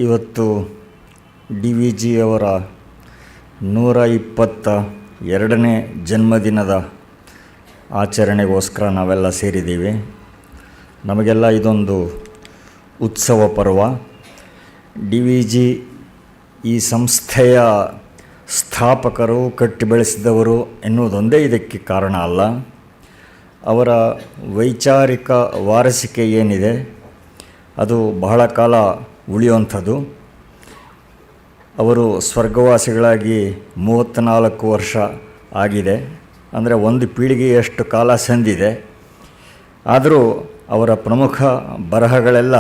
ಇವತ್ತು D V ಜಿಯವರ 122ನೇ ಜನ್ಮದಿನದ ಆಚರಣೆಗೋಸ್ಕರ ನಾವೆಲ್ಲ ಸೇರಿದ್ದೀವಿ. ನಮಗೆಲ್ಲ ಇದೊಂದು ಉತ್ಸವ ಪರ್ವ. ಡಿ ವಿ ಜಿ ಈ ಸಂಸ್ಥೆಯ ಸ್ಥಾಪಕರು, ಕಟ್ಟಿ ಬೆಳೆಸಿದವರು ಎನ್ನುವುದೊಂದೇ ಇದಕ್ಕೆ ಕಾರಣ ಅಲ್ಲ. ಅವರ ವೈಚಾರಿಕ ವಾರಸಿಕೆ ಏನಿದೆ ಅದು ಬಹಳ ಕಾಲ ಉಳಿಯುವಂಥದ್ದು. ಅವರು ಸ್ವರ್ಗವಾಸಿಗಳಾಗಿ 34 ವರ್ಷ ಆಗಿದೆ, ಅಂದರೆ ಒಂದು ಪೀಳಿಗೆಯಷ್ಟು ಕಾಲ ಸಂದಿದೆ. ಆದರೂ ಅವರ ಪ್ರಮುಖ ಬರಹಗಳೆಲ್ಲ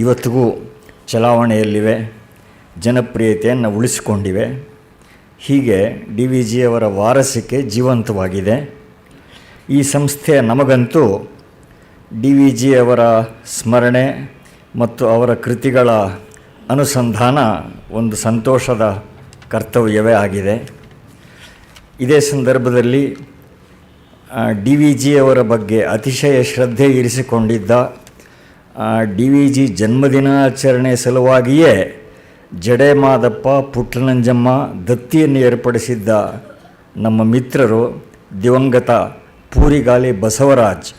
ಇವತ್ತಿಗೂ ಚಲಾವಣೆಯಲ್ಲಿವೆ, ಜನಪ್ರಿಯತೆಯನ್ನು ಉಳಿಸಿಕೊಂಡಿವೆ. ಹೀಗೆ ಡಿ ವಿ ಜಿಯವರ ವಾರಸಿಕೆ ಜೀವಂತವಾಗಿದೆ. ಈ ಸಂಸ್ಥೆಯ ನಮಗಂತೂ ಡಿ ವಿ ಜಿಯವರ ಸ್ಮರಣೆ ಮತ್ತು ಅವರ ಕೃತಿಗಳ ಅನುಸಂಧಾನ ಒಂದು ಸಂತೋಷದ ಕರ್ತವ್ಯವೇ ಆಗಿದೆ. ಇದೇ ಸಂದರ್ಭದಲ್ಲಿ ಡಿ ವಿ ಜಿಯವರ ಬಗ್ಗೆ ಅತಿಶಯ ಶ್ರದ್ಧೆ ಇರಿಸಿಕೊಂಡಿದ್ದ ಡಿ ವಿ ಜಿ ಜನ್ಮದಿನಾಚರಣೆ ಸಲುವಾಗಿಯೇ ಜಡೆ ಮಾದಪ್ಪ, ಪುಟ್ಟನಂಜಮ್ಮ ದತ್ತಿಯನ್ನು ಏರ್ಪಡಿಸಿದ್ದ ನಮ್ಮ ಮಿತ್ರರು ದಿವಂಗತ ಪೂರಿಗಾಲಿ ಬಸವರಾಜ್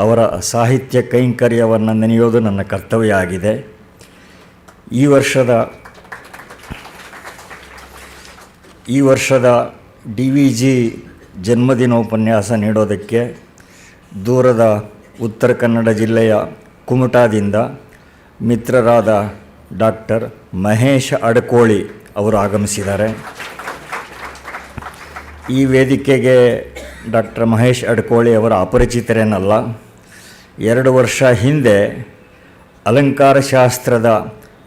ಅವರ ಸಾಹಿತ್ಯ ಕೈಂಕರ್ಯವನ್ನು ನೆನೆಯೋದು ನನ್ನ ಕರ್ತವ್ಯ ಆಗಿದೆ. ಈ ವರ್ಷದ ಡಿ ವಿ ಜಿ ಜನ್ಮದಿನೋಪನ್ಯಾಸ ನೀಡೋದಕ್ಕೆ ದೂರದ ಉತ್ತರ ಕನ್ನಡ ಜಿಲ್ಲೆಯ ಕುಮಟಾದಿಂದ ಮಿತ್ರರಾದ ಡಾಕ್ಟರ್ ಮಹೇಶ್ ಅಡಕೋಳಿ ಅವರು ಆಗಮಿಸಿದ್ದಾರೆ. ಈ ವೇದಿಕೆಗೆ ಡಾಕ್ಟರ್ ಮಹೇಶ್ ಅಡಕೋಳಿ ಅವರ ಅಪರಿಚಿತರೇನಲ್ಲ. 2 ವರ್ಷ ಹಿಂದೆ ಅಲಂಕಾರಶಾಸ್ತ್ರದ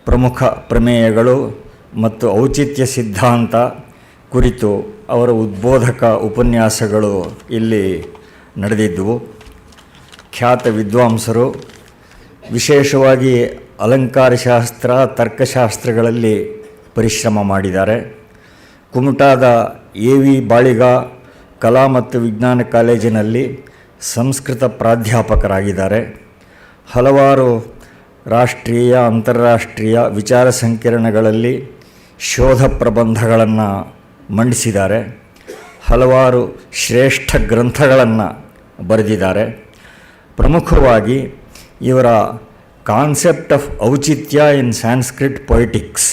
ಪ್ರಮುಖ ಪ್ರಮೇಯಗಳು ಮತ್ತು ಔಚಿತ್ಯ ಸಿದ್ಧಾಂತ ಕುರಿತು ಅವರ ಉದ್ಬೋಧಕ ಉಪನ್ಯಾಸಗಳು ಇಲ್ಲಿ ನಡೆದಿದ್ದವು. ಖ್ಯಾತ ವಿದ್ವಾಂಸರು, ವಿಶೇಷವಾಗಿ ಅಲಂಕಾರಶಾಸ್ತ್ರ, ತರ್ಕಶಾಸ್ತ್ರಗಳಲ್ಲಿ ಪರಿಶ್ರಮ ಮಾಡಿದ್ದಾರೆ. ಕುಮಟಾದ ಎ ವಿ ಬಾಳಿಗ ಕಲಾ ಮತ್ತು ವಿಜ್ಞಾನ ಕಾಲೇಜಿನಲ್ಲಿ ಸಂಸ್ಕೃತ ಪ್ರಾಧ್ಯಾಪಕರಾಗಿದ್ದಾರೆ. ಹಲವಾರು ರಾಷ್ಟ್ರೀಯ, ಅಂತಾರಾಷ್ಟ್ರೀಯ ವಿಚಾರ ಸಂಕಿರಣಗಳಲ್ಲಿ ಶೋಧ ಪ್ರಬಂಧಗಳನ್ನು ಮಂಡಿಸಿದ್ದಾರೆ. ಹಲವಾರು ಶ್ರೇಷ್ಠ ಗ್ರಂಥಗಳನ್ನು ಬರೆದಿದ್ದಾರೆ. ಪ್ರಮುಖವಾಗಿ ಇವರ concept of ಔಚಿತ್ಯ in Sanskrit poetics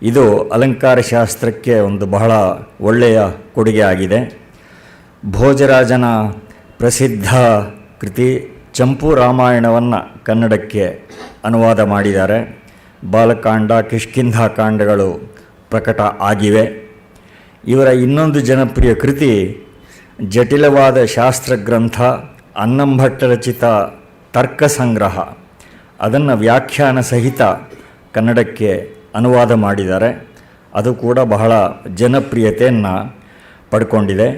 ಇದು ಅಲಂಕಾರಶಾಸ್ತ್ರಕ್ಕೆ ಒಂದು ಬಹಳ ಒಳ್ಳೆಯ ಕೊಡುಗೆ ಆಗಿದೆ. ಭೋಜರಾಜನ ಪ್ರಸಿದ್ಧ ಕೃತಿ ಚಂಪು ರಾಮಾಯಣವನ್ನು ಕನ್ನಡಕ್ಕೆ ಅನುವಾದ ಮಾಡಿದ್ದಾರೆ. ಬಾಲಕಾಂಡ, ಕಿಷ್ಕಿಂಧಾಕಾಂಡಗಳು ಪ್ರಕಟ ಆಗಿವೆ. ಇವರ ಇನ್ನೊಂದು ಜನಪ್ರಿಯ ಕೃತಿ ಜಟಿಲವಾದ ಶಾಸ್ತ್ರಗ್ರಂಥ ಅನ್ನಂಭಟ್ಟ ರಚಿತ ತರ್ಕ ಸಂಗ್ರಹ, ಅದನ್ನು ವ್ಯಾಖ್ಯಾನ ಸಹಿತ ಕನ್ನಡಕ್ಕೆ ಅನುವಾದ ಮಾಡಿದ್ದಾರೆ. ಅದು ಕೂಡ ಬಹಳ ಜನಪ್ರಿಯತೆಯನ್ನು ಪಡ್ಕೊಂಡಿದೆ.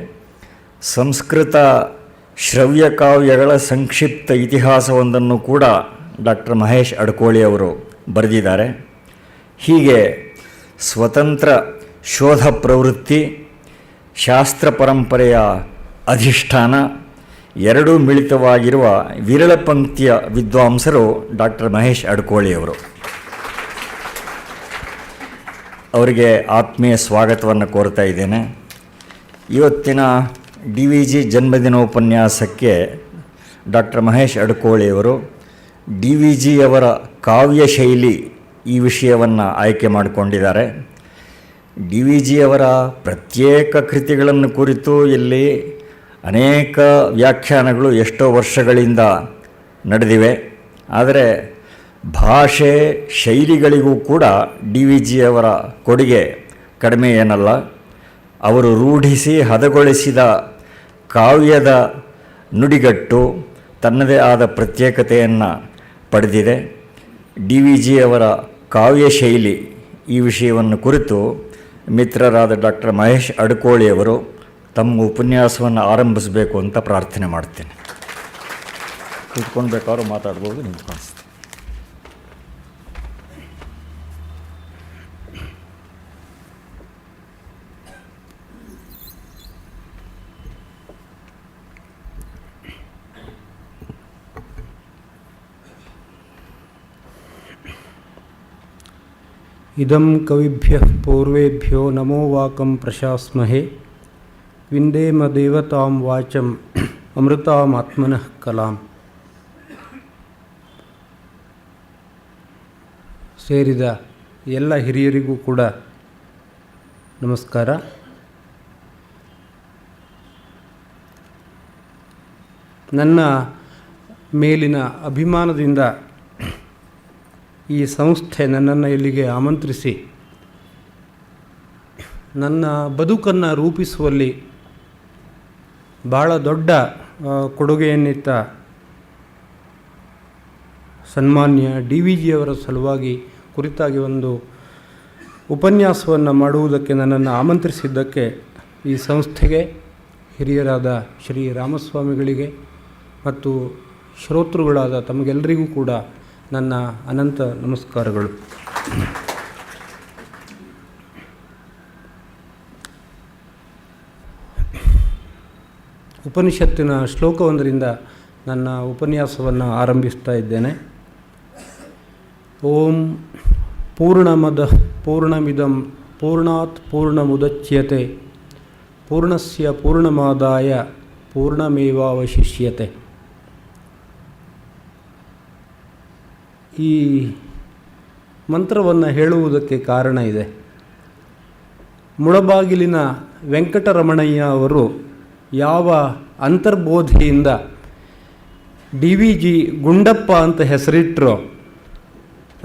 ಸಂಸ್ಕೃತ ಶ್ರವ್ಯಕಾವ್ಯಗಳ ಸಂಕ್ಷಿಪ್ತ ಇತಿಹಾಸವೊಂದನ್ನು ಕೂಡ ಡಾಕ್ಟರ್ ಮಹೇಶ್ ಅಡಕೋಳಿ ಅವರು ಬರೆದಿದ್ದಾರೆ. ಹೀಗೆ ಸ್ವತಂತ್ರ ಶೋಧ ಪ್ರವೃತ್ತಿ, ಶಾಸ್ತ್ರ ಪರಂಪರೆಯ ಅಧಿಷ್ಠಾನ ಎರಡೂ ಮಿಳಿತವಾಗಿರುವ ವಿರಳ ಪಂಕ್ತಿಯ ವಿದ್ವಾಂಸರು ಡಾಕ್ಟರ್ ಮಹೇಶ್ ಅಡಕೋಳಿ ಅವರು. ಅವರಿಗೆ ಆತ್ಮೀಯ ಸ್ವಾಗತವನ್ನು ಕೋರ್ತಾ ಇದ್ದೇನೆ. ಇವತ್ತಿನ ಡಿ ವಿ ಜಿ ಜನ್ಮದಿನೋಪನ್ಯಾಸಕ್ಕೆ ಡಾಕ್ಟರ್ ಮಹೇಶ್ ಅಡಕೋಳಿಯವರು ಡಿ ವಿ ಜಿಯವರ ಕಾವ್ಯ ಶೈಲಿ ಈ ವಿಷಯವನ್ನು ಆಯ್ಕೆ ಮಾಡಿಕೊಂಡಿದ್ದಾರೆ. ಡಿ ವಿ ಜಿಯವರ ಪ್ರತ್ಯೇಕ ಕೃತಿಗಳನ್ನು ಕುರಿತು ಇಲ್ಲಿ ಅನೇಕ ವ್ಯಾಖ್ಯಾನಗಳು ಎಷ್ಟೋ ವರ್ಷಗಳಿಂದ ನಡೆದಿವೆ. ಆದರೆ ಭಾಷೆ ಶೈಲಿಗಳಿಗೂ ಕೂಡ ಡಿ ವಿ ಜಿಯವರ ಕೊಡುಗೆ ಕಡಿಮೆ ಏನಲ್ಲ. ಅವರು ರೂಢಿಸಿ ಹದಗೊಳಿಸಿದ ಕಾವ್ಯದ ನುಡಿಗಟ್ಟು ತನ್ನದೇ ಆದ ಪ್ರತ್ಯೇಕತೆಯನ್ನು ಪಡೆದಿದೆ. ಡಿ ವಿ ಜಿಯವರ ಕಾವ್ಯ ಶೈಲಿ ಈ ವಿಷಯವನ್ನು ಕುರಿತು ಮಿತ್ರರಾದ ಡಾಕ್ಟರ್ ಮಹೇಶ್ ಅಡಕೋಳಿಯವರು ತಮ್ಮ ಉಪನ್ಯಾಸವನ್ನು ಆರಂಭಿಸಬೇಕು ಅಂತ ಪ್ರಾರ್ಥನೆ ಮಾಡ್ತೇನೆ. ಕೂತ್ಕೊಳ್ಬೇಕಾದ್ರೂ ಮಾತಾಡ್ಬೋದು, ನಿಂತ್ಕೊಂಡು. ಇದಂ ಕವಿಭ್ಯಃ ಪೂರ್ವೇಭ್ಯೋ ನಮೋ ವಾಕಂ ಪ್ರಶಾಸ್ಮಹೇ ವಿಂದೇಮ ದೇವತಾಂ ವಾಚಂ ಅಮೃತಾಮಾತ್ಮನಃ ಕಲಾಂ. ಸೇರಿದ ಎಲ್ಲ ಹಿರಿಯರಿಗೂ ಕೂಡ ನಮಸ್ಕಾರ. ನನ್ನ ಮೇಲಿನ ಅಭಿಮಾನದಿಂದ ಈ ಸಂಸ್ಥೆ ನನ್ನನ್ನು ಇಲ್ಲಿಗೆ ಆಮಂತ್ರಿಸಿ ನನ್ನ ಬದುಕನ್ನು ರೂಪಿಸುವಲ್ಲಿ ಬಹಳ ದೊಡ್ಡ ಕೊಡುಗೆಯನ್ನಿತ್ತ ಸನ್ಮಾನ್ಯ DVG ಅವರ ಸಲುವಾಗಿ ಕುರಿತಾಗಿ ಒಂದು ಉಪನ್ಯಾಸವನ್ನು ಮಾಡುವುದಕ್ಕೆ ನನ್ನನ್ನು ಆಮಂತ್ರಿಸಿದ್ದಕ್ಕೆ ಈ ಸಂಸ್ಥೆಗೆ, ಹಿರಿಯರಾದ ಶ್ರೀ ರಾಮಸ್ವಾಮಿಗಳಿಗೆ ಮತ್ತು ಶ್ರೋತೃಗಳಾದ ತಮಗೆಲ್ಲರಿಗೂ ಕೂಡ ನನ್ನ ಅನಂತ ನಮಸ್ಕಾರಗಳು. ಉಪನಿಷತ್ತಿನ ಶ್ಲೋಕವೊಂದರಿಂದ ನನ್ನ ಉಪನ್ಯಾಸವನ್ನು ಆರಂಭಿಸ್ತಾ ಇದ್ದೇನೆ. ಓಂ ಪೂರ್ಣಮದಃ ಪೂರ್ಣಮಿದಂ ಪೂರ್ಣಾತ್ ಪೂರ್ಣಮುದಚ್ಯತೆ ಪೂರ್ಣಸ್ಯ ಪೂರ್ಣಮಾದಾಯ ಪೂರ್ಣಮೇವಾವಶಿಷ್ಯತೆ. ಈ ಮಂತ್ರವನ್ನು ಹೇಳುವುದಕ್ಕೆ ಕಾರಣ ಇದೆ. ಮುಳಬಾಗಿಲಿನ ವೆಂಕಟರಮಣಯ್ಯ ಅವರು ಯಾವ ಅಂತರ್ಬೋಧೆಯಿಂದ DVG ಗುಂಡಪ್ಪ ಅಂತ ಹೆಸರಿಟ್ಟರೋ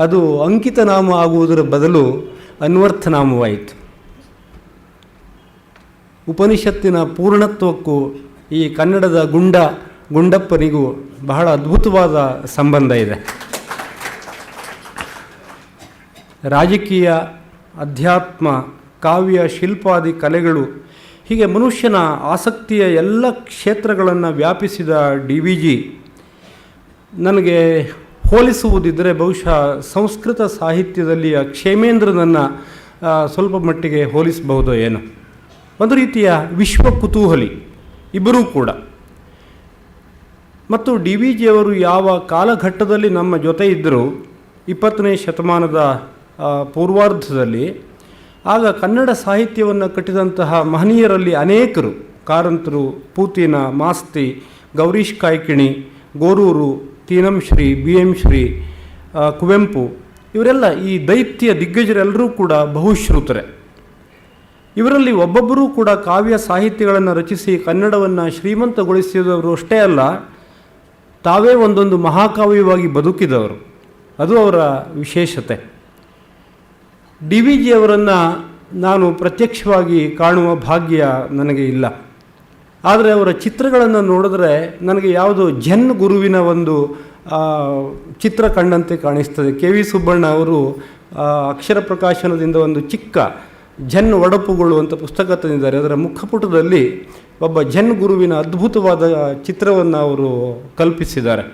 ಅದು ಅಂಕಿತನಾಮ ಆಗುವುದರ ಬದಲು ಅನ್ವರ್ಥನಾಮವಾಯಿತು. ಉಪನಿಷತ್ತಿನ ಪೂರ್ಣತ್ವಕ್ಕೂ ಈ ಕನ್ನಡದ ಗುಂಡಪ್ಪನಿಗೂ ಬಹಳ ಅದ್ಭುತವಾದ ಸಂಬಂಧ ಇದೆ. ರಾಜಕೀಯ, ಅಧ್ಯಾತ್ಮ, ಕಾವ್ಯ, ಶಿಲ್ಪಾದಿ ಕಲೆಗಳು ಹೀಗೆ ಮನುಷ್ಯನ ಆಸಕ್ತಿಯ ಎಲ್ಲ ಕ್ಷೇತ್ರಗಳನ್ನು ವ್ಯಾಪಿಸಿದ DVG ನನಗೆ ಹೋಲಿಸುವುದಿದ್ದರೆ ಬಹುಶಃ ಸಂಸ್ಕೃತ ಸಾಹಿತ್ಯದಲ್ಲಿಯ ಕ್ಷೇಮೇಂದ್ರನನ್ನು ಸ್ವಲ್ಪ ಮಟ್ಟಿಗೆ ಹೋಲಿಸಬಹುದು ಏನು. ಒಂದು ರೀತಿಯ ವಿಶ್ವ ಕುತೂಹಲಿ ಇಬ್ಬರೂ ಕೂಡ. ಮತ್ತು DVG ಅವರು ಯಾವ ಕಾಲಘಟ್ಟದಲ್ಲಿ ನಮ್ಮ ಜೊತೆ ಇದ್ದರೂ 20ನೇ ಶತಮಾನದ ಪೂರ್ವಾರ್ಧದಲ್ಲಿ, ಆಗ ಕನ್ನಡ ಸಾಹಿತ್ಯವನ್ನು ಕಟ್ಟಿದಂತಹ ಮಹನೀಯರಲ್ಲಿ ಅನೇಕರು, ಕಾರಂತರು, ಪೂತಿನ, ಮಾಸ್ತಿ, ಗೌರೀಶ್ ಕಾಯ್ಕಿಣಿ, ಗೋರೂರು, ತೀನಂ ಶ್ರೀ, BM ಶ್ರೀ, ಕುವೆಂಪು, ಇವರೆಲ್ಲ ಈ ದೈತ್ಯ ದಿಗ್ಗಜರೆಲ್ಲರೂ ಕೂಡ ಬಹುಶ್ರುತರೆ. ಇವರಲ್ಲಿ ಒಬ್ಬೊಬ್ಬರೂ ಕೂಡ ಕಾವ್ಯ ಸಾಹಿತ್ಯಗಳನ್ನು ರಚಿಸಿ ಕನ್ನಡವನ್ನು ಶ್ರೀಮಂತಗೊಳಿಸಿದವರು ಅಷ್ಟೇ ಅಲ್ಲ, ತಾವೇ ಒಂದೊಂದು ಮಹಾಕಾವ್ಯವಾಗಿ ಬದುಕಿದವರು. ಅದು ಅವರ ವಿಶೇಷತೆ. DVG ಅವರನ್ನು ನಾನು ಪ್ರತ್ಯಕ್ಷವಾಗಿ ಕಾಣುವ ಭಾಗ್ಯ ನನಗೆ ಇಲ್ಲ. ಆದರೆ ಅವರ ಚಿತ್ರಗಳನ್ನು ನೋಡಿದ್ರೆ ನನಗೆ ಯಾವುದೋ ಜನ್ ಗುರುವಿನ ಒಂದು ಚಿತ್ರ ಕಂಡಂತೆ ಕಾಣಿಸ್ತದೆ. KV ಸುಬ್ಬಣ್ಣ ಅವರು ಅಕ್ಷರ ಪ್ರಕಾಶನದಿಂದ ಒಂದು ಚಿಕ್ಕ ಜನ್ ಒಡಪುಗಳು ಅಂತ ಪುಸ್ತಕ ತಂದಿದ್ದಾರೆ. ಅದರ ಮುಖಪುಟದಲ್ಲಿ ಒಬ್ಬ ಜನ್ ಗುರುವಿನ ಅದ್ಭುತವಾದ ಚಿತ್ರವನ್ನು ಅವರು ಕಲ್ಪಿಸಿದ್ದಾರೆ.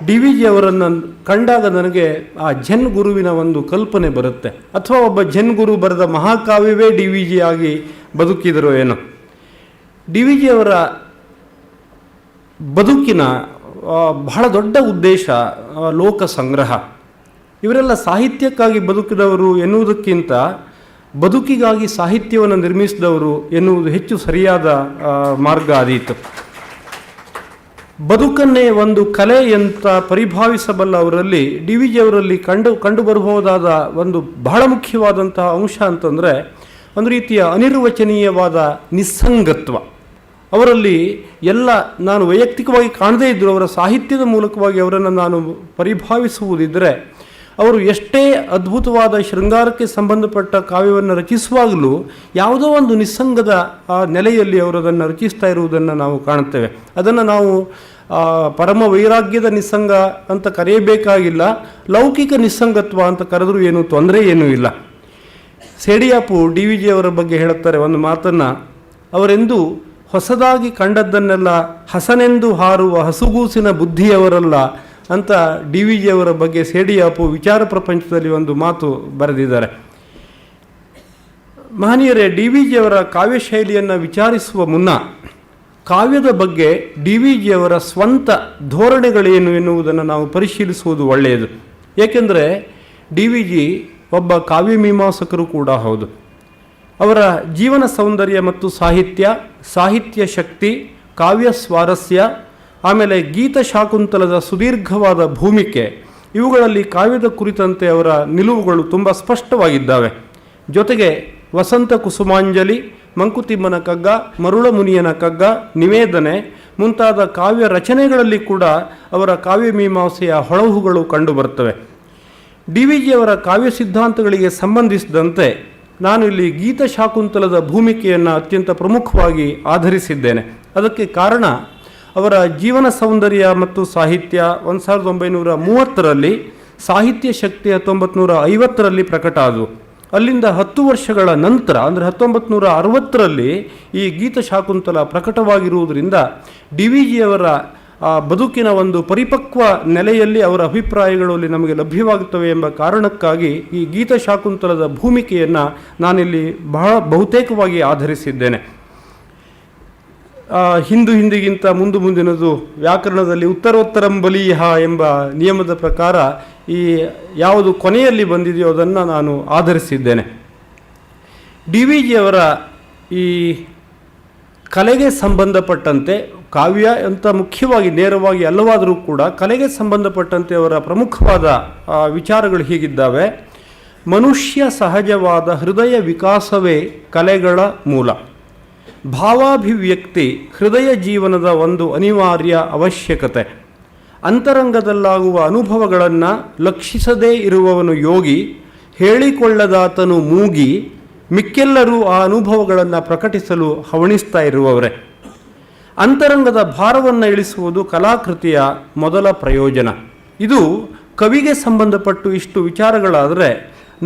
DVG ಅವರನ್ನು ಕಂಡಾಗ ನನಗೆ ಆ ಜನ್ ಗುರುವಿನ ಒಂದು ಕಲ್ಪನೆ ಬರುತ್ತೆ. ಅಥವಾ ಒಬ್ಬ ಜನ್ ಗುರು ಬರೆದ ಮಹಾಕಾವ್ಯವೇ DVG ಆಗಿ ಬದುಕಿದರು ಏನೋ. DVG ಅವರ ಬದುಕಿನ ಬಹಳ ದೊಡ್ಡ ಉದ್ದೇಶ ಲೋಕ ಸಂಗ್ರಹ. ಇವರೆಲ್ಲ ಸಾಹಿತ್ಯಕ್ಕಾಗಿ ಬದುಕಿದವರು ಎನ್ನುವುದಕ್ಕಿಂತ ಬದುಕಿಗಾಗಿ ಸಾಹಿತ್ಯವನ್ನು ನಿರ್ಮಿಸಿದವರು ಎನ್ನುವುದು ಹೆಚ್ಚು ಸರಿಯಾದ ಮಾರ್ಗ ಆದೀತು. ಬದುಕನ್ನೇ ಒಂದು ಕಲೆ ಅಂತ ಪರಿಭಾವಿಸಬಲ್ಲ ಅವರಲ್ಲಿ, DVG ಅವರಲ್ಲಿ ಕಂಡುಬರಬಹುದಾದ ಒಂದು ಬಹಳ ಮುಖ್ಯವಾದಂತಹ ಅಂಶ ಅಂತಂದರೆ ಒಂದು ರೀತಿಯ ಅನಿರ್ವಚನೀಯವಾದ ನಿಸ್ಸಂಗತ್ವ. ಅವರಲ್ಲಿ ಎಲ್ಲ, ನಾನು ವೈಯಕ್ತಿಕವಾಗಿ ಕಾಣದೇ ಇದ್ದರೂ ಅವರ ಸಾಹಿತ್ಯದ ಮೂಲಕವಾಗಿ ಅವರನ್ನು ನಾನು ಪರಿಭಾವಿಸುವುದಿದ್ದರೆ, ಅವರು ಎಷ್ಟೇ ಅದ್ಭುತವಾದ ಶೃಂಗಾರಕ್ಕೆ ಸಂಬಂಧಪಟ್ಟ ಕಾವ್ಯವನ್ನು ರಚಿಸುವಾಗಲೂ ಯಾವುದೋ ಒಂದು ನಿಸ್ಸಂಗದ ನೆಲೆಯಲ್ಲಿ ಅವರು ಅದನ್ನು ರಚಿಸ್ತಾ ಇರುವುದನ್ನು ನಾವು ಕಾಣುತ್ತೇವೆ. ಅದನ್ನು ನಾವು ಪರಮ ವೈರಾಗ್ಯದ ನಿಸ್ಸಂಗ ಅಂತ ಕರೆಯಬೇಕಾಗಿಲ್ಲ, ಲೌಕಿಕ ನಿಸ್ಸಂಗತ್ವ ಅಂತ ಕರೆದರೂ ಏನೂ ತೊಂದರೆ ಏನೂ ಇಲ್ಲ. ಸೇಡಿಯಾಪು DVG ಅವರ ಬಗ್ಗೆ ಹೇಳುತ್ತಾರೆ ಒಂದು ಮಾತನ್ನು, ಅವರೆಂದು ಹೊಸದಾಗಿ ಕಂಡದ್ದನ್ನೆಲ್ಲ ಹಸನೆಂದು ಹಾರುವ ಹಸುಗೂಸಿನ ಬುದ್ಧಿಯವರಲ್ಲ ಅಂತ DVG ಅವರ ಬಗ್ಗೆ ಸೇಡಿಯಾಪು ವಿಚಾರ ಪ್ರಪಂಚದಲ್ಲಿ ಒಂದು ಮಾತು ಬರೆದಿದ್ದಾರೆ. ಮಹನೀಯರೇ, DVG ಅವರ ಕಾವ್ಯ ಶೈಲಿಯನ್ನು ವಿಚಾರಿಸುವ ಮುನ್ನ ಕಾವ್ಯದ ಬಗ್ಗೆ DVG ಅವರ ಸ್ವಂತ ಧೋರಣೆಗಳೇನು ಎನ್ನುವುದನ್ನು ನಾವು ಪರಿಶೀಲಿಸುವುದು ಒಳ್ಳೆಯದು. ಏಕೆಂದರೆ DVG ಒಬ್ಬ ಕಾವ್ಯಮೀಮಾಂಸಕರು ಕೂಡ ಹೌದು. ಅವರ ಜೀವನ ಸೌಂದರ್ಯ ಮತ್ತು ಸಾಹಿತ್ಯ ಶಕ್ತಿ, ಕಾವ್ಯ ಸ್ವಾರಸ್ಯ, ಆಮೇಲೆ ಗೀತ ಶಾಕುಂತಲದ ಸುದೀರ್ಘವಾದ ಭೂಮಿಕೆ, ಇವುಗಳಲ್ಲಿ ಕಾವ್ಯದ ಕುರಿತಂತೆ ಅವರ ನಿಲುವುಗಳು ತುಂಬ ಸ್ಪಷ್ಟವಾಗಿದ್ದಾವೆ. ಜೊತೆಗೆ ವಸಂತ ಕುಸುಮಾಂಜಲಿ, ಮಂಕುತಿಮ್ಮನ ಕಗ್ಗ, ಮರುಳ ಮುನಿಯನ ಕಗ್ಗ, ನಿವೇದನೆ ಮುಂತಾದ ಕಾವ್ಯ ರಚನೆಗಳಲ್ಲಿ ಕೂಡ ಅವರ ಕಾವ್ಯಮೀಮಾಂಸೆಯ ಹೊಳಹುಗಳು ಕಂಡುಬರ್ತವೆ. ಡಿ ವಿ ಜಿಯವರ ಕಾವ್ಯ ಸಿದ್ಧಾಂತಗಳಿಗೆ ಸಂಬಂಧಿಸಿದಂತೆ ನಾನು ಇಲ್ಲಿ ಗೀತ ಶಾಕುಂತಲದ ಭೂಮಿಕೆಯನ್ನು ಅತ್ಯಂತ ಪ್ರಮುಖವಾಗಿ ಆಧರಿಸಿದ್ದೇನೆ. ಅದಕ್ಕೆ ಕಾರಣ ಅವರ ಜೀವನ ಸೌಂದರ್ಯ ಮತ್ತು ಸಾಹಿತ್ಯ 1930ರಲ್ಲಿ, ಸಾಹಿತ್ಯ ಶಕ್ತಿ 1950ರಲ್ಲಿ ಪ್ರಕಟ ಆದವು. ಅಲ್ಲಿಂದ 10 ವರ್ಷಗಳ ನಂತರ ಅಂದರೆ 1960ರಲ್ಲಿ ಈ ಗೀತ ಶಾಕುಂತಲ ಪ್ರಕಟವಾಗಿರುವುದರಿಂದ ಡಿ ವಿ ಜಿಯವರ ಬದುಕಿನ ಒಂದು ಪರಿಪಕ್ವ ನೆಲೆಯಲ್ಲಿ ಅವರ ಅಭಿಪ್ರಾಯಗಳು ಅಲ್ಲಿ ನಮಗೆ ಲಭ್ಯವಾಗುತ್ತವೆ ಎಂಬ ಕಾರಣಕ್ಕಾಗಿ ಈ ಗೀತ ಶಾಕುಂತಲದ ಭೂಮಿಕೆಯನ್ನು ನಾನಿಲ್ಲಿ ಬಹುತೇಕವಾಗಿ ಆಧರಿಸಿದ್ದೇನೆ. ಹಿಂದಿಗಿಂತ ಮುಂದಿನದು ವ್ಯಾಕರಣದಲ್ಲಿ ಉತ್ತರೋತ್ತರಂ ಬಲೀಹ ಎಂಬ ನಿಯಮದ ಪ್ರಕಾರ ಈ ಯಾವುದು ಕೊನೆಯಲ್ಲಿ ಬಂದಿದೆಯೋ ಅದನ್ನು ನಾನು ಆಧರಿಸಿದ್ದೇನೆ. ಡಿ ವಿ ಜಿಯವರ ಈ ಕಲೆಗೆ ಸಂಬಂಧಪಟ್ಟಂತೆ, ಕಾವ್ಯ ಅಂತ ಮುಖ್ಯವಾಗಿ ನೇರವಾಗಿ ಅಲ್ಲವಾದರೂ ಕೂಡ ಕಲೆಗೆ ಸಂಬಂಧಪಟ್ಟಂತೆ ಅವರ ಪ್ರಮುಖವಾದ ವಿಚಾರಗಳು ಹೀಗಿದ್ದಾವೆ. ಮನುಷ್ಯ ಸಹಜವಾದ ಹೃದಯ ವಿಕಾಸವೇ ಕಲೆಗಳ ಮೂಲ. ಭಾವಾಭಿವ್ಯಕ್ತಿ ಹೃದಯ ಜೀವನದ ಒಂದು ಅನಿವಾರ್ಯ ಅವಶ್ಯಕತೆ. ಅಂತರಂಗದಲ್ಲಾಗುವ ಅನುಭವಗಳನ್ನು ಲಕ್ಷಿಸದೇ ಇರುವವನು ಯೋಗಿ, ಹೇಳಿಕೊಳ್ಳದಾತನು ಮೂಗಿ, ಮಿಕ್ಕೆಲ್ಲರೂ ಆ ಅನುಭವಗಳನ್ನು ಪ್ರಕಟಿಸಲು ಹವಣಿಸ್ತಾ ಇರುವವರೇ. ಅಂತರಂಗದ ಭಾರವನ್ನು ಇಳಿಸುವುದು ಕಲಾಕೃತಿಯ ಮೊದಲ ಪ್ರಯೋಜನ. ಇದು ಕವಿಗೆ ಸಂಬಂಧಪಟ್ಟು ಇಷ್ಟು ವಿಚಾರಗಳಾದರೆ,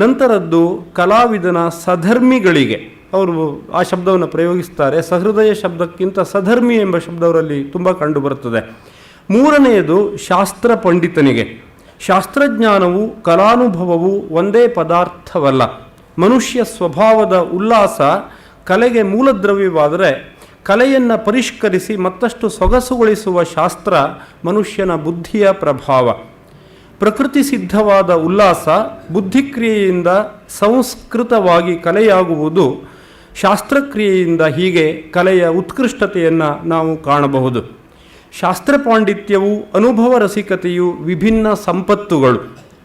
ನಂತರದ್ದು ಕಲಾವಿದನ ಸಧರ್ಮಿಗಳಿಗೆ, ಅವರು ಆ ಶಬ್ದವನ್ನು ಪ್ರಯೋಗಿಸ್ತಾರೆ. ಸಹೃದಯ ಶಬ್ದಕ್ಕಿಂತ ಸಧರ್ಮಿ ಎಂಬ ಶಬ್ದ ಅವರಲ್ಲಿ ತುಂಬ ಕಂಡುಬರುತ್ತದೆ. ಮೂರನೆಯದು ಶಾಸ್ತ್ರ ಪಂಡಿತನಿಗೆ. ಶಾಸ್ತ್ರಜ್ಞಾನವು ಕಲಾನುಭವವು ಒಂದೇ ಪದಾರ್ಥವಲ್ಲ. ಮನುಷ್ಯ ಸ್ವಭಾವದ ಉಲ್ಲಾಸ ಕಲೆಗೆ ಮೂಲದ್ರವ್ಯವಾದರೆ, ಕಲೆಯನ್ನು ಪರಿಷ್ಕರಿಸಿ ಮತ್ತಷ್ಟು ಸೊಗಸುಗೊಳಿಸುವ ಶಾಸ್ತ್ರ ಮನುಷ್ಯನ ಬುದ್ಧಿಯ ಪ್ರಭಾವ. ಪ್ರಕೃತಿ ಸಿದ್ಧವಾದ ಉಲ್ಲಾಸ ಬುದ್ಧಿಕ್ರಿಯೆಯಿಂದ ಸಂಸ್ಕೃತವಾಗಿ ಕಲೆಯಾಗುವುದು ಶಾಸ್ತ್ರಕ್ರಿಯೆಯಿಂದ. ಹೀಗೆ ಕಲೆಯ ಉತ್ಕೃಷ್ಟತೆಯನ್ನು ನಾವು ಕಾಣಬಹುದು. ಶಾಸ್ತ್ರ ಪಾಂಡಿತ್ಯವು ಅನುಭವ ರಸಿಕತೆಯು ವಿಭಿನ್ನ ಸಂಪತ್ತುಗಳು.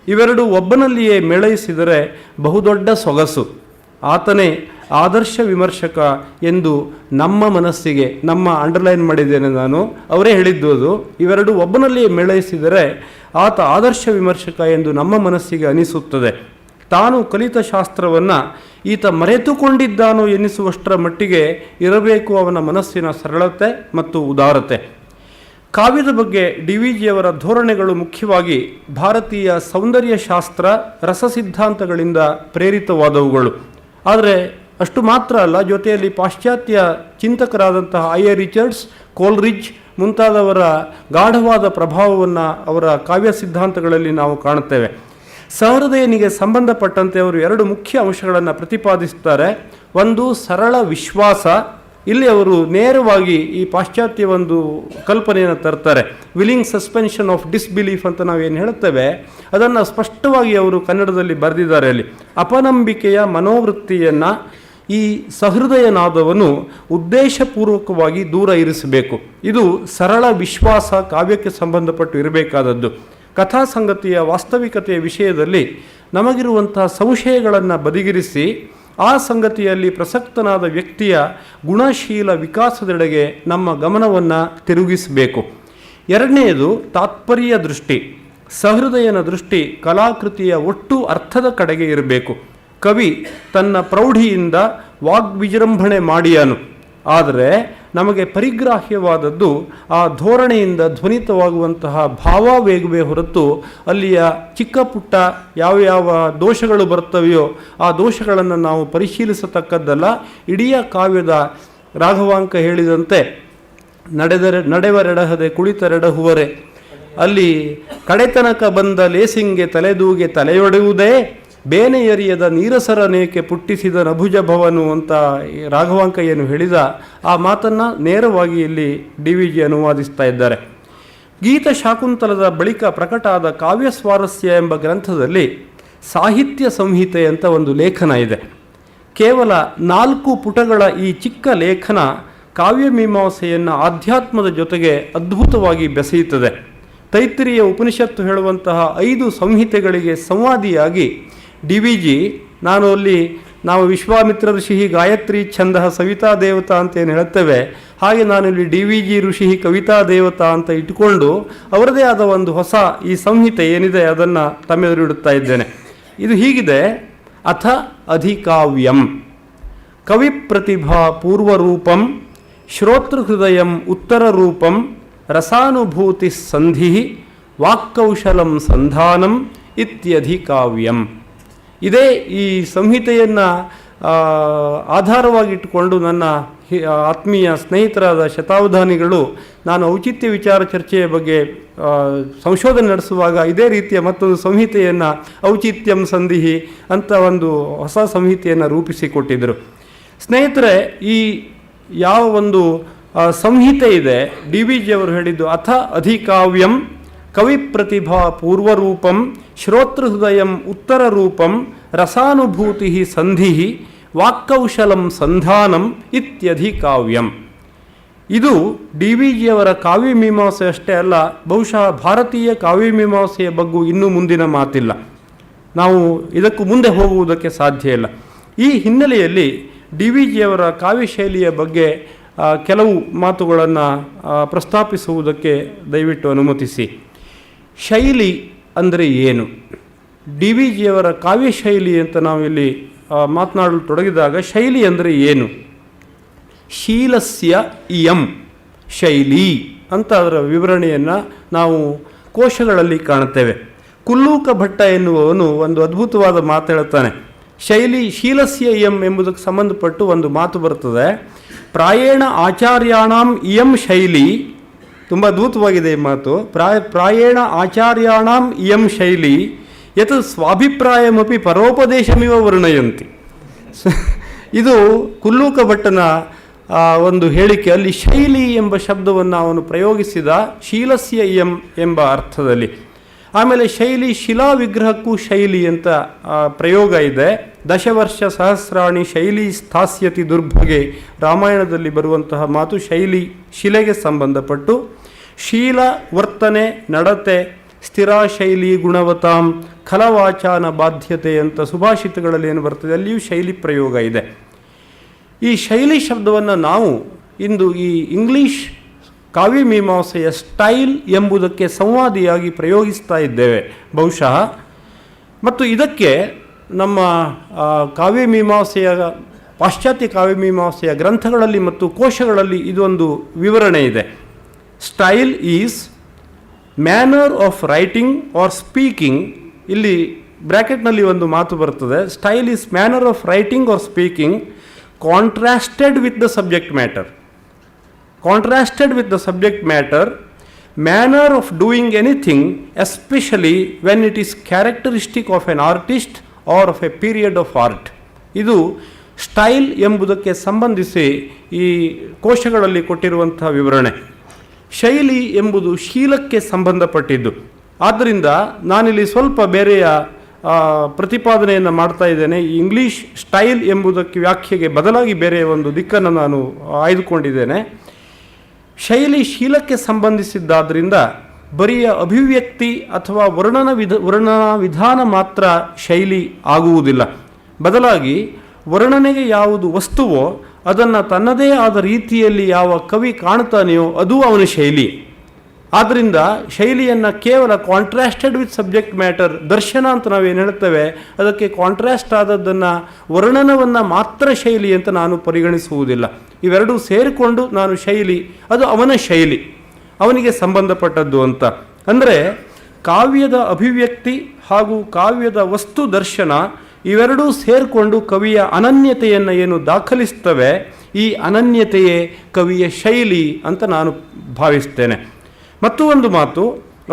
ಇವೆರಡು ಒಬ್ಬನಲ್ಲಿಯೇ ಮೇಳೈಸಿದರೆ ಬಹುದೊಡ್ಡ ಸೊಗಸು. ಆತನೇ ಆದರ್ಶ ವಿಮರ್ಶಕ ಎಂದು ನಮ್ಮ ಮನಸ್ಸಿಗೆ, ನಮ್ಮ ಅಂಡರ್ಲೈನ್ ಮಾಡಿದ್ದೇನೆ ನಾನು, ಅವರೇ ಹೇಳಿದ್ದು ಅದು. ಇವೆರಡು ಒಬ್ಬನಲ್ಲಿಯೇ ಮೇಳೈಸಿದರೆ ಆತ ಆದರ್ಶ ವಿಮರ್ಶಕ ಎಂದು ನಮ್ಮ ಮನಸ್ಸಿಗೆ ಅನಿಸುತ್ತದೆ. ತಾನು ಕಲಿತ ಶಾಸ್ತ್ರವನ್ನು ಈತ ಮರೆತುಕೊಂಡಿದ್ದಾನೋ ಎನ್ನಿಸುವಷ್ಟರ ಮಟ್ಟಿಗೆ ಇರಬೇಕು ಅವನ ಮನಸ್ಸಿನ ಸರಳತೆ ಮತ್ತು ಉದಾರತೆ. ಕಾವ್ಯದ ಬಗ್ಗೆ ಡಿ ವಿ ಜಿಯವರ ಧೋರಣೆಗಳು ಮುಖ್ಯವಾಗಿ ಭಾರತೀಯ ಸೌಂದರ್ಯ ಶಾಸ್ತ್ರ ರಸಸಿದ್ಧಾಂತಗಳಿಂದ ಪ್ರೇರಿತವಾದವುಗಳು. ಆದರೆ ಅಷ್ಟು ಮಾತ್ರ ಅಲ್ಲ, ಜೊತೆಯಲ್ಲಿ ಪಾಶ್ಚಾತ್ಯ ಚಿಂತಕರಾದಂತಹ ಐ.ಎ. ರಿಚರ್ಡ್ಸ್, ಕೋಲ್ರಿಡ್ಜ್ ಮುಂತಾದವರ ಗಾಢವಾದ ಪ್ರಭಾವವನ್ನು ಅವರ ಕಾವ್ಯ ಸಿದ್ಧಾಂತಗಳಲ್ಲಿ ನಾವು ಕಾಣುತ್ತೇವೆ. ಸಹೃದಯನಿಗೆ ಸಂಬಂಧಪಟ್ಟಂತೆ ಅವರು ಎರಡು ಮುಖ್ಯ ಅಂಶಗಳನ್ನು ಪ್ರತಿಪಾದಿಸುತ್ತಾರೆ. ಒಂದು ಸರಳ ವಿಶ್ವಾಸ. ಇಲ್ಲಿ ಅವರು ನೇರವಾಗಿ ಈ ಪಾಶ್ಚಾತ್ಯ ಒಂದು ಕಲ್ಪನೆಯನ್ನು ತರ್ತಾರೆ. ವಿಲಿಂಗ್ ಸಸ್ಪೆನ್ಷನ್ ಆಫ್ ಡಿಸ್ಬಿಲೀಫ್ ಅಂತ ನಾವೇನು ಹೇಳುತ್ತೇವೆ ಅದನ್ನು ಸ್ಪಷ್ಟವಾಗಿ ಅವರು ಕನ್ನಡದಲ್ಲಿ ಬರೆದಿದ್ದಾರೆ. ಅಲ್ಲಿ ಅಪನಂಬಿಕೆಯ ಮನೋವೃತ್ತಿಯನ್ನು ಈ ಸಹೃದಯನಾದವನು ಉದ್ದೇಶಪೂರ್ವಕವಾಗಿ ದೂರ ಇರಿಸಬೇಕು. ಇದು ಸರಳ ವಿಶ್ವಾಸ ಕಾವ್ಯಕ್ಕೆ ಸಂಬಂಧಪಟ್ಟು ಇರಬೇಕಾದದ್ದು. ಕಥಾ ಸಂಗತಿಯ ವಾಸ್ತವಿಕತೆಯ ವಿಷಯದಲ್ಲಿ ನಮಗಿರುವಂತಹ ಸಂಶಯಗಳನ್ನು ಬದಿಗಿರಿಸಿ ಆ ಸಂಗತಿಯಲ್ಲಿ ಪ್ರಸಕ್ತನಾದ ವ್ಯಕ್ತಿಯ ಗುಣಶೀಲ ವಿಕಾಸದೆಡೆಗೆ ನಮ್ಮ ಗಮನವನ್ನು ತಿರುಗಿಸಬೇಕು. ಎರಡನೆಯದು ತಾತ್ಪರ್ಯ ದೃಷ್ಟಿ. ಸಹೃದಯನ ದೃಷ್ಟಿ ಕಲಾಕೃತಿಯ ಒಟ್ಟು ಅರ್ಥದ ಕಡೆಗೆ ಇರಬೇಕು. ಕವಿ ತನ್ನ ಪ್ರೌಢಿಯಿಂದ ವಾಗ್ವಿಜೃಂಭಣೆ ಮಾಡಿಯಾನು, ಆದರೆ ನಮಗೆ ಪರಿಗ್ರಾಹ್ಯವಾದದ್ದು ಆ ಧೋರಣೆಯಿಂದ ಧ್ವನಿತವಾಗುವಂತಹ ಭಾವಾವೇಗವೇ ಹೊರತು ಅಲ್ಲಿಯ ಚಿಕ್ಕ ಪುಟ್ಟ ಯಾವ ದೋಷಗಳು ಬರ್ತವೆಯೋ ಆ ದೋಷಗಳನ್ನು ನಾವು ಪರಿಶೀಲಿಸತಕ್ಕದ್ದಲ್ಲ. ಇಡೀ ಕಾವ್ಯದ ರಾಘವಾಂಕ ಹೇಳಿದಂತೆ ನಡೆವರೆಡಹದೆ ಕುಳಿತರೆಡಹುವರೆ, ಅಲ್ಲಿ ಕಡೆತನಕ ಬಂದ ಲೇಸಿಂಗೆ ತಲೆದೂಗೆ ತಲೆಯೊಡೆಯುವುದೇ ಬೇನೆಯರಿಯದ ನೀರಸರನೇಕೆ ಪುಟ್ಟಿಸಿದ ನಭುಜ ಭವನು ಅಂತ ರಾಘವಾಂಕ ಏನು ಹೇಳಿದ ಆ ಮಾತನ್ನು ನೇರವಾಗಿ ಇಲ್ಲಿ ಡಿ ವಿ ಜಿ ಅನುವಾದಿಸ್ತಾ ಇದ್ದಾರೆ. ಗೀತ ಶಾಕುಂತಲದ ಬಳಿಕ ಪ್ರಕಟ ಆದ ಕಾವ್ಯ ಸ್ವಾರಸ್ಯ ಎಂಬ ಗ್ರಂಥದಲ್ಲಿ ಸಾಹಿತ್ಯ ಸಂಹಿತೆ ಅಂತ ಒಂದು ಲೇಖನ ಇದೆ. ಕೇವಲ 4 ಪುಟಗಳ ಈ ಚಿಕ್ಕ ಲೇಖನ ಕಾವ್ಯಮೀಮಾಂಸೆಯನ್ನು ಆಧ್ಯಾತ್ಮದ ಜೊತೆಗೆ ಅದ್ಭುತವಾಗಿ ಬೆಸೆಯುತ್ತದೆ. ತೈತ್ತಿರಿಯ ಉಪನಿಷತ್ತು ಹೇಳುವಂತಹ 5 ಸಂಹಿತೆಗಳಿಗೆ ಸಂವಾದಿಯಾಗಿ DVG, ನಾವು ವಿಶ್ವಾಮಿತ್ರ ಋಷಿ ಗಾಯತ್ರಿ ಛಂದ ಸವಿತಾ ದೇವತಾ ಅಂತ ಏನು ಹೇಳ್ತೇವೆ, ಹಾಗೆ ನಾನಿಲ್ಲಿ DVG ಋಷಿ ಕವಿತಾ ದೇವತಾ ಅಂತ ಇಟ್ಟುಕೊಂಡು ಅವರದೇ ಆದ ಒಂದು ಹೊಸ ಈ ಸಂಹಿತೆ ಏನಿದೆ ಅದನ್ನು ತಮ್ಮೆದುರಿಡುತ್ತಾ ಇದ್ದೇನೆ. ಇದು ಹೀಗಿದೆ: ಅಥ ಅಧಿಕಾವ್ಯಂ ಕವಿ ಪ್ರತಿಭಾ ಪೂರ್ವರೂಪಂ ಶ್ರೋತೃಹೃದಯಂ ಉತ್ತರರೂಪಂ ರಸಾನುಭೂತಿ ಸಂಧಿ ವಾಕ್ಕೌಶಲಂ ಸಂಧಾನಂ ಇತ್ಯಧಿಕಾವ್ಯಂ. ಇದೇ ಈ ಸಂಹಿತೆಯನ್ನು ಆಧಾರವಾಗಿಟ್ಟುಕೊಂಡು ನನ್ನ ಆತ್ಮೀಯ ಸ್ನೇಹಿತರಾದ ಶತಾವಧಾನಿಗಳು ನಾನು ಔಚಿತ್ಯ ವಿಚಾರ ಚರ್ಚೆಯ ಬಗ್ಗೆ ಸಂಶೋಧನೆ ನಡೆಸುವಾಗ ಇದೇ ರೀತಿಯ ಮತ್ತೊಂದು ಸಂಹಿತೆಯನ್ನು ಔಚಿತ್ಯಂ ಸಂಧಿಹಿ ಅಂತ ಒಂದು ಹೊಸ ಸಂಹಿತೆಯನ್ನು ರೂಪಿಸಿಕೊಟ್ಟಿದ್ದರು. ಸ್ನೇಹಿತರೆ, ಈ ಯಾವ ಒಂದು ಸಂಹಿತೆ ಇದೆ, DVG ಅವರು ಹೇಳಿದ್ದು ಅಥ ಅಧಿಕಾವ್ಯಂ ಕವಿ ಪ್ರತಿಭಾ ಪೂರ್ವರೂಪಂ ಶ್ರೋತೃಹೃದಯಂ ಉತ್ತರರೂಪಂ ರಸಾನುಭೂತಿ ಸಂಧಿ ವಾಕ್ಕೌಶಲಂ ಸಂಧಾನಂ ಇತ್ಯಧಿಕಾವ್ಯಂ. ಇದು DVG ಅವರ ಕಾವ್ಯಮೀಮಾಂಸೆ ಅಷ್ಟೇ ಅಲ್ಲ, ಬಹುಶಃ ಭಾರತೀಯ ಕಾವ್ಯಮೀಮಾಂಸೆಯ ಬಗ್ಗೆ ಇನ್ನೂ ಮುಂದಿನ ಮಾತಿಲ್ಲ. ನಾವು ಇದಕ್ಕೂ ಮುಂದೆ ಹೋಗುವುದಕ್ಕೆ ಸಾಧ್ಯ ಇಲ್ಲ. ಈ ಹಿನ್ನೆಲೆಯಲ್ಲಿ DVG ಅವರ ಕಾವ್ಯಶೈಲಿಯ ಬಗ್ಗೆ ಕೆಲವು ಮಾತುಗಳನ್ನು ಪ್ರಸ್ತಾಪಿಸುವುದಕ್ಕೆ ದಯವಿಟ್ಟು ಅನುಮತಿಸಿ. ಶೈಲಿ ಅಂದರೆ ಏನು? DVG ಅವರ ಕಾವ್ಯಶೈಲಿ ಅಂತ ನಾವಿಲ್ಲಿ ಮಾತನಾಡಲು ತೊಡಗಿದಾಗ ಶೈಲಿ ಅಂದರೆ ಏನು? ಶೀಲಸ್ಯ ಇಯಂ ಶೈಲಿ ಅಂತ ಅದರ ವಿವರಣೆಯನ್ನು ನಾವು ಕೋಶಗಳಲ್ಲಿ ಕಾಣುತ್ತೇವೆ. ಕುಲ್ಲೂಕ ಭಟ್ಟ ಎನ್ನುವವನು ಒಂದು ಅದ್ಭುತವಾದ ಮಾತು ಹೇಳ್ತಾನೆ. ಶೀಲಸ್ಯ ಇಯಂ ಎಂಬುದಕ್ಕೆ ಸಂಬಂಧಪಟ್ಟು ಒಂದು ಮಾತು ಬರ್ತದೆ. ಪ್ರಾಯೇಣ ಆಚಾರ್ಯಾಣಾಂ ಇಯಂ ಶೈಲಿ, ತುಂಬ ಅದ್ಭುತವಾಗಿದೆ ಈ ಮಾತು. ಪ್ರಾಯೇಣ ಆಚಾರ್ಯಾಣಾಂ ಇಯಂ ಶೈಲಿ ಯತ್ ಸ್ವಾಭಿಪ್ರಾಯಮಪಿ ಪರೋಪದೇಶಮಿವ ವರ್ಣಯಂತಿ. ಇದು ಕುಲ್ಲೂಕ ಭಟ್ಟನ ಒಂದು ಹೇಳಿಕೆ. ಅಲ್ಲಿ ಶೈಲಿ ಎಂಬ ಶಬ್ದವನ್ನು ಅವನು ಪ್ರಯೋಗಿಸಿದ ಶೀಲಸ್ಯ ಇಯಂ ಎಂಬ ಅರ್ಥದಲ್ಲಿ. ಆಮೇಲೆ ಶೈಲಿ, ಶಿಲಾ ವಿಗ್ರಹಕ್ಕೂ ಶೈಲಿ ಅಂತ ಪ್ರಯೋಗ ಇದೆ. ದಶವರ್ಷ ಸಹಸ್ರಾಣಿ ಶೈಲಿ ಸ್ಥಾಸ್ಯತಿ ದುರ್ಭಗೆ, ರಾಮಾಯಣದಲ್ಲಿ ಬರುವಂತಹ ಮಾತು ಶೈಲಿ ಶಿಲೆಗೆ ಸಂಬಂಧಪಟ್ಟು. ಶೀಲ ವರ್ತನೆ ನಡತೆ ಸ್ಥಿರ ಶೈಲಿ ಗುಣವತಾಂ ಖಲವಾಚಾನ ಬಾಧ್ಯತೆ ಅಂತ ಸುಭಾಷಿತಗಳಲ್ಲಿ ಏನು ಬರ್ತದೆ, ಅಲ್ಲಿಯೂ ಶೈಲಿ ಪ್ರಯೋಗ ಇದೆ. ಈ ಶೈಲಿ ಶಬ್ದವನ್ನು ನಾವು ಇಂದು ಈ ಇಂಗ್ಲೀಷ್ ಕಾವ್ಯಮೀಮಾಂಸೆಯ ಸ್ಟೈಲ್ ಎಂಬುದಕ್ಕೆ ಸಂವಾದಿಯಾಗಿ ಪ್ರಯೋಗಿಸ್ತಾ ಇದ್ದೇವೆ ಬಹುಶಃ. ಮತ್ತು ಇದಕ್ಕೆ ನಮ್ಮ ಕಾವ್ಯಮೀಮಾಂಸೆಯ ಪಾಶ್ಚಾತ್ಯ ಕಾವ್ಯಮೀಮಾಂಸೆಯ ಗ್ರಂಥಗಳಲ್ಲಿ ಮತ್ತು ಕೋಶಗಳಲ್ಲಿ ಇದೊಂದು ವಿವರಣೆ ಇದೆ. Style is manner of writing or speaking. ಇಲ್ಲಿ ಬ್ರ್ಯಾಕೆಟ್ನಲ್ಲಿ ಒಂದು ಮಾತು ಬರ್ತದೆ. Style is manner of writing or speaking contrasted with the subject matter. Contrasted with the subject matter, manner of doing anything, especially when it is characteristic of an artist or of a period of art. ಇದು style ಎಂಬುದಕ್ಕೆ ಸಂಬಂಧಿಸಿ ಈ ಕೋಶಗಳಲ್ಲಿ ಕೊಟ್ಟಿರುವಂತಹ ವಿವರಣೆ. ಶೈಲಿ ಎಂಬುದು ಶೀಲಕ್ಕೆ ಸಂಬಂಧಪಟ್ಟಿದ್ದು. ಆದ್ದರಿಂದ ನಾನಿಲ್ಲಿ ಸ್ವಲ್ಪ ಬೇರೆಯ ಪ್ರತಿಪಾದನೆಯನ್ನು ಮಾಡ್ತಾ ಇದ್ದೇನೆ. ಈ ಇಂಗ್ಲೀಷ್ ಸ್ಟೈಲ್ ಎಂಬುದಕ್ಕೆ ವ್ಯಾಖ್ಯೆಗೆ ಬದಲಾಗಿ ಬೇರೆಯ ಒಂದು ದಿಕ್ಕನ್ನು ನಾನು ಆಯ್ದುಕೊಂಡಿದ್ದೇನೆ. ಶೈಲಿ ಶೀಲಕ್ಕೆ ಸಂಬಂಧಿಸಿದ್ದಾದ್ದರಿಂದ ಬರಿಯ ಅಭಿವ್ಯಕ್ತಿ ಅಥವಾ ವರ್ಣನಾ ವಿಧಾನ ಮಾತ್ರ ಶೈಲಿ ಆಗುವುದಿಲ್ಲ. ಬದಲಾಗಿ ವರ್ಣನೆಗೆ ಯಾವುದು ವಸ್ತುವೋ ಅದನ್ನು ತನ್ನದೇ ಆದ ರೀತಿಯಲ್ಲಿ ಯಾವ ಕವಿ ಕಾಣ್ತಾನೆಯೋ ಅದು ಅವನ ಶೈಲಿ. ಆದ್ದರಿಂದ ಶೈಲಿಯನ್ನು ಕೇವಲ ಕಾಂಟ್ರಾಸ್ಟೆಡ್ ವಿತ್ ಸಬ್ಜೆಕ್ಟ್ ಮ್ಯಾಟರ್, ದರ್ಶನ ಅಂತ ನಾವೇನು ಹೇಳ್ತೇವೆ, ಅದಕ್ಕೆ ಕಾಂಟ್ರಾಸ್ಟ್ ಆದದ್ದನ್ನು ವರ್ಣನವನ್ನು ಮಾತ್ರ ಶೈಲಿ ಅಂತ ನಾನು ಪರಿಗಣಿಸುವುದಿಲ್ಲ. ಇವೆರಡೂ ಸೇರಿಕೊಂಡು ನಾನು ಶೈಲಿ, ಅದು ಅವನ ಶೈಲಿ, ಅವನಿಗೆ ಸಂಬಂಧಪಟ್ಟದ್ದು ಅಂತ. ಅಂದರೆ ಕಾವ್ಯದ ಅಭಿವ್ಯಕ್ತಿ ಹಾಗೂ ಕಾವ್ಯದ ವಸ್ತು ದರ್ಶನ ಇವೆರಡೂ ಸೇರಿಕೊಂಡು ಕವಿಯ ಅನನ್ಯತೆಯನ್ನು ಏನು ದಾಖಲಿಸ್ತವೆ, ಈ ಅನನ್ಯತೆಯೇ ಕವಿಯ ಶೈಲಿ ಅಂತ ನಾನು ಭಾವಿಸ್ತೇನೆ. ಮತ್ತು ಒಂದು ಮಾತು,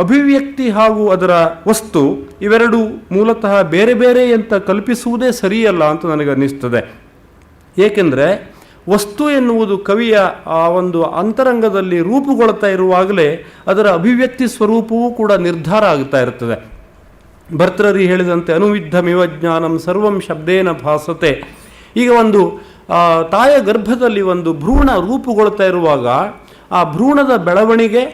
ಅಭಿವ್ಯಕ್ತಿ ಹಾಗೂ ಅದರ ವಸ್ತು ಇವೆರಡೂ ಮೂಲತಃ ಬೇರೆ ಬೇರೆ ಅಂತ ಕಲ್ಪಿಸುವುದೇ ಸರಿಯಲ್ಲ ಅಂತ ನನಗನ್ನಿಸ್ತದೆ. ಏಕೆಂದರೆ ವಸ್ತು ಎನ್ನುವುದು ಕವಿಯ ಆ ಒಂದು ಅಂತರಂಗದಲ್ಲಿ ರೂಪುಗೊಳ್ತಾ ಇರುವಾಗಲೇ ಅದರ ಅಭಿವ್ಯಕ್ತಿ ಸ್ವರೂಪವೂ ಕೂಡ ನಿರ್ಧಾರ ಆಗ್ತಾ ಇರ್ತದೆ. ಭರ್ತೃಹರಿ ಹೇಳಿದಂತೆ ಅನುವಿದ್ಧಮಿವ ಜ್ಞಾನಂ ಸರ್ವಂ ಶಬ್ದೇನ ಭಾಸತೆ. ಈಗ ಒಂದು ತಾಯ ಗರ್ಭದಲ್ಲಿ ಒಂದು ಭ್ರೂಣ ರೂಪುಗೊಳ್ತಾ ಇರುವಾಗ ಆ ಭ್ರೂಣದ ಬೆಳವಣಿಗೆ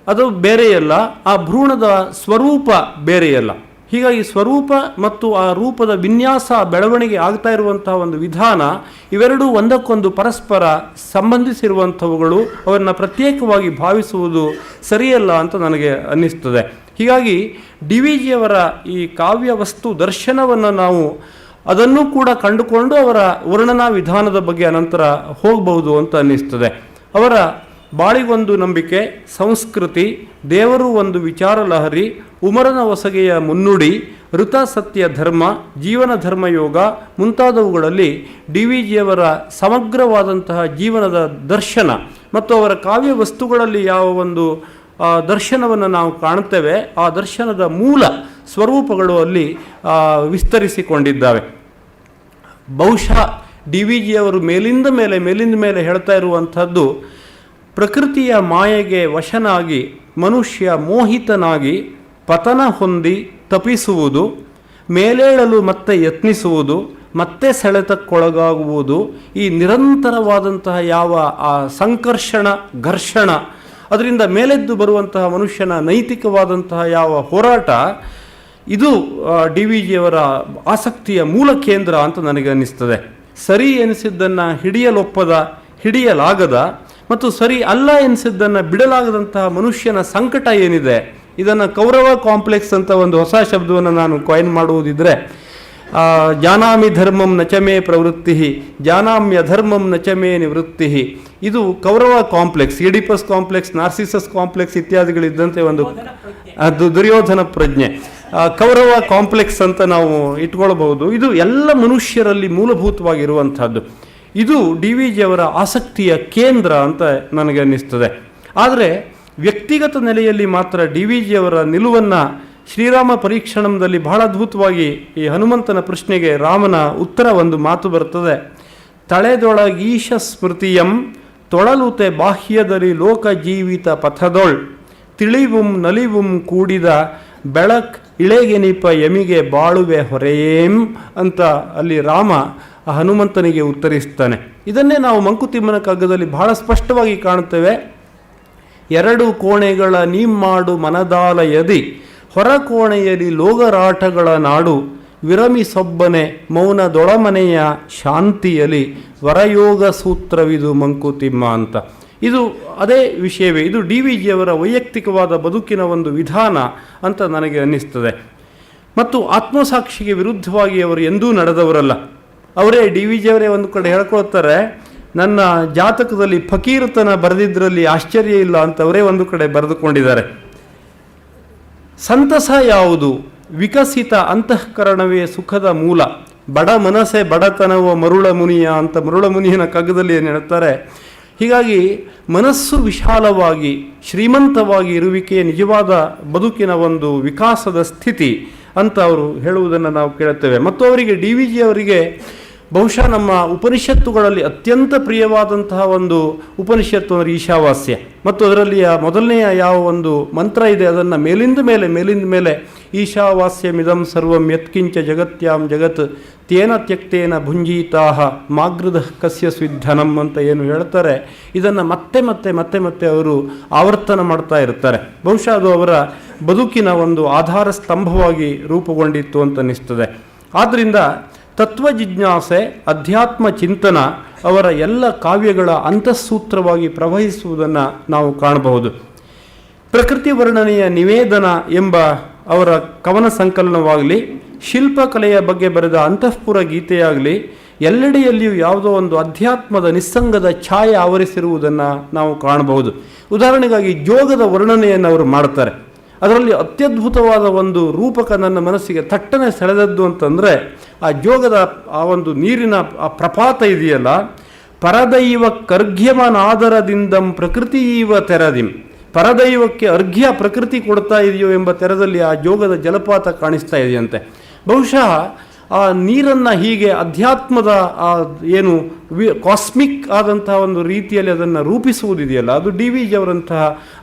ಅದು ಬೇರೆಯಲ್ಲ, ಆ ಭ್ರೂಣದ ಸ್ವರೂಪ ಬೇರೆಯಲ್ಲ. ಹೀಗಾಗಿ ಸ್ವರೂಪ ಮತ್ತು ಆ ರೂಪದ ವಿನ್ಯಾಸ ಬೆಳವಣಿಗೆ ಆಗ್ತಾ ಇರುವಂತಹ ಒಂದು ವಿಧಾನ ಇವೆರಡೂ ಒಂದಕ್ಕೊಂದು ಪರಸ್ಪರ ಸಂಬಂಧಿಸಿರುವಂಥವುಗಳು. ಅವರನ್ನು ಪ್ರತ್ಯೇಕವಾಗಿ ಭಾವಿಸುವುದು ಸರಿಯಲ್ಲ ಅಂತ ನನಗೆ ಅನ್ನಿಸ್ತದೆ. ಹೀಗಾಗಿ ಡಿ ವಿ ಜಿಯವರ ಈ ಕಾವ್ಯ ವಸ್ತು ದರ್ಶನವನ್ನು ನಾವು ಅದನ್ನು ಕೂಡ ಕಂಡುಕೊಂಡು ಅವರ ವರ್ಣನಾ ವಿಧಾನದ ಬಗ್ಗೆ ಅನಂತರ ಹೋಗಬಹುದು ಅಂತ ಅನ್ನಿಸ್ತದೆ. ಅವರ ಬಾಳಿಗೊಂದು ನಂಬಿಕೆ, ಸಂಸ್ಕೃತಿ, ದೇವರು ಒಂದು ವಿಚಾರ ಲಹರಿ, ಉಮರನ ಹೊಸಗೆಯ ಮುನ್ನುಡಿ, ಋತ ಸತ್ಯ ಧರ್ಮ, ಜೀವನ ಧರ್ಮಯೋಗ ಮುಂತಾದವುಗಳಲ್ಲಿ ಡಿ ವಿ ಜಿಯವರ ಸಮಗ್ರವಾದಂತಹ ಜೀವನದ ದರ್ಶನ ಮತ್ತು ಅವರ ಕಾವ್ಯ ವಸ್ತುಗಳಲ್ಲಿ ಯಾವ ಒಂದು ದರ್ಶನವನ್ನು ನಾವು ಕಾಣುತ್ತೇವೆ, ಆ ದರ್ಶನದ ಮೂಲ ಸ್ವರೂಪಗಳು ಅಲ್ಲಿ ವಿಸ್ತರಿಸಿಕೊಂಡಿದ್ದಾವೆ. ಬಹುಶಃ ಡಿ ವಿ ಜಿಯವರು ಮೇಲಿಂದ ಮೇಲೆ ಹೇಳ್ತಾ ಇರುವಂಥದ್ದು, ಪ್ರಕೃತಿಯ ಮಾಯೆಗೆ ವಶನಾಗಿ ಮನುಷ್ಯ ಮೋಹಿತನಾಗಿ ಪತನ ಹೊಂದಿ ತಪಿಸುವುದು, ಮೇಲೇಳಲು ಮತ್ತೆ ಯತ್ನಿಸುವುದು, ಮತ್ತೆ ಸೆಳೆತಕ್ಕೊಳಗಾಗುವುದು, ಈ ನಿರಂತರವಾದಂತಹ ಯಾವ ಆ ಸಂಕರ್ಷಣ ಘರ್ಷಣ, ಅದರಿಂದ ಮೇಲೆದ್ದು ಬರುವಂತಹ ಮನುಷ್ಯನ ನೈತಿಕವಾದಂತಹ ಯಾವ ಹೋರಾಟ, ಇದು ಡಿ ವಿ ಜಿಯವರ ಆಸಕ್ತಿಯ ಮೂಲ ಕೇಂದ್ರ ಅಂತ ನನಗೆ ಅನ್ನಿಸ್ತದೆ. ಸರಿ ಎನಿಸಿದ್ದನ್ನು ಹಿಡಿಯಲೊಪ್ಪದ, ಹಿಡಿಯಲಾಗದ ಮತ್ತು ಸರಿ ಅಲ್ಲ ಎನಿಸಿದ್ದನ್ನು ಬಿಡಲಾಗದಂತಹ ಮನುಷ್ಯನ ಸಂಕಟ ಏನಿದೆ, ಇದನ್ನು ಕೌರವ ಕಾಂಪ್ಲೆಕ್ಸ್ ಅಂತ ಒಂದು ಹೊಸ ಶಬ್ದವನ್ನು ನಾನು ಕಾಯಿನ್ ಮಾಡುವುದಿದ್ರೆ, ಜಾನಾಮಿ ಧರ್ಮಂ ನಚಮೇ ಪ್ರವೃತ್ತಿ, ಜಾನಾಮ್ಯ ಧರ್ಮಂ ನಚಮೇ ನಿವೃತ್ತಿ, ಇದು Kaurava complex, Oedipus complex, Narcissus complex ಇತ್ಯಾದಿಗಳಿದ್ದಂತೆ ಒಂದು ಅದು ದುರ್ಯೋಧನ ಪ್ರಜ್ಞೆ, ಕೌರವ ಕಾಂಪ್ಲೆಕ್ಸ್ ಅಂತ ನಾವು ಇಟ್ಕೊಳ್ಬಹುದು. ಇದು ಎಲ್ಲ ಮನುಷ್ಯರಲ್ಲಿ ಮೂಲಭೂತವಾಗಿರುವಂಥದ್ದು. ಇದು ಡಿ ವಿ ಜಿಯವರ ಆಸಕ್ತಿಯ ಕೇಂದ್ರ ಅಂತ ನನಗೆ ಅನ್ನಿಸ್ತದೆ. ಆದರೆ ವ್ಯಕ್ತಿಗತ ನೆಲೆಯಲ್ಲಿ ಮಾತ್ರ ಡಿ ವಿ ಜಿಯವರ ನಿಲುವನ್ನು ಶ್ರೀರಾಮ ಪರೀಕ್ಷಣಂದಲ್ಲಿ ಬಹಳ ಅದ್ಭುತವಾಗಿ ಈ ಹನುಮಂತನ ಪ್ರಶ್ನೆಗೆ ರಾಮನ ಉತ್ತರ ಒಂದು ಮಾತು ಬರ್ತದೆ. ತಳೆದೊಳಗೀಶ ಸ್ಮೃತಿಯಂ ತೊಳಲುತೆ ಬಾಹ್ಯದಲ್ಲಿ ಲೋಕ ಜೀವಿತ ಪಥದೊಳ್ ತಿಳಿವುಂ ನಲಿವುಂ ಕೂಡಿದ ಬೆಳಕ್ ಇಳೆಗೆನಿಪ ಯಮಿಗೆ ಬಾಳುವೆ ಹೊರೆಯೇಂ ಅಂತ ಅಲ್ಲಿ ರಾಮ ಆ ಹನುಮಂತನಿಗೆ ಉತ್ತರಿಸ್ತಾನೆ. ಇದನ್ನೇ ನಾವು ಮಂಕುತಿಮ್ಮನ ಕಗ್ಗದಲ್ಲಿ ಬಹಳ ಸ್ಪಷ್ಟವಾಗಿ ಕಾಣುತ್ತೇವೆ. ಎರಡು ಕೋಣೆಗಳ ನೀಮ್ಮಾಡು ಮನದಾಲಯದಿ ಹೊರ ಕೋಣೆಯಲ್ಲಿ ಲೋಗರಾಟಗಳ ನಾಡು ವಿರಮಿಸೊಬ್ಬನೆ ಮೌನದೊಳಮನೆಯ ಶಾಂತಿಯಲಿ ವರಯೋಗ ಸೂತ್ರವಿದು ಮಂಕುತಿಮ್ಮ ಅಂತ. ಇದು ಅದೇ ವಿಷಯವೇ. ಇದು ಡಿ ವಿ ಜಿಯವರ ವೈಯಕ್ತಿಕವಾದ ಬದುಕಿನ ಒಂದು ವಿಧಾನ ಅಂತ ನನಗೆ ಅನ್ನಿಸ್ತದೆ. ಮತ್ತು ಆತ್ಮಸಾಕ್ಷಿಗೆ ವಿರುದ್ಧವಾಗಿ ಅವರು ಎಂದೂ ನಡೆದವರಲ್ಲ. ಅವರೇ ಡಿ ವಿ ಜಿಯವರೇ ಒಂದು ಕಡೆ ಹೇಳ್ಕೊಳ್ತಾರೆ, ನನ್ನ ಜಾತಕದಲ್ಲಿ ಫಕೀರತನ ಬರೆದಿದ್ದರಲ್ಲಿ ಆಶ್ಚರ್ಯ ಇಲ್ಲ ಅಂತ ಅವರೇ ಒಂದು ಕಡೆ ಬರೆದುಕೊಂಡಿದ್ದಾರೆ. ಸಂತಸ ಯಾವುದು? ವಿಕಸಿತ ಅಂತಃಕರಣವೇ ಸುಖದ ಮೂಲ. ಬಡ ಮನಸ್ಸೇ ಬಡತನವ ಮರುಳ ಮುನಿಯ ಅಂತ ಮರುಳ ಮುನಿಯನ ಕಗ್ಗದಲ್ಲಿ ಏನು ಹೇಳ್ತಾರೆ. ಹೀಗಾಗಿ ಮನಸ್ಸು ವಿಶಾಲವಾಗಿ ಶ್ರೀಮಂತವಾಗಿ ಇರುವಿಕೆ ನಿಜವಾದ ಬದುಕಿನ ಒಂದು ವಿಕಾಸದ ಸ್ಥಿತಿ ಅಂತ ಅವರು ಹೇಳುವುದನ್ನು ನಾವು ಕೇಳುತ್ತೇವೆ. ಮತ್ತು ಅವರಿಗೆ ಡಿ ವಿ ಜಿ ಅವರಿಗೆ ಬಹುಶಃ ನಮ್ಮ ಉಪನಿಷತ್ತುಗಳಲ್ಲಿ ಅತ್ಯಂತ ಪ್ರಿಯವಾದಂತಹ ಒಂದು ಉಪನಿಷತ್ತು ಅಂದರೆ ಈಶಾವಾಸ್ಯ. ಮತ್ತು ಅದರಲ್ಲಿಯ ಮೊದಲನೆಯ ಯಾವ ಒಂದು ಮಂತ್ರ ಇದೆ ಅದನ್ನು ಮೇಲಿಂದ ಮೇಲೆ ಈಶಾವಾಸ್ಯಮಿದಂ ಸರ್ವಂ ಯತ್ಕಿಂಚ ಜಗತ್ಯಾಂ ಜಗತ್ ತೇನ ತ್ಯಕ್ತೇನ ಭುಂಜೀತಾಹ ಮಾಗೃಧ ಕಸ್ಯ ಸ್ವಿಧನಂ ಅಂತ ಏನು ಹೇಳ್ತಾರೆ, ಇದನ್ನು ಮತ್ತೆ ಅವರು ಆವರ್ತನ ಮಾಡ್ತಾ ಇರ್ತಾರೆ. ಬಹುಶಃ ಅದು ಅವರ ಬದುಕಿನ ಒಂದು ಆಧಾರ ಸ್ತಂಭವಾಗಿ ರೂಪುಗೊಂಡಿತ್ತು ಅಂತ ಅನ್ನಿಸ್ತದೆ. ಆದ್ದರಿಂದ ತತ್ವ ಜಿಜ್ಞಾಸೆ, ಅಧ್ಯಾತ್ಮ ಚಿಂತನ ಅವರ ಎಲ್ಲ ಕಾವ್ಯಗಳ ಅಂತಃಸೂತ್ರವಾಗಿ ಪ್ರವಹಿಸುವುದನ್ನು ನಾವು ಕಾಣಬಹುದು. ಪ್ರಕೃತಿ ವರ್ಣನೆಯ ನಿವೇದನ ಎಂಬ ಅವರ ಕವನ ಸಂಕಲನವಾಗಲಿ, ಶಿಲ್ಪಕಲೆಯ ಬಗ್ಗೆ ಬರೆದ ಅಂತಃಪುರ ಗೀತೆಯಾಗಲಿ, ಎಲ್ಲೆಡೆಯಲ್ಲಿಯೂ ಯಾವುದೋ ಒಂದು ಅಧ್ಯಾತ್ಮದ ನಿಸ್ಸಂಗದ ಛಾಯೆ ಆವರಿಸಿರುವುದನ್ನು ನಾವು ಕಾಣಬಹುದು. ಉದಾಹರಣೆಗಾಗಿ ಜೋಗದ ವರ್ಣನೆಯನ್ನು ಅವರು ಮಾಡ್ತಾರೆ. ಅದರಲ್ಲಿ ಅತ್ಯದ್ಭುತವಾದ ಒಂದು ರೂಪಕ ನನ್ನ ಮನಸ್ಸಿಗೆ ಥಟ್ಟನೆ ಸೆಳೆದದ್ದು ಅಂತಂದರೆ, ಆ ಜೋಗದ ಆ ಒಂದು ನೀರಿನ ಆ ಪ್ರಪಾತ ಇದೆಯಲ್ಲ, ಪರದೈವ ಕರ್ಘ್ಯಮನಾದರದಿಂದಂ ಪ್ರಕೃತಿಯೀವ ತೆರದಿಂ, ಪರದೈವಕ್ಕೆ ಅರ್ಘ್ಯ ಪ್ರಕೃತಿ ಕೊಡ್ತಾ ಇದೆಯೋ ಎಂಬ ತೆರದಲ್ಲಿ ಆ ಜೋಗದ ಜಲಪಾತ ಕಾಣಿಸ್ತಾ ಇದೆಯಂತೆ. ಬಹುಶಃ ಆ ನೀರನ್ನು ಹೀಗೆ ಅಧ್ಯಾತ್ಮದ ಏನು ಕಾಸ್ಮಿಕ್ ಆದಂತಹ ಒಂದು ರೀತಿಯಲ್ಲಿ ಅದನ್ನು ರೂಪಿಸುವುದಿದೆಯಲ್ಲ, ಅದು ಡಿ ವಿ ಜಿ ಅವರಂತಹ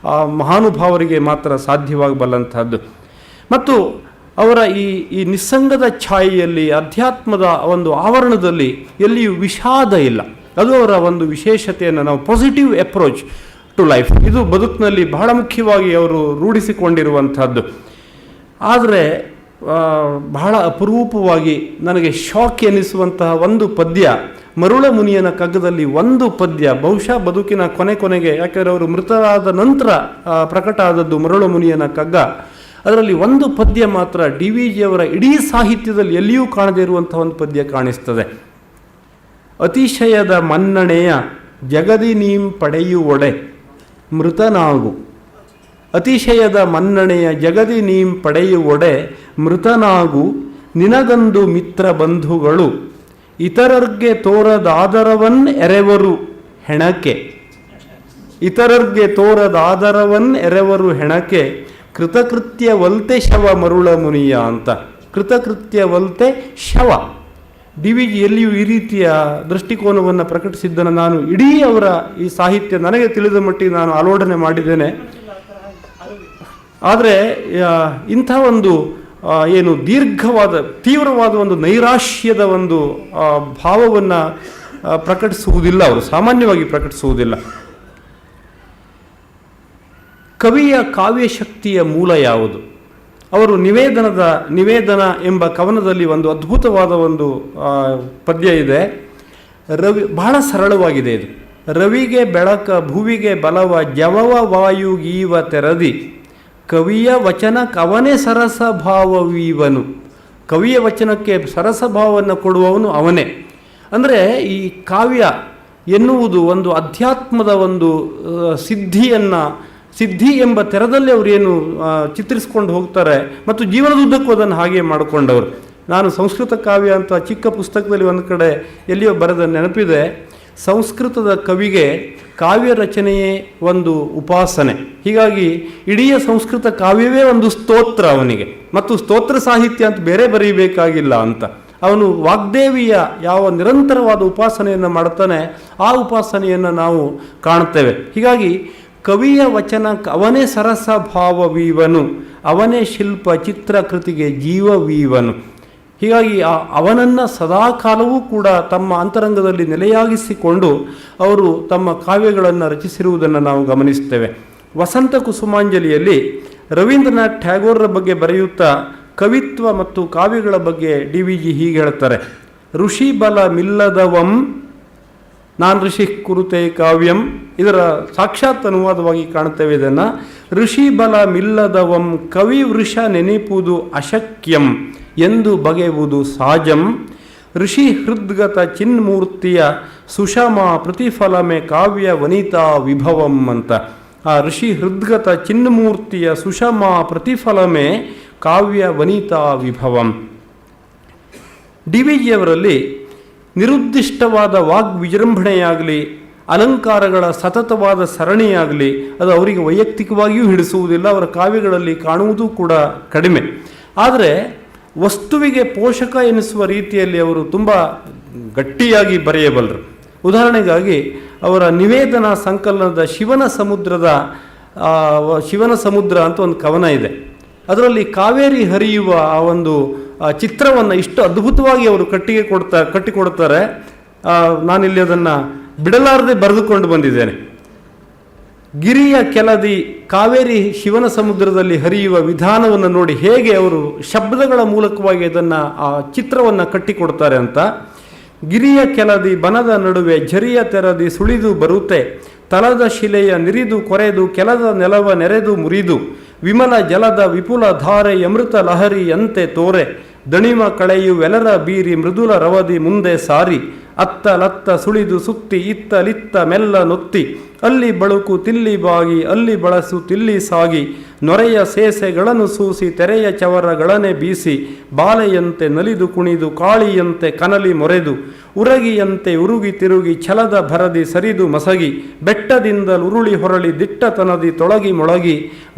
ಮಹಾನುಭಾವರಿಗೆ ಮಾತ್ರ ಸಾಧ್ಯವಾಗಬಲ್ಲಂತಹದ್ದು. ಮತ್ತು ಅವರ ಈ ನಿಸ್ಸಂಗದ ಛಾಯೆಯಲ್ಲಿ, ಅಧ್ಯಾತ್ಮದ ಒಂದು ಆವರಣದಲ್ಲಿ ಎಲ್ಲಿಯೂ ವಿಷಾದ ಇಲ್ಲ. ಅದು ಅವರ ಒಂದು ವಿಶೇಷತೆಯನ್ನು ನಾವು ಪಾಸಿಟಿವ್ ಅಪ್ರೋಚ್ ಟು ಲೈಫ್, ಇದು ಬದುಕಿನಲ್ಲಿ ಬಹಳ ಮುಖ್ಯವಾಗಿ ಅವರು ರೂಢಿಸಿಕೊಂಡಿರುವಂಥದ್ದು. ಆದರೆ ಬಹಳ ಅಪರೂಪವಾಗಿ ನನಗೆ ಶಾಕ್ ಎನಿಸುವಂತಹ ಒಂದು ಪದ್ಯ, ಮರುಳ ಮುನಿಯನ ಕಗ್ಗದಲ್ಲಿ ಒಂದು ಪದ್ಯ, ಬಹುಶಃ ಬದುಕಿನ ಕೊನೆಗೆ, ಯಾಕೆಂದರೆ ಅವರು ಮೃತರಾದ ನಂತರ ಪ್ರಕಟ ಆದದ್ದು ಮರುಳ ಮುನಿಯನ ಕಗ್ಗ. ಅದರಲ್ಲಿ ಒಂದು ಪದ್ಯ ಮಾತ್ರ ಡಿ ವಿ ಜಿಯವರ ಇಡೀ ಸಾಹಿತ್ಯದಲ್ಲಿ ಎಲ್ಲಿಯೂ ಕಾಣದೇ ಇರುವಂತಹ ಒಂದು ಪದ್ಯ ಕಾಣಿಸ್ತದೆ. ಅತಿಶಯದ ಮನ್ನಣೆಯ ಜಗದಿ ನೀಂ ಪಡೆಯುವೊಡೆ ಮೃತನಾಗು. ಅತಿಶಯದ ಮನ್ನಣೆಯ ಜಗದಿ ನೀಂ ಪಡೆಯುವೊಡೆ ಮೃತನಾಗು. ನಿನಗಂದು ಮಿತ್ರ ಬಂಧುಗಳು ಇತರರ್ಗೆ ತೋರದಾದರವನ್ ಎರೆವರು ಹೆಣಕೆ. ಇತರರ್ಗೆ ತೋರದಾದರವನ್ ಎರೆವರು ಹೆಣಕೆ. ಕೃತಕೃತ್ಯವಲ್ತೆ ಶವ ಮರುಳ ಮುನಿಯ ಅಂತ. ಕೃತಕೃತ್ಯವಲ್ತೆ ಶವ. ಡಿ ವಿ ಜಿ ಎಲ್ಲಿಯೂ ಈ ರೀತಿಯ ದೃಷ್ಟಿಕೋನವನ್ನು ಪ್ರಕಟಿಸಿದ್ದನ್ನು ನಾನು ಇಡೀ ಅವರ ಈ ಸಾಹಿತ್ಯ ನನಗೆ ತಿಳಿದ ಮಟ್ಟಿಗೆ ನಾನು ಆಲೋಡನೆ ಮಾಡಿದ್ದೇನೆ. ಆದರೆ ಇಂಥ ಒಂದು ಏನು ದೀರ್ಘವಾದ ತೀವ್ರವಾದ ಒಂದು ನೈರಾಶ್ಯದ ಒಂದು ಭಾವವನ್ನು ಪ್ರಕಟಿಸುವುದಿಲ್ಲ, ಅವರು ಸಾಮಾನ್ಯವಾಗಿ ಪ್ರಕಟಿಸುವುದಿಲ್ಲ. ಕವಿಯ ಕಾವ್ಯಶಕ್ತಿಯ ಮೂಲ ಯಾವುದು? ಅವರು ನಿವೇದನ ಎಂಬ ಕವನದಲ್ಲಿ ಒಂದು ಅದ್ಭುತವಾದ ಒಂದು ಪದ್ಯ ಇದೆ. ಬಹಳ ಸರಳವಾಗಿದೆ ಇದು. ರವಿಗೆ ಬೆಳಕ ಭುವಿಗೆ ಬಲವ ಜವವ ವಾಯುಗೀವ ತೆರದಿ ಕವಿಯ ವಚನ ಕವನೆ ಸರಸಭಾವವೀವನು. ಕವಿಯ ವಚನಕ್ಕೆ ಸರಸಭಾವವನ್ನು ಕೊಡುವವನು ಅವನೇ. ಅಂದರೆ ಈ ಕಾವ್ಯ ಎನ್ನುವುದು ಒಂದು ಅಧ್ಯಾತ್ಮದ ಒಂದು ಸಿದ್ಧಿ ಎಂಬ ತೆರದಲ್ಲಿ ಅವರೇನು ಚಿತ್ರಿಸ್ಕೊಂಡು ಹೋಗ್ತಾರೆ ಮತ್ತು ಜೀವನದುದ್ದಕ್ಕೂ ಅದನ್ನು ಹಾಗೆ ಮಾಡಿಕೊಂಡವರು. ನಾನು ಸಂಸ್ಕೃತ ಕಾವ್ಯ ಅಂತ ಚಿಕ್ಕ ಪುಸ್ತಕದಲ್ಲಿ ಒಂದು ಕಡೆ ಎಲ್ಲಿಯೋ ಬರೆದ ನೆನಪಿದೆ. ಸಂಸ್ಕೃತದ ಕವಿಗೆ ಕಾವ್ಯ ರಚನೆಯೇ ಒಂದು ಉಪಾಸನೆ. ಹೀಗಾಗಿ ಇಡೀ ಸಂಸ್ಕೃತ ಕಾವ್ಯವೇ ಒಂದು ಸ್ತೋತ್ರ ಅವನಿಗೆ, ಮತ್ತು ಸ್ತೋತ್ರ ಸಾಹಿತ್ಯ ಅಂತ ಬೇರೆ ಬರೀಬೇಕಾಗಿಲ್ಲ ಅಂತ. ಅವನು ವಾಗ್ದೇವಿಯ ಯಾವ ನಿರಂತರವಾದ ಉಪಾಸನೆಯನ್ನು ಮಾಡ್ತಾನೆ, ಆ ಉಪಾಸನೆಯನ್ನು ನಾವು ಕಾಣ್ತೇವೆ. ಹೀಗಾಗಿ ಕವಿಯ ವಚನ ಅವನೇ ಸರಸ ಭಾವವೀವನು, ಅವನೇ ಶಿಲ್ಪ ಚಿತ್ರಕೃತಿಗೆ ಜೀವವೀವನು. ಹೀಗಾಗಿ ಅವನನ್ನು ಸದಾಕಾಲವೂ ಕೂಡ ತಮ್ಮ ಅಂತರಂಗದಲ್ಲಿ ನೆಲೆಯಾಗಿಸಿಕೊಂಡು ಅವರು ತಮ್ಮ ಕಾವ್ಯಗಳನ್ನು ರಚಿಸಿರುವುದನ್ನು ನಾವು ಗಮನಿಸ್ತೇವೆ. ವಸಂತ ಕುಸುಮಾಂಜಲಿಯಲ್ಲಿ ರವೀಂದ್ರನಾಥ್ ಟ್ಯಾಗೋರರ ಬಗ್ಗೆ ಬರೆಯುತ್ತಾ ಕವಿತ್ವ ಮತ್ತು ಕಾವ್ಯಗಳ ಬಗ್ಗೆ ಡಿ ವಿ ಜಿ ಹೀಗೆ ಹೇಳ್ತಾರೆ. ಋಷಿ ಬಲ ಮಿಲ್ಲದವಂ ನಾನ್ ಋಷಿ ಕುರುತೆ ಕಾವ್ಯಂ. ಇದರ ಸಾಕ್ಷಾತ್ ಅನುವಾದವಾಗಿ ಕಾಣುತ್ತೇವೆ ಇದನ್ನು. ಋಷಿ ಬಲ ಮಿಲ್ಲದವಂ ಕವಿ ವೃಷ ನೆನಪುವುದು ಅಶಕ್ಯಂ ಎಂದು ಬಗೆಯುವುದು ಸಾಜಂ. ಋಷಿ ಹೃದ್ಗತ ಚಿನ್ಮೂರ್ತಿಯ ಸುಷಮ ಪ್ರತಿಫಲಮೆ ಕಾವ್ಯ ವನಿತಾ ವಿಭವಂ ಅಂತ. ಆ ಋಷಿ ಹೃದ್ಗತ ಚಿನ್ಮೂರ್ತಿಯ ಸುಷಮ ಪ್ರತಿಫಲಮೆ ಕಾವ್ಯ ವನಿತಾ ವಿಭವಂ. ಡಿ ವಿ ಜಿಯವರಲ್ಲಿ ನಿರುದ್ದಿಷ್ಟವಾದ ವಾಗ್ವಿಜೃಂಭಣೆಯಾಗಲಿ, ಅಲಂಕಾರಗಳ ಸತತವಾದ ಸರಣಿಯಾಗಲಿ ಅದು ಅವರಿಗೆ ವೈಯಕ್ತಿಕವಾಗಿಯೂ ಹಿಡಿಸುವುದಿಲ್ಲ, ಅವರ ಕಾವ್ಯಗಳಲ್ಲಿ ಕಾಣುವುದೂ ಕೂಡ ಕಡಿಮೆ. ಆದರೆ ವಸ್ತುವಿಗೆ ಪೋಷಕ ಎನಿಸುವ ರೀತಿಯಲ್ಲಿ ಅವರು ತುಂಬ ಗಟ್ಟಿಯಾಗಿ ಬರೆಯಬಲ್ಲರು. ಉದಾಹರಣೆಗಾಗಿ ಅವರ ನಿವೇದನ ಸಂಕಲನದ ಶಿವನ ಸಮುದ್ರ ಅಂತ ಒಂದು ಕವನ ಇದೆ. ಅದರಲ್ಲಿ ಕಾವೇರಿ ಹರಿಯುವ ಆ ಒಂದು ಚಿತ್ರವನ್ನು ಇಷ್ಟು ಅದ್ಭುತವಾಗಿ ಅವರು ಕಟ್ಟಿಕೊಡ್ತಾರೆ. ನಾನಿಲ್ಲಿ ಅದನ್ನು ಬಿಡಲಾರದೆ ಬರೆದುಕೊಂಡು ಬಂದಿದ್ದೇನೆ. ಗಿರಿಯ ಕೆಲದಿ ಕಾವೇರಿ ಶಿವನ ಸಮುದ್ರದಲ್ಲಿ ಹರಿಯುವ ವಿಧಾನವನ್ನು ನೋಡಿ ಹೇಗೆ ಅವರು ಶಬ್ದಗಳ ಮೂಲಕವಾಗಿ ಅದನ್ನು ಆ ಚಿತ್ರವನ್ನು ಕಟ್ಟಿಕೊಡ್ತಾರೆ ಅಂತ. ಗಿರಿಯ ಕೆಲದಿ ಬನದ ನಡುವೆ ಝರಿಯ ತೆರದಿ ಸುಳಿದು ಬರುತ್ತೆ, ತಲದ ಶಿಲೆಯ ನಿರಿದು ಕೊರೆದು ಕೆಲದ ನೆಲವ ನೆರೆದು ಮುರಿದು ವಿಮಲ ಜಲದ ವಿಪುಲ ಧಾರೆ ಅಮೃತ ಲಹರಿಯಂತೆ ತೋರೆ ದಣಿಮ ಕಳೆಯುವೆಲರ ಬೀರಿ ಮೃದುಲ ರವದಿ ಮುಂದೆ ಸಾರಿ ಅತ್ತಲತ್ತ ಸುಳಿದು ಸುತ್ತಿ ಇತ್ತಲಿತ್ತ ಮೆಲ್ಲ ನೊತ್ತಿ ಅಲ್ಲಿ ಬಳುಕು ತಿಲ್ಲಿ ಬಾಗಿ ಅಲ್ಲಿ ಬಳಸು ತಿಲ್ಲಿ ಸಾಗಿ ನೊರೆಯ ಸೇಸೆಗಳನ್ನು ಸೂಸಿ ತೆರೆಯ ಚವರಗಳನೆ ಬೀಸಿ ಬಾಲೆಯಂತೆ ನಲಿದು ಕುಣಿದು ಕಾಳಿಯಂತೆ ಕನಲಿ ಮೊರೆದು ಉರಗಿಯಂತೆ ಉರುಗಿ ತಿರುಗಿ ಛಲದ ಭರದಿ ಸರಿದು ಮಸಗಿ ಬೆಟ್ಟದಿಂದ ಉರುಳಿ ಹೊರಳಿ ದಿಟ್ಟತನದಿ ತೊಳಗಿ ಮೊಳಗಿ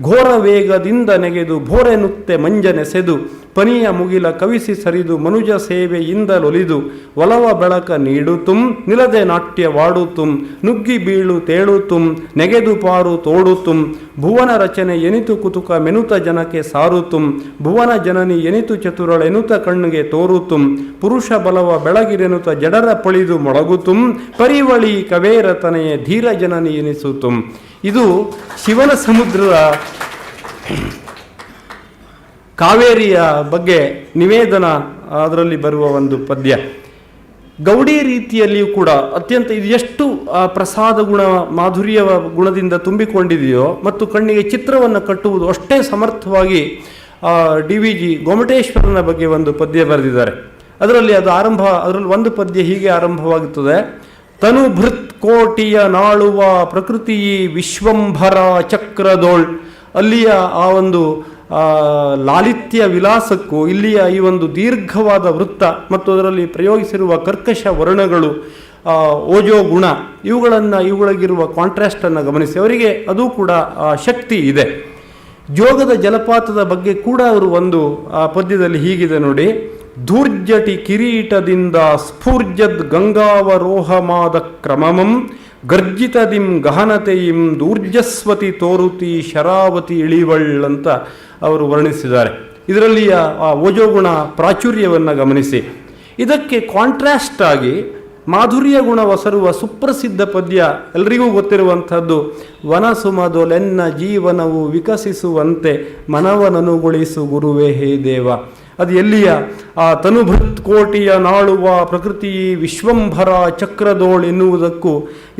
ಘೋರ ವೇಗದಿಂದ ನೆಗೆದು ಭೋರೆ ನುತ್ತೆ ಮಂಜನೆಸೆದು ಪನಿಯ ಮುಗಿಲ ಕವಿಸಿ ಸರಿದು ಮನುಜ ಸೇವೆಯಿಂದಲೊಲಿದು ಒಲವ ಬೆಳಕ ನೀಡುತ್ತುಂ ನಿಲದೆ ನಾಟ್ಯವಾಡುತ್ತುಂ ನುಗ್ಗಿ ಬೀಳು ತೇಳುತ್ತುಂ ನೆಗೆದು ಪಾರು ತೋಡುತ್ತುಂ ಭುವನ ರಚನೆ ಎನಿತು ಕುತುಕ ಮೆನುತ ಜನಕ್ಕೆ ಸಾರುತುಂ ಭುವನ ಜನನಿ ಎನಿತು ಚತುರಳೆನುತ ಕಣ್ಣಿಗೆ ತೋರುತುಂ ಪುರುಷ ಬಲವ ಬೆಳಗಿರೆನುತ ಜಡರ ಪಳಿದು ಮೊಳಗುತುಂ ಪರಿವಳಿ ಕವೇರ ತನೆಯ ಧೀರ ಜನನಿ ಎನಿಸುತುಂ. ಇದು ಶಿವನ ಸಮುದ್ರದ ಕಾವೇರಿಯ ಬಗ್ಗೆ ನಿವೇದನ ಅದರಲ್ಲಿ ಬರುವ ಒಂದು ಪದ್ಯ. ಗೌಡಿ ರೀತಿಯಲ್ಲಿಯೂ ಕೂಡ ಅತ್ಯಂತ ಇದು ಎಷ್ಟು ಪ್ರಸಾದ ಗುಣ ಮಾಧುರ್ಯ ಗುಣದಿಂದ ತುಂಬಿಕೊಂಡಿದೆಯೋ ಮತ್ತು ಕಣ್ಣಿಗೆ ಚಿತ್ರವನ್ನು ಕಟ್ಟುವುದು ಅಷ್ಟೇ ಸಮರ್ಥವಾಗಿ DVG ಗೊಮಟೇಶ್ವರನ ಬಗ್ಗೆ ಒಂದು ಪದ್ಯ ಬರೆದಿದ್ದಾರೆ. ಅದರಲ್ಲಿ ಅದರಲ್ಲಿ ಒಂದು ಪದ್ಯ ಹೀಗೆ ಆರಂಭವಾಗುತ್ತದೆ. ತನು ಭೃತ್ ಕೋಟಿಯ ನಾಳುವ ಪ್ರಕೃತಿ ವಿಶ್ವಂಭರ ಚಕ್ರದೋಳ್. ಅಲ್ಲಿಯ ಆ ಒಂದು ಲಾಲಿತ್ಯ ವಿಲಾಸಕ್ಕೂ ಇಲ್ಲಿಯ ಈ ಒಂದು ದೀರ್ಘವಾದ ವೃತ್ತ ಮತ್ತು ಅದರಲ್ಲಿ ಪ್ರಯೋಗಿಸಿರುವ ಕರ್ಕಶ ವರ್ಣಗಳು, ಓಜೋ ಗುಣ, ಇವುಗಳಿಗಿರುವ ಕಾಂಟ್ರಾಸ್ಟನ್ನು ಗಮನಿಸಿ. ಅವರಿಗೆ ಅದು ಕೂಡ ಶಕ್ತಿ ಇದೆ. ಜೋಗದ ಜಲಪಾತದ ಬಗ್ಗೆ ಕೂಡ ಅವರು ಒಂದು ಪದ್ಯದಲ್ಲಿ ಹೀಗಿದೆ ನೋಡಿ. ಧೂರ್ಜಟಿ ಕಿರೀಟದಿಂದ ಸ್ಫೂರ್ಜದ್ ಗಂಗಾವರೋಹಮಾದ ಕ್ರಮಮಂ ಗರ್ಜಿತದಿಂ ಗಹನತೆಯಿಂ ದೂರ್ಜಸ್ವತಿ ತೋರುತಿ ಶರಾವತಿ ಇಳಿವಳ್ ಅಂತ ಅವರು ವರ್ಣಿಸಿದ್ದಾರೆ. ಇದರಲ್ಲಿಯ ಆ ಓಜೋಗುಣ ಪ್ರಾಚುರ್ಯವನ್ನು ಗಮನಿಸಿ. ಇದಕ್ಕೆ ಕಾಂಟ್ರಾಸ್ಟ್ ಆಗಿ ಮಾಧುರ್ಯ ಗುಣ ಒಸರುವ ಸುಪ್ರಸಿದ್ಧ ಪದ್ಯ ಎಲ್ರಿಗೂ ಗೊತ್ತಿರುವಂಥದ್ದು. ವನಸುಮದೊಲೆನ್ನ ಜೀವನವು ವಿಕಸಿಸುವಂತೆ ಮನವನನುಗೊಳಿಸು ಗುರುವೇ ಹೇ ದೇವ. ಅದು ಎಲ್ಲಿಯ ಆ ತನುಭೃತ್ ಕೋಟಿಯ ನಾಳುವ ಪ್ರಕೃತಿ ವಿಶ್ವಂಭರ ಚಕ್ರದೋಳ್ ಎನ್ನುವುದಕ್ಕೂ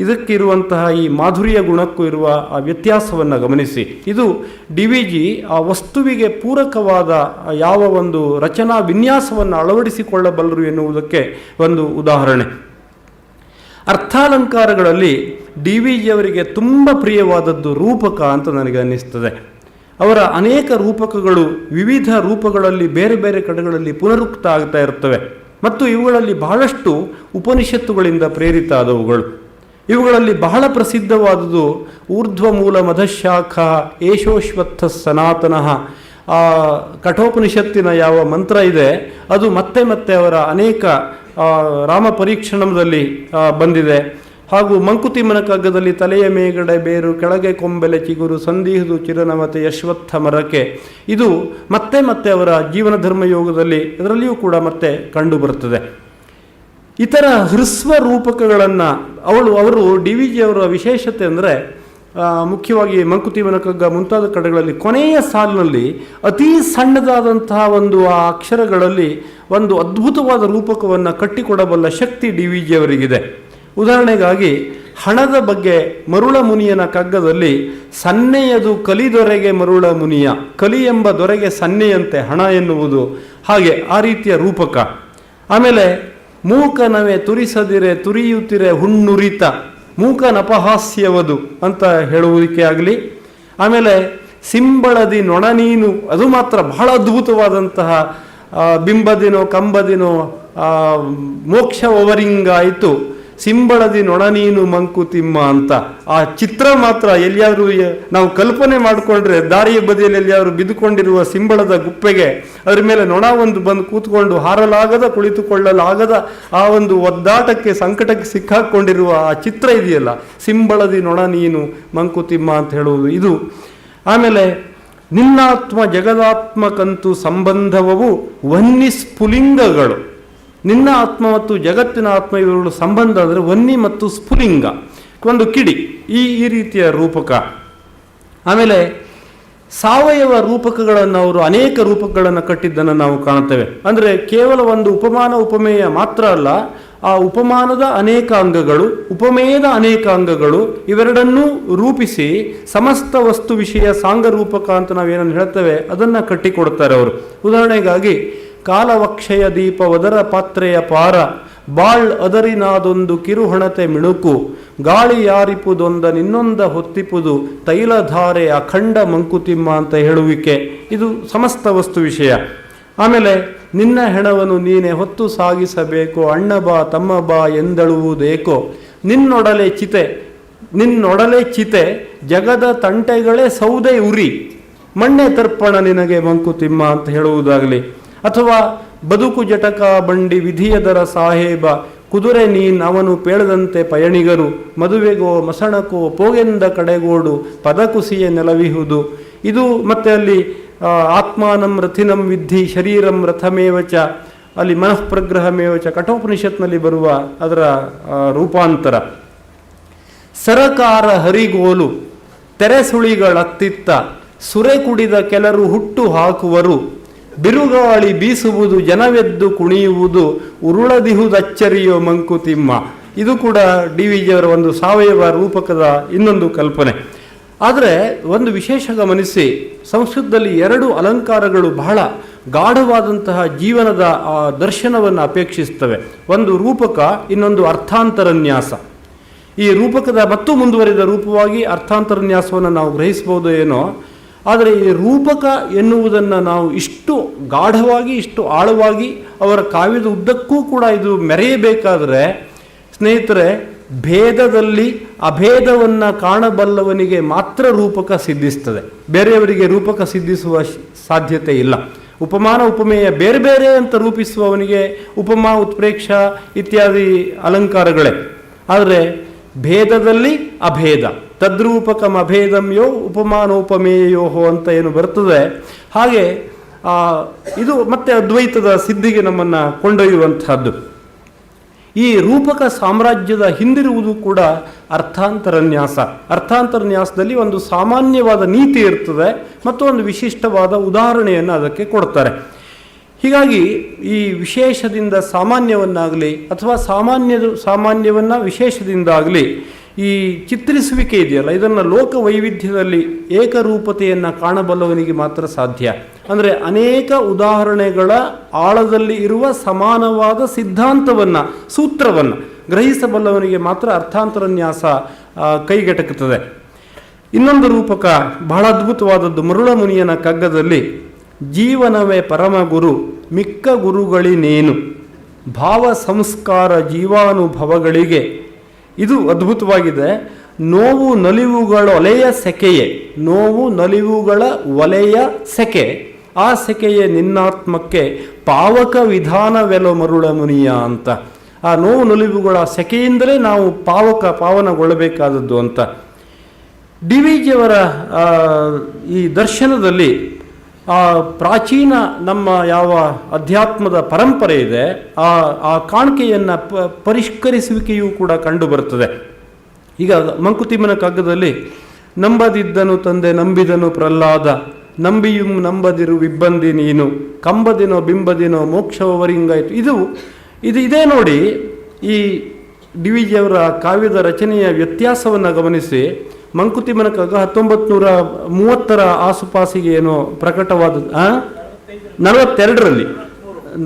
ಇದಕ್ಕಿರುವಂತಹ ಈ ಮಾಧುರ್ಯ ಗುಣಕ್ಕೂ ಇರುವ ಆ ವ್ಯತ್ಯಾಸವನ್ನು ಗಮನಿಸಿ. ಇದು DVG ಆ ವಸ್ತುವಿಗೆ ಪೂರಕವಾದ ಯಾವ ಒಂದು ರಚನಾ ವಿನ್ಯಾಸವನ್ನು ಅಳವಡಿಸಿಕೊಳ್ಳಬಲ್ಲರು ಎನ್ನುವುದಕ್ಕೆ ಒಂದು ಉದಾಹರಣೆ. ಅರ್ಥಾಲಂಕಾರಗಳಲ್ಲಿ DVG ಅವರಿಗೆ ತುಂಬ ಪ್ರಿಯವಾದದ್ದು ರೂಪಕ ಅಂತ ನನಗೆ ಅನ್ನಿಸ್ತದೆ. ಅವರ ಅನೇಕ ರೂಪಕಗಳು ವಿವಿಧ ರೂಪಗಳಲ್ಲಿ ಬೇರೆ ಬೇರೆ ಕಡೆಗಳಲ್ಲಿ ಪುನರುಕ್ತ ಆಗ್ತಾ ಇರ್ತವೆ ಮತ್ತು ಇವುಗಳಲ್ಲಿ ಬಹಳಷ್ಟು ಉಪನಿಷತ್ತುಗಳಿಂದ ಪ್ರೇರಿತ ಆದವುಗಳು. ಇವುಗಳಲ್ಲಿ ಬಹಳ ಪ್ರಸಿದ್ಧವಾದುದು ಊರ್ಧ್ವಮೂಲ ಮಧಶಾಖ ಏಷೋಶ್ವತ್ಥ ಸನಾತನಃ. ಆ ಕಠೋಪನಿಷತ್ತಿನ ಯಾವ ಮಂತ್ರ ಇದೆ ಅದು ಮತ್ತೆ ಮತ್ತೆ ಅವರ ಅನೇಕ ರಾಮ ಪರೀಕ್ಷಣದಲ್ಲಿ ಬಂದಿದೆ. ಹಾಗೂ ಮಂಕುತಿಮ್ಮನ ಕಗ್ಗದಲ್ಲಿ ತಲೆಯ ಮೇಗಡೆ ಬೇರು ಕೆಳಗೆ ಕೊಂಬೆಲೆ ಚಿಗುರು ಸಂದಿಹುದು ಚಿರನವತೆ ಯಶ್ವತ್ಥ ಮರಕ್ಕೆ. ಇದು ಮತ್ತೆ ಮತ್ತೆ ಅವರ ಜೀವನ ಧರ್ಮಯೋಗದಲ್ಲಿ ಇದರಲ್ಲಿಯೂ ಕೂಡ ಮತ್ತೆ ಕಂಡು ಬರುತ್ತದೆ. ಇತರ ಹೃಸ್ವ ರೂಪಕಗಳನ್ನು ಅವರು DVG ಅವರ ವಿಶೇಷತೆ ಅಂದರೆ ಮುಖ್ಯವಾಗಿ ಮಂಕುತಿಮ್ಮನ ಕಗ್ಗ ಮುಂತಾದ ಕಡೆಗಳಲ್ಲಿ ಕೊನೆಯ ಸಾಲಿನಲ್ಲಿ ಅತೀ ಸಣ್ಣದಾದಂತಹ ಒಂದು ಆ ಅಕ್ಷರಗಳಲ್ಲಿ ಒಂದು ಅದ್ಭುತವಾದ ರೂಪಕವನ್ನು ಕಟ್ಟಿಕೊಡಬಲ್ಲ ಶಕ್ತಿ DVG ಅವರಿಗಿದೆ. ಉದಾಹರಣೆಗಾಗಿ ಹಣದ ಬಗ್ಗೆ ಮರುಳ ಮುನಿಯನ ಕಗ್ಗದಲ್ಲಿ ಸನ್ನೆಯದು ಕಲಿದೊರೆಗೆ ಮರುಳ ಮುನಿಯ. ಕಲಿ ಎಂಬ ದೊರೆಗೆ ಸನ್ನೆಯಂತೆ ಹಣ ಎನ್ನುವುದು, ಹಾಗೆ ಆ ರೀತಿಯ ರೂಪಕ. ಆಮೇಲೆ ಮೂಕನವೇ ತುರಿಸದಿರೆ ತುರಿಯುತ್ತಿರೆ ಹುಣ್ಣುರಿತ, ಮೂಕನಪಹಾಸ್ಯವದು ಅಂತ ಹೇಳುವುದಕ್ಕೆ ಆಗಲಿ. ಆಮೇಲೆ ಸಿಂಬಳದಿ ನೊಣನೀನು, ಅದು ಮಾತ್ರ ಬಹಳ ಅದ್ಭುತವಾದಂತಹ ಬಿಂಬದಿನೋ ಕಂಬದಿನೋ ಮೋಕ್ಷವರಿಂಗಾಯಿತು ಸಿಂಬಳದಿ ನೊಣನೀನು ಮಂಕುತಿಮ್ಮ ಅಂತ ಆ ಚಿತ್ರ ಮಾತ್ರ ಎಲ್ಲಿಯಾದರೂ ನಾವು ಕಲ್ಪನೆ ಮಾಡಿಕೊಂಡ್ರೆ ದಾರಿಯ ಬದಿಯಲ್ಲಿ ಎಲ್ಲಿಯಾದರೂ ಬಿದ್ದುಕೊಂಡಿರುವ ಸಿಂಬಳದ ಗುಪ್ಪೆಗೆ ಅದರ ಮೇಲೆ ನೊಣ ಒಂದು ಬಂದು ಕೂತ್ಕೊಂಡು ಹಾರಲಾಗದ ಕುಳಿತುಕೊಳ್ಳಲಾಗದ ಆ ಒಂದು ಒದ್ದಾಟಕ್ಕೆ ಸಂಕಟಕ್ಕೆ ಸಿಕ್ಕಾಕೊಂಡಿರುವ ಆ ಚಿತ್ರ ಇದೆಯಲ್ಲ, ಸಿಂಬಳದಿ ನೊಣ ನೀನು ಮಂಕುತಿಮ್ಮ ಅಂತ ಹೇಳುವುದು ಇದು. ಆಮೇಲೆ ನಿನ್ನಾತ್ಮ ಜಗದಾತ್ಮಕಂತೂ ಸಂಬಂಧವವು ವನ್ನಿ ಸ್ಫುಲಿಂಗಗಳು. ನಿನ್ನ ಆತ್ಮ ಮತ್ತು ಜಗತ್ತಿನ ಆತ್ಮ ಇವುಗಳು ಸಂಬಂಧ ಅಂದರೆ ವನ್ನಿ ಮತ್ತು ಸ್ಫುಲಿಂಗ, ಒಂದು ಕಿಡಿ, ಈ ರೀತಿಯ ರೂಪಕ. ಆಮೇಲೆ ಸಾವಯವ ರೂಪಕಗಳನ್ನು ಅವರು ಅನೇಕ ರೂಪಕಗಳನ್ನು ಕಟ್ಟಿದ್ದನ್ನು ನಾವು ಕಾಣುತ್ತೇವೆ. ಅಂದರೆ ಕೇವಲ ಒಂದು ಉಪಮಾನ ಉಪಮೇಯ ಮಾತ್ರ ಅಲ್ಲ, ಆ ಉಪಮಾನದ ಅನೇಕ ಅಂಗಗಳು ಉಪಮೇಯದ ಅನೇಕ ಅಂಗಗಳು ಇವೆರಡನ್ನೂ ರೂಪಿಸಿ ಸಮಸ್ತ ವಸ್ತು ವಿಷಯ ಸಾಂಗರೂಪಕ ಅಂತ ನಾವೇನನ್ನು ಹೇಳ್ತೇವೆ ಅದನ್ನು ಕಟ್ಟಿಕೊಡ್ತಾರೆ ಅವರು. ಉದಾಹರಣೆಗಾಗಿ ಕಾಲವಕ್ಷಯ ದೀಪ ಒದರ ಪಾತ್ರೆಯ ಪಾರ ಬಾಳ್ ಅದರಿನಾದೊಂದು ಕಿರುಹಣತೆ ಮಿಣುಕು ಗಾಳಿ ಯಾರಿಪುದೊಂದ ನಿನ್ನೊಂದ ಹೊತ್ತಿಪುದು ತೈಲಧಾರೆ ಅಖಂಡ ಮಂಕುತಿಮ್ಮ ಅಂತ ಹೇಳುವಿಕೆ, ಇದು ಸಮಸ್ತ ವಸ್ತು ವಿಷಯ. ಆಮೇಲೆ ನಿನ್ನ ಹೆಣವನ್ನು ನೀನೆ ಹೊತ್ತು ಸಾಗಿಸಬೇಕು, ಅಣ್ಣ ಬಾ ತಮ್ಮ ಬಾ ಎಂದಳುವುದೇಕೋ, ನಿನ್ನೊಡಲೆ ಚಿತೆ ಜಗದ ತಂಟೆಗಳೇ ಸೌದೆ ಉರಿ, ಮಣ್ಣೆ ತರ್ಪಣ ನಿನಗೆ ಮಂಕುತಿಮ್ಮ ಅಂತ ಹೇಳುವುದಾಗಲಿ. ಅಥವಾ ಬದುಕು ಜಟಕ ಬಂಡಿ ವಿಧಿಯದರ ಸಾಹೇಬ ಕುದುರೆ ನೀನ್ ಅವನು ಪೇಳದಂತೆ ಪಯಣಿಗರು ಮದುವೆಗೋ ಮಸಣಕೋ ಪೋಗೆಂದ ಕಡೆಗೋಡು ಪದಕುಸಿಯ ನೆಲವಿಹುದು. ಇದು ಮತ್ತೆ ಅಲ್ಲಿ ಆತ್ಮಾನಂ ರಥಿನಂ ವಿದ್ಧಿ ಶರೀರಂ ರಥಮೇವಚ, ಅಲ್ಲಿ ಮನಃಪ್ರಗ್ರಹಮೇವಚ ಕಠೋಪನಿಷತ್ನಲ್ಲಿ ಬರುವ ಅದರ ರೂಪಾಂತರ. ಸರಕಾರ ಹರಿಗೋಲು ತೆರೆಸುಳಿಗಳತ್ತಿತ್ತ ಸುರೆ ಕುಡಿದ ಕೆಲರು ಹುಟ್ಟು ಹಾಕುವರು, ಬಿರುಗಾಳಿ ಬೀಸುವುದು ಜನವೆದ್ದು ಕುಣಿಯುವುದು ಉರುಳದಿಹುದಚ್ಚರಿಯೋ ಮಂಕುತಿಮ್ಮ. ಇದು ಕೂಡ ಡಿ ವಿ ಜಿಯವರ ಒಂದು ಸಾವಯವ ರೂಪಕದ ಇನ್ನೊಂದು ಕಲ್ಪನೆ. ಆದರೆ ಒಂದು ವಿಶೇಷ ಗಮನಿಸಿ, ಸಂಸ್ಕೃತದಲ್ಲಿ 2 ಅಲಂಕಾರಗಳು ಬಹಳ ಗಾಢವಾದಂತಹ ಜೀವನದ ದರ್ಶನವನ್ನು ಅಪೇಕ್ಷಿಸ್ತವೆ. ಒಂದು ರೂಪಕ, ಇನ್ನೊಂದು ಅರ್ಥಾಂತರನ್ಯಾಸ. ಈ ರೂಪಕದ ಮತ್ತು ಮುಂದುವರಿದ ರೂಪವಾಗಿ ಅರ್ಥಾಂತರನ್ಯಾಸವನ್ನು ನಾವು ಗ್ರಹಿಸಬಹುದು ಏನೋ, ಆದರೆ ಈ ರೂಪಕ ಎನ್ನುವುದನ್ನು ನಾವು ಇಷ್ಟು ಗಾಢವಾಗಿ ಇಷ್ಟು ಆಳವಾಗಿ ಅವರ ಕಾವ್ಯದ ಉದ್ದಕ್ಕೂ ಕೂಡ ಇದು ಮೆರೆಯಬೇಕಾದರೆ ಸ್ನೇಹಿತರೆ, ಭೇದದಲ್ಲಿ ಅಭೇದವನ್ನು ಕಾಣಬಲ್ಲವನಿಗೆ ಮಾತ್ರ ರೂಪಕ ಸಿದ್ಧಿಸ್ತದೆ. ಬೇರೆಯವರಿಗೆ ರೂಪಕ ಸಿದ್ಧಿಸುವ ಸಾಧ್ಯತೆ ಇಲ್ಲ. ಉಪಮಾನ ಉಪಮೇಯ ಬೇರೆ ಬೇರೆ ಅಂತ ರೂಪಿಸುವವನಿಗೆ ಉಪಮಾ ಉತ್ಪ್ರೇಕ್ಷ ಇತ್ಯಾದಿ ಅಲಂಕಾರಗಳೇ. ಆದರೆ ಭೇದದಲ್ಲಿ ಅಭೇದ, ತದ್ರೂಪಕಂ ಅಭೇದಂ ಯೋ ಉಪಮಾನೋಪಮೇಯೋಹೋ ಅಂತ ಏನು ಬರ್ತದೆ, ಹಾಗೆ ಇದು ಮತ್ತೆ ಅದ್ವೈತದ ಸಿದ್ಧಿಗೆ ನಮ್ಮನ್ನು ಕೊಂಡೊಯ್ಯುವಂತಹದ್ದು. ಈ ರೂಪಕ ಸಾಮ್ರಾಜ್ಯದ ಹಿಂದಿರುವುದು ಕೂಡ ಅರ್ಥಾಂತರನ್ಯಾಸ. ಅರ್ಥಾಂತರನ್ಯಾಸದಲ್ಲಿ ಒಂದು ಸಾಮಾನ್ಯವಾದ ನೀತಿ ಇರ್ತದೆ ಮತ್ತು ಒಂದು ವಿಶಿಷ್ಟವಾದ ಉದಾಹರಣೆಯನ್ನು ಅದಕ್ಕೆ ಕೊಡ್ತಾರೆ. ಹೀಗಾಗಿ ಈ ವಿಶೇಷದಿಂದ ಸಾಮಾನ್ಯವನ್ನಾಗಲಿ ಅಥವಾ ಸಾಮಾನ್ಯವನ್ನು ವಿಶೇಷದಿಂದಾಗಲಿ ಈ ಚಿತ್ರಿಸುವಿಕೆ ಇದೆಯಲ್ಲ, ಇದನ್ನು ಲೋಕ ವೈವಿಧ್ಯದಲ್ಲಿ ಏಕರೂಪತೆಯನ್ನು ಕಾಣಬಲ್ಲವನಿಗೆ ಮಾತ್ರ ಸಾಧ್ಯ. ಅಂದರೆ ಅನೇಕ ಉದಾಹರಣೆಗಳ ಆಳದಲ್ಲಿ ಇರುವ ಸಮಾನವಾದ ಸಿದ್ಧಾಂತವನ್ನು, ಸೂತ್ರವನ್ನು ಗ್ರಹಿಸಬಲ್ಲವನಿಗೆ ಮಾತ್ರ ಅರ್ಥಾಂತರನ್ಯಾಸ ಕೈಗೆಟಕುತ್ತದೆ. ಇನ್ನೊಂದು ರೂಪಕ ಬಹಳ ಅದ್ಭುತವಾದದ್ದು. ಮರುಳ ಮುನಿಯನ ಕಗ್ಗದಲ್ಲಿ ಜೀವನವೇ ಪರಮಗುರು ಮಿಕ್ಕ ಗುರುಗಳಿನೇನು, ಭಾವ ಸಂಸ್ಕಾರ ಜೀವಾನುಭವಗಳಿಗೆ. ಇದು ಅದ್ಭುತವಾಗಿದೆ. ನೋವು ನಲಿವುಗಳ ಒಲೆಯ ಸೆಕೆಯೇ, ನೋವು ನಲಿವುಗಳ ಒಲೆಯ ಸೆಕೆ, ಆ ಸೆಕೆಯೇ ನಿನ್ನಾತ್ಮಕ್ಕೆ ಪಾವಕ ವಿಧಾನವೆಲೋ ಮರುಳ ಮುನಿಯ ಅಂತ. ಆ ನೋವು ನಲಿವುಗಳ ಸೆಕೆಯಿಂದಲೇ ನಾವು ಪಾವನಗೊಳ್ಳಬೇಕಾದದ್ದು ಅಂತ. ಡಿ ವಿ ಜಿಯವರ ಈ ದರ್ಶನದಲ್ಲಿ ಪ್ರಾಚೀನ ನಮ್ಮ ಯಾವ ಅಧ್ಯಾತ್ಮದ ಪರಂಪರೆ ಇದೆ ಆ ಕಾಣಿಕೆಯನ್ನು ಪರಿಷ್ಕರಿಸುವಿಕೆಯೂ ಕೂಡ ಕಂಡು ಬರ್ತದೆ. ಈಗ ಮಂಕುತಿಮ್ಮನ ಕಗ್ಗದಲ್ಲಿ ನಂಬದಿದ್ದನು ತಂದೆ ನಂಬಿದನು ಪ್ರಹ್ಲಾದ, ನಂಬಿಯು ನಂಬದಿರು ವಿಬ್ಬಂದಿ ನೀನು, ಕಂಬದಿನೋ ಬಿಂಬದಿನೋ ಮೋಕ್ಷವರಿಂಗಾಯಿತು. ಇದೇ ನೋಡಿ, ಈ ಡಿ ವಿ ಜಿಯವರ ಕಾವ್ಯದ ರಚನೆಯ ವ್ಯತ್ಯಾಸವನ್ನು ಗಮನಿಸಿ. ಮಂಕುತಿಮ್ಮನ ಕಗ್ಗ 1930 ಆಸುಪಾಸಿಗೆ ಏನೋ ಪ್ರಕಟವಾದದ್ದು,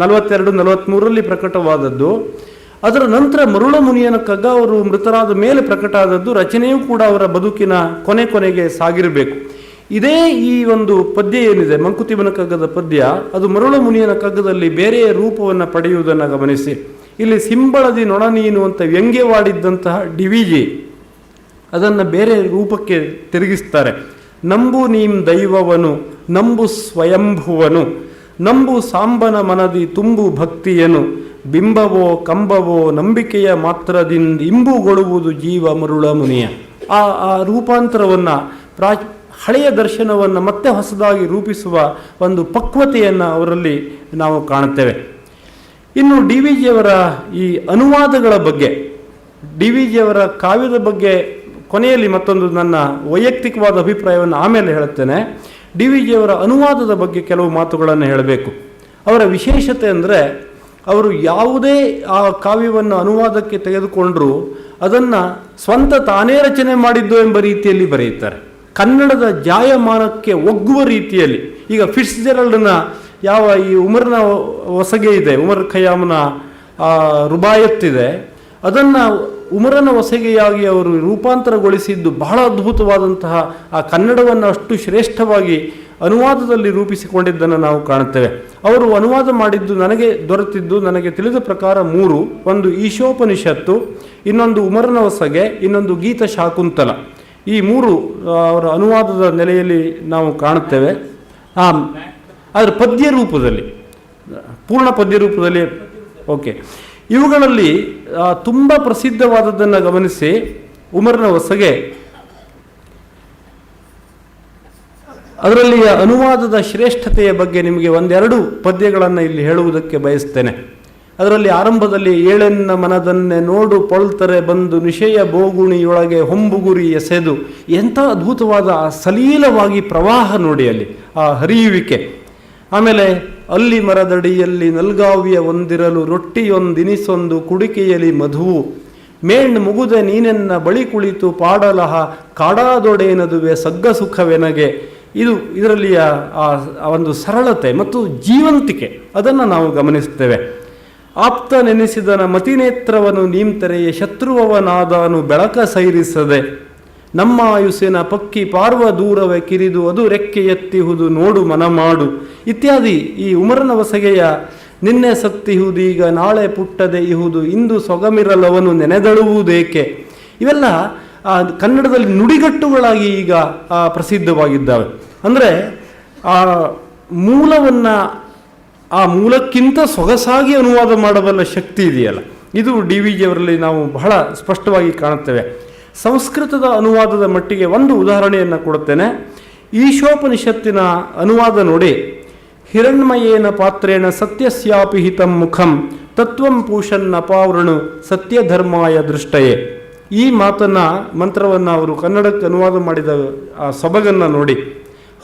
42-43ರಲ್ಲಿ ಪ್ರಕಟವಾದದ್ದು. ಅದರ ನಂತರ ಮರುಳ ಮುನಿಯನ ಕಗ್ಗ ಅವರು ಮೃತರಾದ ಮೇಲೆ ಪ್ರಕಟ ಆದದ್ದು. ರಚನೆಯೂ ಕೂಡ ಅವರ ಬದುಕಿನ ಕೊನೆಗೆ ಸಾಗಿರಬೇಕು. ಇದೇ ಈ ಒಂದು ಪದ್ಯ ಏನಿದೆ, ಮಂಕುತಿಮ್ಮನ ಕಗ್ಗದ ಪದ್ಯ, ಅದು ಮರುಳ ಮುನಿಯನ ಕಗ್ಗದಲ್ಲಿ ಬೇರೆಯ ರೂಪವನ್ನು ಪಡೆಯುವುದನ್ನು ಗಮನಿಸಿ. ಇಲ್ಲಿ ಸಿಂಬಳದಿ ನೊಣ ನೀನು ಅಂತ ವ್ಯಂಗ್ಯವಾಡಿದ್ದಂತಹ ಡಿ ವಿ ಜಿ ಅದನ್ನು ಬೇರೆ ರೂಪಕ್ಕೆ ತಿರುಗಿಸ್ತಾರೆ. ನಂಬು ನೀಂ ದೈವವನು ನಂಬು ಸ್ವಯಂಭುವನು, ನಂಬು ಸಾಂಬನ ಮನದಿ ತುಂಬು ಭಕ್ತಿಯನು, ಬಿಂಬವೋ ಕಂಬವೋ ನಂಬಿಕೆಯ ಮಾತ್ರದಿಂದ ಇಂಬುಗೊಳ್ಳುವುದು ಜೀವ ಮರುಳ ಮುನಿಯ. ಆ ರೂಪಾಂತರವನ್ನು ಹಳೆಯ ದರ್ಶನವನ್ನು ಮತ್ತೆ ಹೊಸದಾಗಿ ರೂಪಿಸುವ ಒಂದು ಪಕ್ವತೆಯನ್ನು ಅವರಲ್ಲಿ ನಾವು ಕಾಣುತ್ತೇವೆ. ಇನ್ನು ಡಿ ವಿ ಜಿಯವರ ಈ ಅನುವಾದಗಳ ಬಗ್ಗೆ, ಡಿ ವಿ ಜಿಯವರ ಕಾವ್ಯದ ಬಗ್ಗೆ ಕೊನೆಯಲ್ಲಿ ಮತ್ತೊಂದು ನನ್ನ ವೈಯಕ್ತಿಕವಾದ ಅಭಿಪ್ರಾಯವನ್ನು ಆಮೇಲೆ ಹೇಳುತ್ತೇನೆ. ಡಿ ವಿ ಜಿಯವರ ಅನುವಾದದ ಬಗ್ಗೆ ಕೆಲವು ಮಾತುಗಳನ್ನು ಹೇಳಬೇಕು. ಅವರ ವಿಶೇಷತೆ ಅಂದರೆ, ಅವರು ಯಾವುದೇ ಆ ಕಾವ್ಯವನ್ನು ಅನುವಾದಕ್ಕೆ ತೆಗೆದುಕೊಂಡರೂ ಅದನ್ನು ಸ್ವಂತ ತಾನೇ ರಚನೆ ಮಾಡಿದ್ದು ಎಂಬ ರೀತಿಯಲ್ಲಿ ಬರೆಯುತ್ತಾರೆ. ಕನ್ನಡದ ಜಾಯಮಾನಕ್ಕೆ ಒಗ್ಗುವ ರೀತಿಯಲ್ಲಿ. ಈಗ ಫಿಟ್ಸ್ಜೆರಲ್ಡ್ನ ಯಾವ ಈ ಉಮರ್ನ ಹೊಸಗೆ ಇದೆ, ಉಮರ್ ಖಯ್ಯಾಮ್ನ ರುಬಾಯತ್ತಿದೆ, ಅದನ್ನು ಉಮರನ ಹೊಸಗೆಯಾಗಿ ಅವರು ರೂಪಾಂತರಗೊಳಿಸಿದ್ದು ಬಹಳ ಅದ್ಭುತವಾದಂತಹ ಆ ಕನ್ನಡವನ್ನು ಅಷ್ಟು ಶ್ರೇಷ್ಠವಾಗಿ ಅನುವಾದದಲ್ಲಿ ರೂಪಿಸಿಕೊಂಡಿದ್ದನ್ನು ನಾವು ಕಾಣುತ್ತೇವೆ. ಅವರು ಅನುವಾದ ಮಾಡಿದ್ದು ನನಗೆ ದೊರೆತಿದ್ದು, ನನಗೆ ತಿಳಿದ ಪ್ರಕಾರ 3. ಒಂದು ಈಶೋಪನಿಷತ್ತು, ಇನ್ನೊಂದು ಉಮರನ ಹೊಸಗೆ, ಇನ್ನೊಂದು ಗೀತ ಶಾಕುಂತಲ. ಈ 3 ಅವರ ಅನುವಾದದ ನೆಲೆಯಲ್ಲಿ ನಾವು ಕಾಣುತ್ತೇವೆ. ಆದರೆ ಪದ್ಯ ರೂಪದಲ್ಲಿ, ಪೂರ್ಣ ಪದ್ಯ ರೂಪದಲ್ಲಿ. ಓಕೆ, ಇವುಗಳಲ್ಲಿ ತುಂಬ ಪ್ರಸಿದ್ಧವಾದದ್ದನ್ನು ಗಮನಿಸಿ. ಉಮರ್ನ ಹೊಸಗೆ ಅದರಲ್ಲಿಯ ಅನುವಾದದ ಶ್ರೇಷ್ಠತೆಯ ಬಗ್ಗೆ ನಿಮಗೆ ಒಂದೆರಡು ಪದ್ಯಗಳನ್ನು ಇಲ್ಲಿ ಹೇಳುವುದಕ್ಕೆ ಬಯಸ್ತೇನೆ. ಅದರಲ್ಲಿ ಆರಂಭದಲ್ಲಿ ಏಳೆನ್ನ ಮನದನ್ನೇ ನೋಡು ಪೊಳ್ತರೆ ಬಂದು ನಿಶೆಯ ಬೋಗುಣಿಯೊಳಗೆ ಹೊಂಬುಗುರಿ ಎಸೆದು, ಎಂಥ ಅದ್ಭುತವಾದ ಆ ಸಲೀಲವಾಗಿ ಪ್ರವಾಹ ನೋಡಿ ಅಲ್ಲಿ ಆ ಹರಿಯುವಿಕೆ. ಆಮೇಲೆ ಅಲ್ಲಿ ಮರದಡಿಯಲ್ಲಿ ನಲ್ಗಾವಿಯ ಒಂದಿರಲು ರೊಟ್ಟಿಯೊಂದಿನಿಸೊಂದು ಕುಡಿಕೆಯಲಿ ಮಧುವು ಮೇಣ್ ಮುಗುದೆ ನೀನೆನ್ನ ಬಳಿ ಕುಳಿತು ಪಾಡಲಹ ಕಾಡಾದೊಡೇನದುವೆ ಸಗ್ಗ ಸುಖವೆನಗೆ. ಇದರಲ್ಲಿಯ ಆ ಒಂದು ಸರಳತೆ ಮತ್ತು ಜೀವಂತಿಕೆ ಅದನ್ನು ನಾವು ಗಮನಿಸ್ತೇವೆ. ಆಪ್ತ ನೆನೆಸಿದನ ಮತಿನೇತ್ರವನ್ನು ನೀಂತೆರೆಯ ಶತ್ರುವವನಾದನು ಬೆಳಕ ಸೈರಿಸದೆ, ನಮ್ಮ ಆಯುಸ್ಸಿನ ಪಕ್ಕಿ ಪಾರ್ವ ದೂರವೇ ಕಿರಿದು ಅದು ರೆಕ್ಕೆ ಎತ್ತಿಹುದು ನೋಡು ಮನಮಾಡು ಇತ್ಯಾದಿ. ಈ ಉಮರನ ವಸಗೆಯ ನಿನ್ನೆ ಸತ್ತಿಹುದೀಗ ನಾಳೆ ಪುಟ್ಟದೆ ಇಹುದು ಇಂದು ಸೊಗಮಿರಲವನು ನೆನೆದಳುವುದೇಕೆ, ಇವೆಲ್ಲ ಕನ್ನಡದಲ್ಲಿ ನುಡಿಗಟ್ಟುಗಳಾಗಿ ಈಗ ಪ್ರಸಿದ್ಧವಾಗಿದ್ದಾವೆ. ಅಂದರೆ ಆ ಮೂಲವನ್ನು ಆ ಮೂಲಕ್ಕಿಂತ ಸೊಗಸಾಗಿ ಅನುವಾದ ಮಾಡಬಲ್ಲ ಶಕ್ತಿ ಇದೆಯಲ್ಲ, ಇದು ಡಿ ವಿ ಜಿಯವರಲ್ಲಿ ನಾವು ಬಹಳ ಸ್ಪಷ್ಟವಾಗಿ ಕಾಣುತ್ತೇವೆ. ಸಂಸ್ಕೃತದ ಅನುವಾದದ ಮಟ್ಟಿಗೆ ಒಂದು ಉದಾಹರಣೆಯನ್ನು ಕೊಡುತ್ತೇನೆ. ಈಶೋಪನಿಷತ್ತಿನ ಅನುವಾದ ನೋಡಿ. ಹಿರಣ್ಮಯೇನ ಪಾತ್ರೇಣ ಸತ್ಯಸ್ಯಾಪಿ ಹಿತಂ ಮುಖಂ ತತ್ವಂ ಪೂಷನ್ನ ಪಾವೃಣು ಸತ್ಯಧರ್ಮಾಯ ದೃಷ್ಟಯೇ. ಈ ಮಂತ್ರವನ್ನು ಅವರು ಕನ್ನಡಕ್ಕೆ ಅನುವಾದ ಮಾಡಿದ ಆ ಸೊಬಗನ್ನು ನೋಡಿ.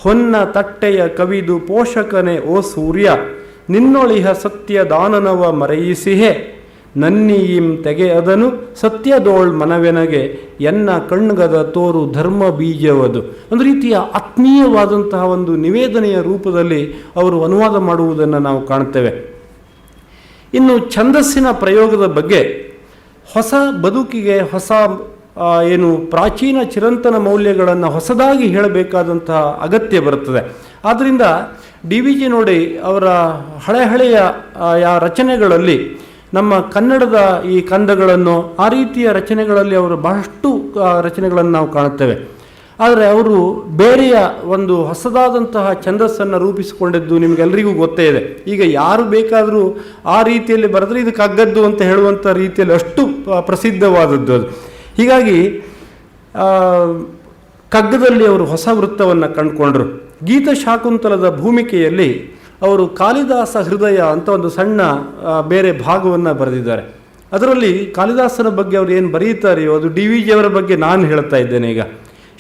ಹೊನ್ನ ತಟ್ಟೆಯ ಕವಿದು ಪೋಷಕನೇ ಓ ಸೂರ್ಯ, ನಿನ್ನೊಳಿಹ ಸತ್ಯ ದಾನನವ ಮರೆಯಿಸಿಹೆ, ನನ್ನೀಯಿಂ ತೆಗೆ ಅದನು ಸತ್ಯದೋಳ್ ಮನವೆನಗೆ, ಎನ್ನ ಕಣ್ಗದ ತೋರು ಧರ್ಮ ಬೀಜವದು. ಒಂದು ರೀತಿಯ ಆತ್ಮೀಯವಾದಂತಹ ಒಂದು ನಿವೇದನೆಯ ರೂಪದಲ್ಲಿ ಅವರು ಅನುವಾದ ಮಾಡುವುದನ್ನು ನಾವು ಕಾಣ್ತೇವೆ. ಇನ್ನು ಛಂದಸ್ಸಿನ ಪ್ರಯೋಗದ ಬಗ್ಗೆ ಹೊಸ ಬದುಕಿಗೆ ಹೊಸ ಪ್ರಾಚೀನ ಚಿರಂತನ ಮೌಲ್ಯಗಳನ್ನು ಹೊಸದಾಗಿ ಹೇಳಬೇಕಾದಂತಹ ಅಗತ್ಯ ಬರುತ್ತದೆ. ಆದ್ದರಿಂದ ಡಿ ವಿ ಜಿ ನೋಡಿ ಅವರ ಹಳೆಯ ರಚನೆಗಳಲ್ಲಿ ನಮ್ಮ ಕನ್ನಡದ ಈ ಕಂದಗಳನ್ನು ಆ ರೀತಿಯ ರಚನೆಗಳಲ್ಲಿ ಅವರು ಬಹಳಷ್ಟು ರಚನೆಗಳನ್ನು ನಾವು ಕಾಣುತ್ತೇವೆ. ಆದರೆ ಅವರು ಬೇರೆಯ ಒಂದು ಹೊಸದಾದಂತಹ ಛಂದಸ್ಸನ್ನು ರೂಪಿಸಿಕೊಂಡಿದ್ದು ನಿಮಗೆಲ್ಲರಿಗೂ ಗೊತ್ತೇ ಇದೆ. ಈಗ ಯಾರು ಬೇಕಾದರೂ ಆ ರೀತಿಯಲ್ಲಿ ಬರೆದ್ರೆ ಇದಕ್ಕೆ ಅಗ್ಗದ್ದು ಅಂತ ಹೇಳುವಂಥ ರೀತಿಯಲ್ಲಿ ಅಷ್ಟು ಪ್ರಸಿದ್ಧವಾದದ್ದು ಅದು. ಹೀಗಾಗಿ ಕಗ್ಗದಲ್ಲಿ ಅವರು ಹೊಸ ವೃತ್ತವನ್ನು ಕಂಡುಕೊಂಡ್ರು. ಗೀತ ಶಾಕುಂತಲದ ಭೂಮಿಕೆಯಲ್ಲಿ ಅವರು ಕಾಳಿದಾಸ ಹೃದಯ ಅಂತ ಒಂದು ಸಣ್ಣ ಬೇರೆ ಭಾಗವನ್ನು ಬರೆದಿದ್ದಾರೆ. ಅದರಲ್ಲಿ ಕಾಳಿದಾಸನ ಬಗ್ಗೆ ಅವರು ಏನು ಬರೆಯುತ್ತಾರೆಯೋ ಅದು ಡಿ ವಿ ಜಿಯವರ ಬಗ್ಗೆ ನಾನು ಹೇಳ್ತಾ ಇದ್ದೇನೆ. ಈಗ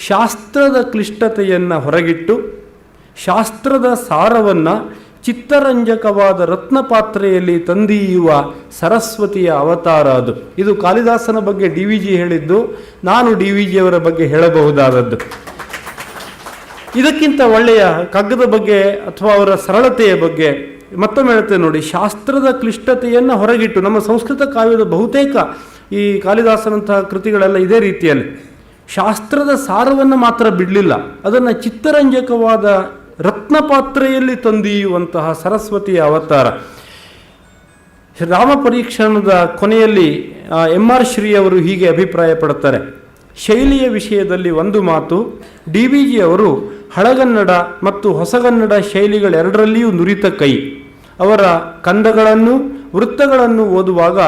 ಶಾಸ್ತ್ರದ ಕ್ಲಿಷ್ಟತೆಯನ್ನು ಹೊರಗಿಟ್ಟು ಶಾಸ್ತ್ರದ ಸಾರವನ್ನು ಚಿತ್ತರಂಜಕವಾದ ರತ್ನಪಾತ್ರೆಯಲ್ಲಿ ತಂದೀಯುವ ಸರಸ್ವತಿಯ ಅವತಾರ ಅದು. ಇದು ಕಾಳಿದಾಸನ ಬಗ್ಗೆ ಡಿ ವಿ ಜಿ ಹೇಳಿದ್ದು, ನಾನು ಡಿ ವಿ ಜಿಯವರ ಬಗ್ಗೆ ಹೇಳಬಹುದಾದದ್ದು. ಇದಕ್ಕಿಂತ ಒಳ್ಳೆಯ ಕಗ್ಗದ ಬಗ್ಗೆ ಅಥವಾ ಅವರ ಸರಳತೆಯ ಬಗ್ಗೆ ಮತ್ತೊಮ್ಮೆ ಹೇಳ್ತೇನೆ ನೋಡಿ. ಶಾಸ್ತ್ರದ ಕ್ಲಿಷ್ಟತೆಯನ್ನು ಹೊರಗಿಟ್ಟು ನಮ್ಮ ಸಂಸ್ಕೃತ ಕಾವ್ಯದ ಬಹುತೇಕ ಈ ಕಾಳಿದಾಸನಂತಹ ಕೃತಿಗಳೆಲ್ಲ ಇದೇ ರೀತಿಯಲ್ಲಿ ಶಾಸ್ತ್ರದ ಸಾರವನ್ನು ಮಾತ್ರ ಬಿಡಲಿಲ್ಲ, ಅದನ್ನು ಚಿತ್ತರಂಜಕವಾದ ರತ್ನಪಾತ್ರೆಯಲ್ಲಿ ತಂದೀಯುವಂತಹ ಸರಸ್ವತಿಯ ಅವತಾರ. ರಾಮ ಪರೀಕ್ಷಣದ ಕೊನೆಯಲ್ಲಿ ಎಂ.ಆರ್. ಶ್ರೀ ಅವರು ಹೀಗೆ ಅಭಿಪ್ರಾಯ ಪಡುತ್ತಾರೆ. ಶೈಲಿಯ ವಿಷಯದಲ್ಲಿ ಒಂದು ಮಾತು, ಡಿ ವಿ ಜಿ ಅವರು ಹಳಗನ್ನಡ ಮತ್ತು ಹೊಸಗನ್ನಡ ಶೈಲಿಗಳೆರಡರಲ್ಲಿಯೂ ನುರಿತ ಕೈ. ಅವರ ಕಂದಗಳನ್ನು ವೃತ್ತಗಳನ್ನು ಓದುವಾಗ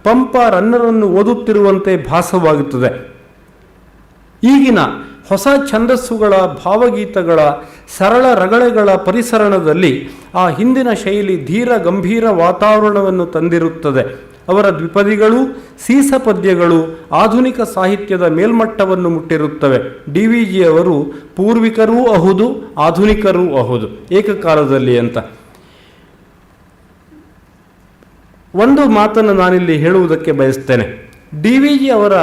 ಪಂಪ ರನ್ನರನ್ನು ಓದುತ್ತಿರುವಂತೆ ಭಾಸವಾಗುತ್ತದೆ. ಈಗಿನ ಹೊಸ ಛಂದಸ್ಸುಗಳ ಭಾವಗೀತಗಳ ಸರಳ ರಗಳೆಗಳ ಪರಿಸರಣದಲ್ಲಿ ಆ ಹಿಂದಿನ ಶೈಲಿ ಧೀರ ಗಂಭೀರ ವಾತಾವರಣವನ್ನು ತಂದಿರುತ್ತದೆ. ಅವರ ದ್ವಿಪದಿಗಳು ಸೀಸ ಪದ್ಯಗಳು ಆಧುನಿಕ ಸಾಹಿತ್ಯದ ಮೇಲ್ಮಟ್ಟವನ್ನು ಮುಟ್ಟಿರುತ್ತವೆ. ಡಿ ವಿ ಜಿ ಅವರು ಪೂರ್ವಿಕರೂ ಅಹುದು ಆಧುನಿಕರೂ ಅಹುದು ಏಕಕಾಲದಲ್ಲಿ ಅಂತ. ಒಂದು ಮಾತನ್ನು ನಾನಿಲ್ಲಿ ಹೇಳುವುದಕ್ಕೆ ಬಯಸ್ತೇನೆ. ಡಿ ವಿ ಜಿ ಅವರ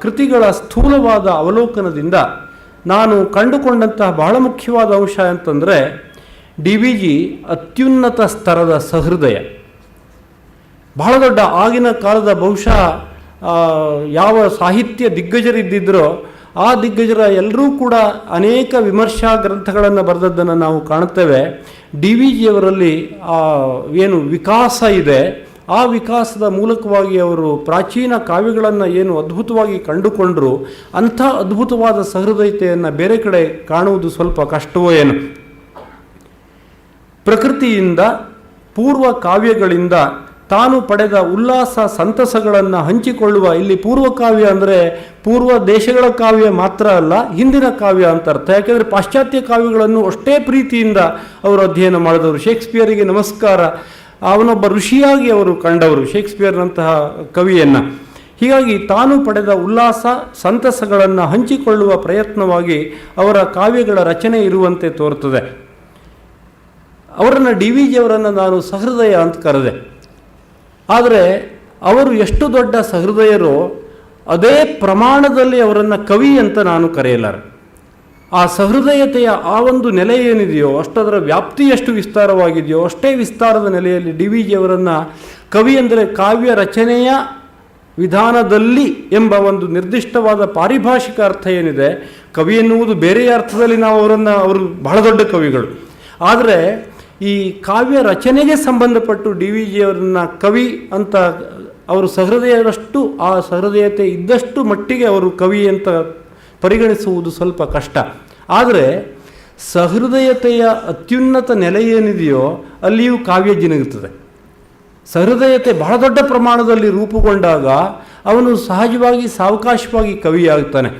ಕೃತಿಗಳ ಸ್ಥೂಲವಾದ ಅವಲೋಕನದಿಂದ ನಾನು ಕಂಡುಕೊಂಡಂತಹ ಬಹಳ ಮುಖ್ಯವಾದ ಅಂಶ ಅಂತಂದರೆ ಡಿ ವಿ ಜಿ ಅತ್ಯುನ್ನತ ಸ್ತರದ ಸಹೃದಯ. ಬಹಳ ದೊಡ್ಡ ಆಗಿನ ಕಾಲದ ಬಹುಶಃ ಯಾವ ಸಾಹಿತ್ಯ ದಿಗ್ಗಜರಿದ್ದಿದ್ರೋ ಆ ದಿಗ್ಗಜರ ಎಲ್ಲರೂ ಕೂಡ ಅನೇಕ ವಿಮರ್ಶಾ ಗ್ರಂಥಗಳನ್ನು ಬರೆದದ್ದನ್ನು ನಾವು ಕಾಣುತ್ತೇವೆ. ಡಿ ವಿ ಜಿಯವರಲ್ಲಿ ಏನು ವಿಕಾಸ ಇದೆ, ಆ ವಿಕಾಸದ ಮೂಲಕವಾಗಿ ಅವರು ಪ್ರಾಚೀನ ಕಾವ್ಯಗಳನ್ನು ಏನು ಅದ್ಭುತವಾಗಿ ಕಂಡುಕೊಂಡರು, ಅಂಥ ಅದ್ಭುತವಾದ ಸಹೃದಯತೆಯನ್ನು ಬೇರೆ ಕಡೆ ಕಾಣುವುದು ಸ್ವಲ್ಪ ಕಷ್ಟವೋ ಏನು. ಪ್ರಕೃತಿಯಿಂದ ಪೂರ್ವ ಕಾವ್ಯಗಳಿಂದ ತಾನು ಪಡೆದ ಉಲ್ಲಾಸ ಸಂತಸಗಳನ್ನು ಹಂಚಿಕೊಳ್ಳುವ, ಇಲ್ಲಿ ಪೂರ್ವಕಾವ್ಯ ಅಂದರೆ ಪೂರ್ವ ದೇಶಗಳ ಕಾವ್ಯ ಮಾತ್ರ ಅಲ್ಲ, ಹಿಂದಿನ ಕಾವ್ಯ ಅಂತ ಅರ್ಥ. ಯಾಕೆಂದರೆ ಪಾಶ್ಚಾತ್ಯ ಕಾವ್ಯಗಳನ್ನು ಅಷ್ಟೇ ಪ್ರೀತಿಯಿಂದ ಅವರು ಅಧ್ಯಯನ ಮಾಡಿದವರು. ಶೇಕ್ಸ್ಪಿಯರಿಗೆ ನಮಸ್ಕಾರ, ಅವನೊಬ್ಬ ಋಷಿಯಾಗಿ ಅವರು ಕಂಡವರು ಶೇಕ್ಸ್ಪಿಯರ್ನಂತಹ ಕವಿಯನ್ನು. ಹೀಗಾಗಿ ತಾನು ಪಡೆದ ಉಲ್ಲಾಸ ಸಂತಸಗಳನ್ನು ಹಂಚಿಕೊಳ್ಳುವ ಪ್ರಯತ್ನವಾಗಿ ಅವರ ಕಾವ್ಯಗಳ ರಚನೆ ಇರುವಂತೆ ತೋರ್ತದೆ. ಅವರನ್ನು ಡಿ ವಿ ಜಿಯವರನ್ನು ನಾನು ಸಹೃದಯ ಅಂತ ಕರೆದೆ. ಆದರೆ ಅವರು ಎಷ್ಟು ದೊಡ್ಡ ಸಹೃದಯರೋ ಅದೇ ಪ್ರಮಾಣದಲ್ಲಿ ಅವರನ್ನು ಕವಿ ಅಂತ ನಾನು ಕರೆಯಲಾರೆ. ಆ ಸಹೃದಯತೆಯ ಆ ಒಂದು ನೆಲೆ ಏನಿದೆಯೋ, ಅಷ್ಟದರ ವ್ಯಾಪ್ತಿ ಎಷ್ಟು ವಿಸ್ತಾರವಾಗಿದೆಯೋ ಅಷ್ಟೇ ವಿಸ್ತಾರದ ನೆಲೆಯಲ್ಲಿ ಡಿ ವಿ ಜಿಯವರನ್ನು ಕವಿ ಅಂದರೆ ಕಾವ್ಯ ರಚನೆಯ ವಿಧಾನದಲ್ಲಿ ಎಂಬ ಒಂದು ನಿರ್ದಿಷ್ಟವಾದ ಪಾರಿಭಾಷಿಕ ಅರ್ಥ ಏನಿದೆ, ಕವಿ ಎನ್ನುವುದು ಬೇರೆಯ ಅರ್ಥದಲ್ಲಿ ನಾವು ಅವರು ಬಹಳ ದೊಡ್ಡ ಕವಿಗಳು. ಆದರೆ ಈ ಕಾವ್ಯ ರಚನೆಗೆ ಸಂಬಂಧಪಟ್ಟು ಡಿ ವಿ ಜಿಯವರನ್ನು ಕವಿ ಅಂತ ಅವರು ಸಹೃದಯದಷ್ಟು, ಆ ಸಹೃದಯತೆ ಇದ್ದಷ್ಟು ಮಟ್ಟಿಗೆ ಅವರು ಕವಿ ಅಂತ ಪರಿಗಣಿಸುವುದು ಸ್ವಲ್ಪ ಕಷ್ಟ. ಆದರೆ ಸಹೃದಯತೆಯ ಅತ್ಯುನ್ನತ ನೆಲೆ ಏನಿದೆಯೋ ಅಲ್ಲಿಯೂ ಕಾವ್ಯ ಜಿನುಗುತ್ತದೆ. ಸಹೃದಯತೆ ಬಹಳ ದೊಡ್ಡ ಪ್ರಮಾಣದಲ್ಲಿ ರೂಪುಗೊಂಡಾಗ ಅವನು ಸಹಜವಾಗಿ ಸಾವಕಾಶವಾಗಿ ಕವಿಯಾಗ್ತಾನೆ.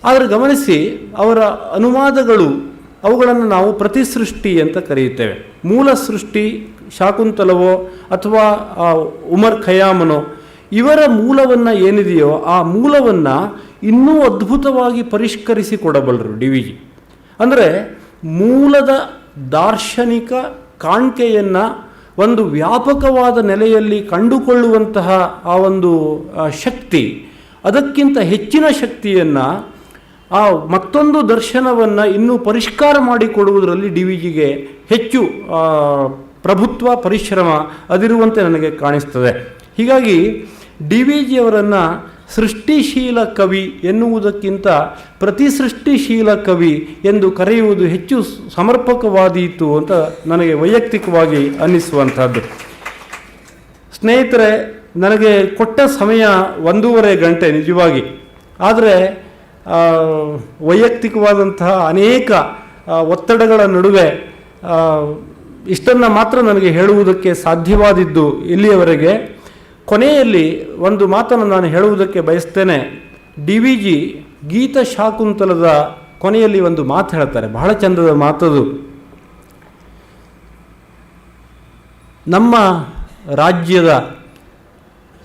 ಆದರೆ ಗಮನಿಸಿ, ಅವರ ಅನುವಾದಗಳು ಅವುಗಳನ್ನು ನಾವು ಪ್ರತಿಸೃಷ್ಟಿ ಅಂತ ಕರೆಯುತ್ತೇವೆ. ಮೂಲ ಸೃಷ್ಟಿ ಶಾಕುಂತಲವೋ ಅಥವಾ ಉಮರ್ ಖಯಾಮನೋ ಇವರ ಮೂಲವನ್ನು ಏನಿದೆಯೋ ಆ ಮೂಲವನ್ನು ಇನ್ನೂ ಅದ್ಭುತವಾಗಿ ಪರಿಷ್ಕರಿಸಿ ಕೊಡಬಲ್ಲರು ಡಿ ವಿ ಜಿ. ಅಂದರೆ ಮೂಲದ ದಾರ್ಶನಿಕ ಕಾಣ್ಕೆಯನ್ನು ಒಂದು ವ್ಯಾಪಕವಾದ ನೆಲೆಯಲ್ಲಿ ಕಂಡುಕೊಳ್ಳುವಂತಹ ಆ ಒಂದು ಶಕ್ತಿ, ಅದಕ್ಕಿಂತ ಹೆಚ್ಚಿನ ಶಕ್ತಿಯನ್ನು, ಆ ಮತ್ತೊಂದು ದರ್ಶನವನ್ನು ಇನ್ನೂ ಪರಿಷ್ಕಾರ ಮಾಡಿಕೊಡುವುದರಲ್ಲಿ ಡಿ ವಿ ಜಿಗೆ ಹೆಚ್ಚು ಪ್ರಭುತ್ವ, ಪರಿಶ್ರಮ ಅದಿರುವಂತೆ ನನಗೆ ಕಾಣಿಸ್ತದೆ. ಹೀಗಾಗಿ ಡಿ ವಿ ಜಿಯವರನ್ನು ಸೃಷ್ಟಿಶೀಲ ಕವಿ ಎನ್ನುವುದಕ್ಕಿಂತ ಪ್ರತಿಸೃಷ್ಟಿಶೀಲ ಕವಿ ಎಂದು ಕರೆಯುವುದು ಹೆಚ್ಚು ಸಮರ್ಪಕವಾದೀತು ಅಂತ ನನಗೆ ವೈಯಕ್ತಿಕವಾಗಿ ಅನ್ನಿಸುವಂಥದ್ದು. ಸ್ನೇಹಿತರೆ, ನನಗೆ ಕೊಟ್ಟ ಸಮಯ 1.5 ಗಂಟೆ ನಿಜವಾಗಿ. ಆದರೆ ವೈಯಕ್ತಿಕವಾದಂತಹ ಅನೇಕ ಒತ್ತಡಗಳ ನಡುವೆ ಇಷ್ಟನ್ನು ಮಾತ್ರ ನನಗೆ ಹೇಳುವುದಕ್ಕೆ ಸಾಧ್ಯವಾದಿದ್ದು ಇಲ್ಲಿಯವರೆಗೆ. ಕೊನೆಯಲ್ಲಿ ಒಂದು ಮಾತನ್ನು ನಾನು ಹೇಳುವುದಕ್ಕೆ ಬಯಸ್ತೇನೆ. ಡಿ ವಿ ಜಿ ಗೀತ ಶಾಕುಂತಲದ ಕೊನೆಯಲ್ಲಿ ಒಂದು ಮಾತು ಹೇಳ್ತಾರೆ, ಬಹಳ ಚಂದದ ಮಾತದು. ನಮ್ಮ ರಾಜ್ಯದ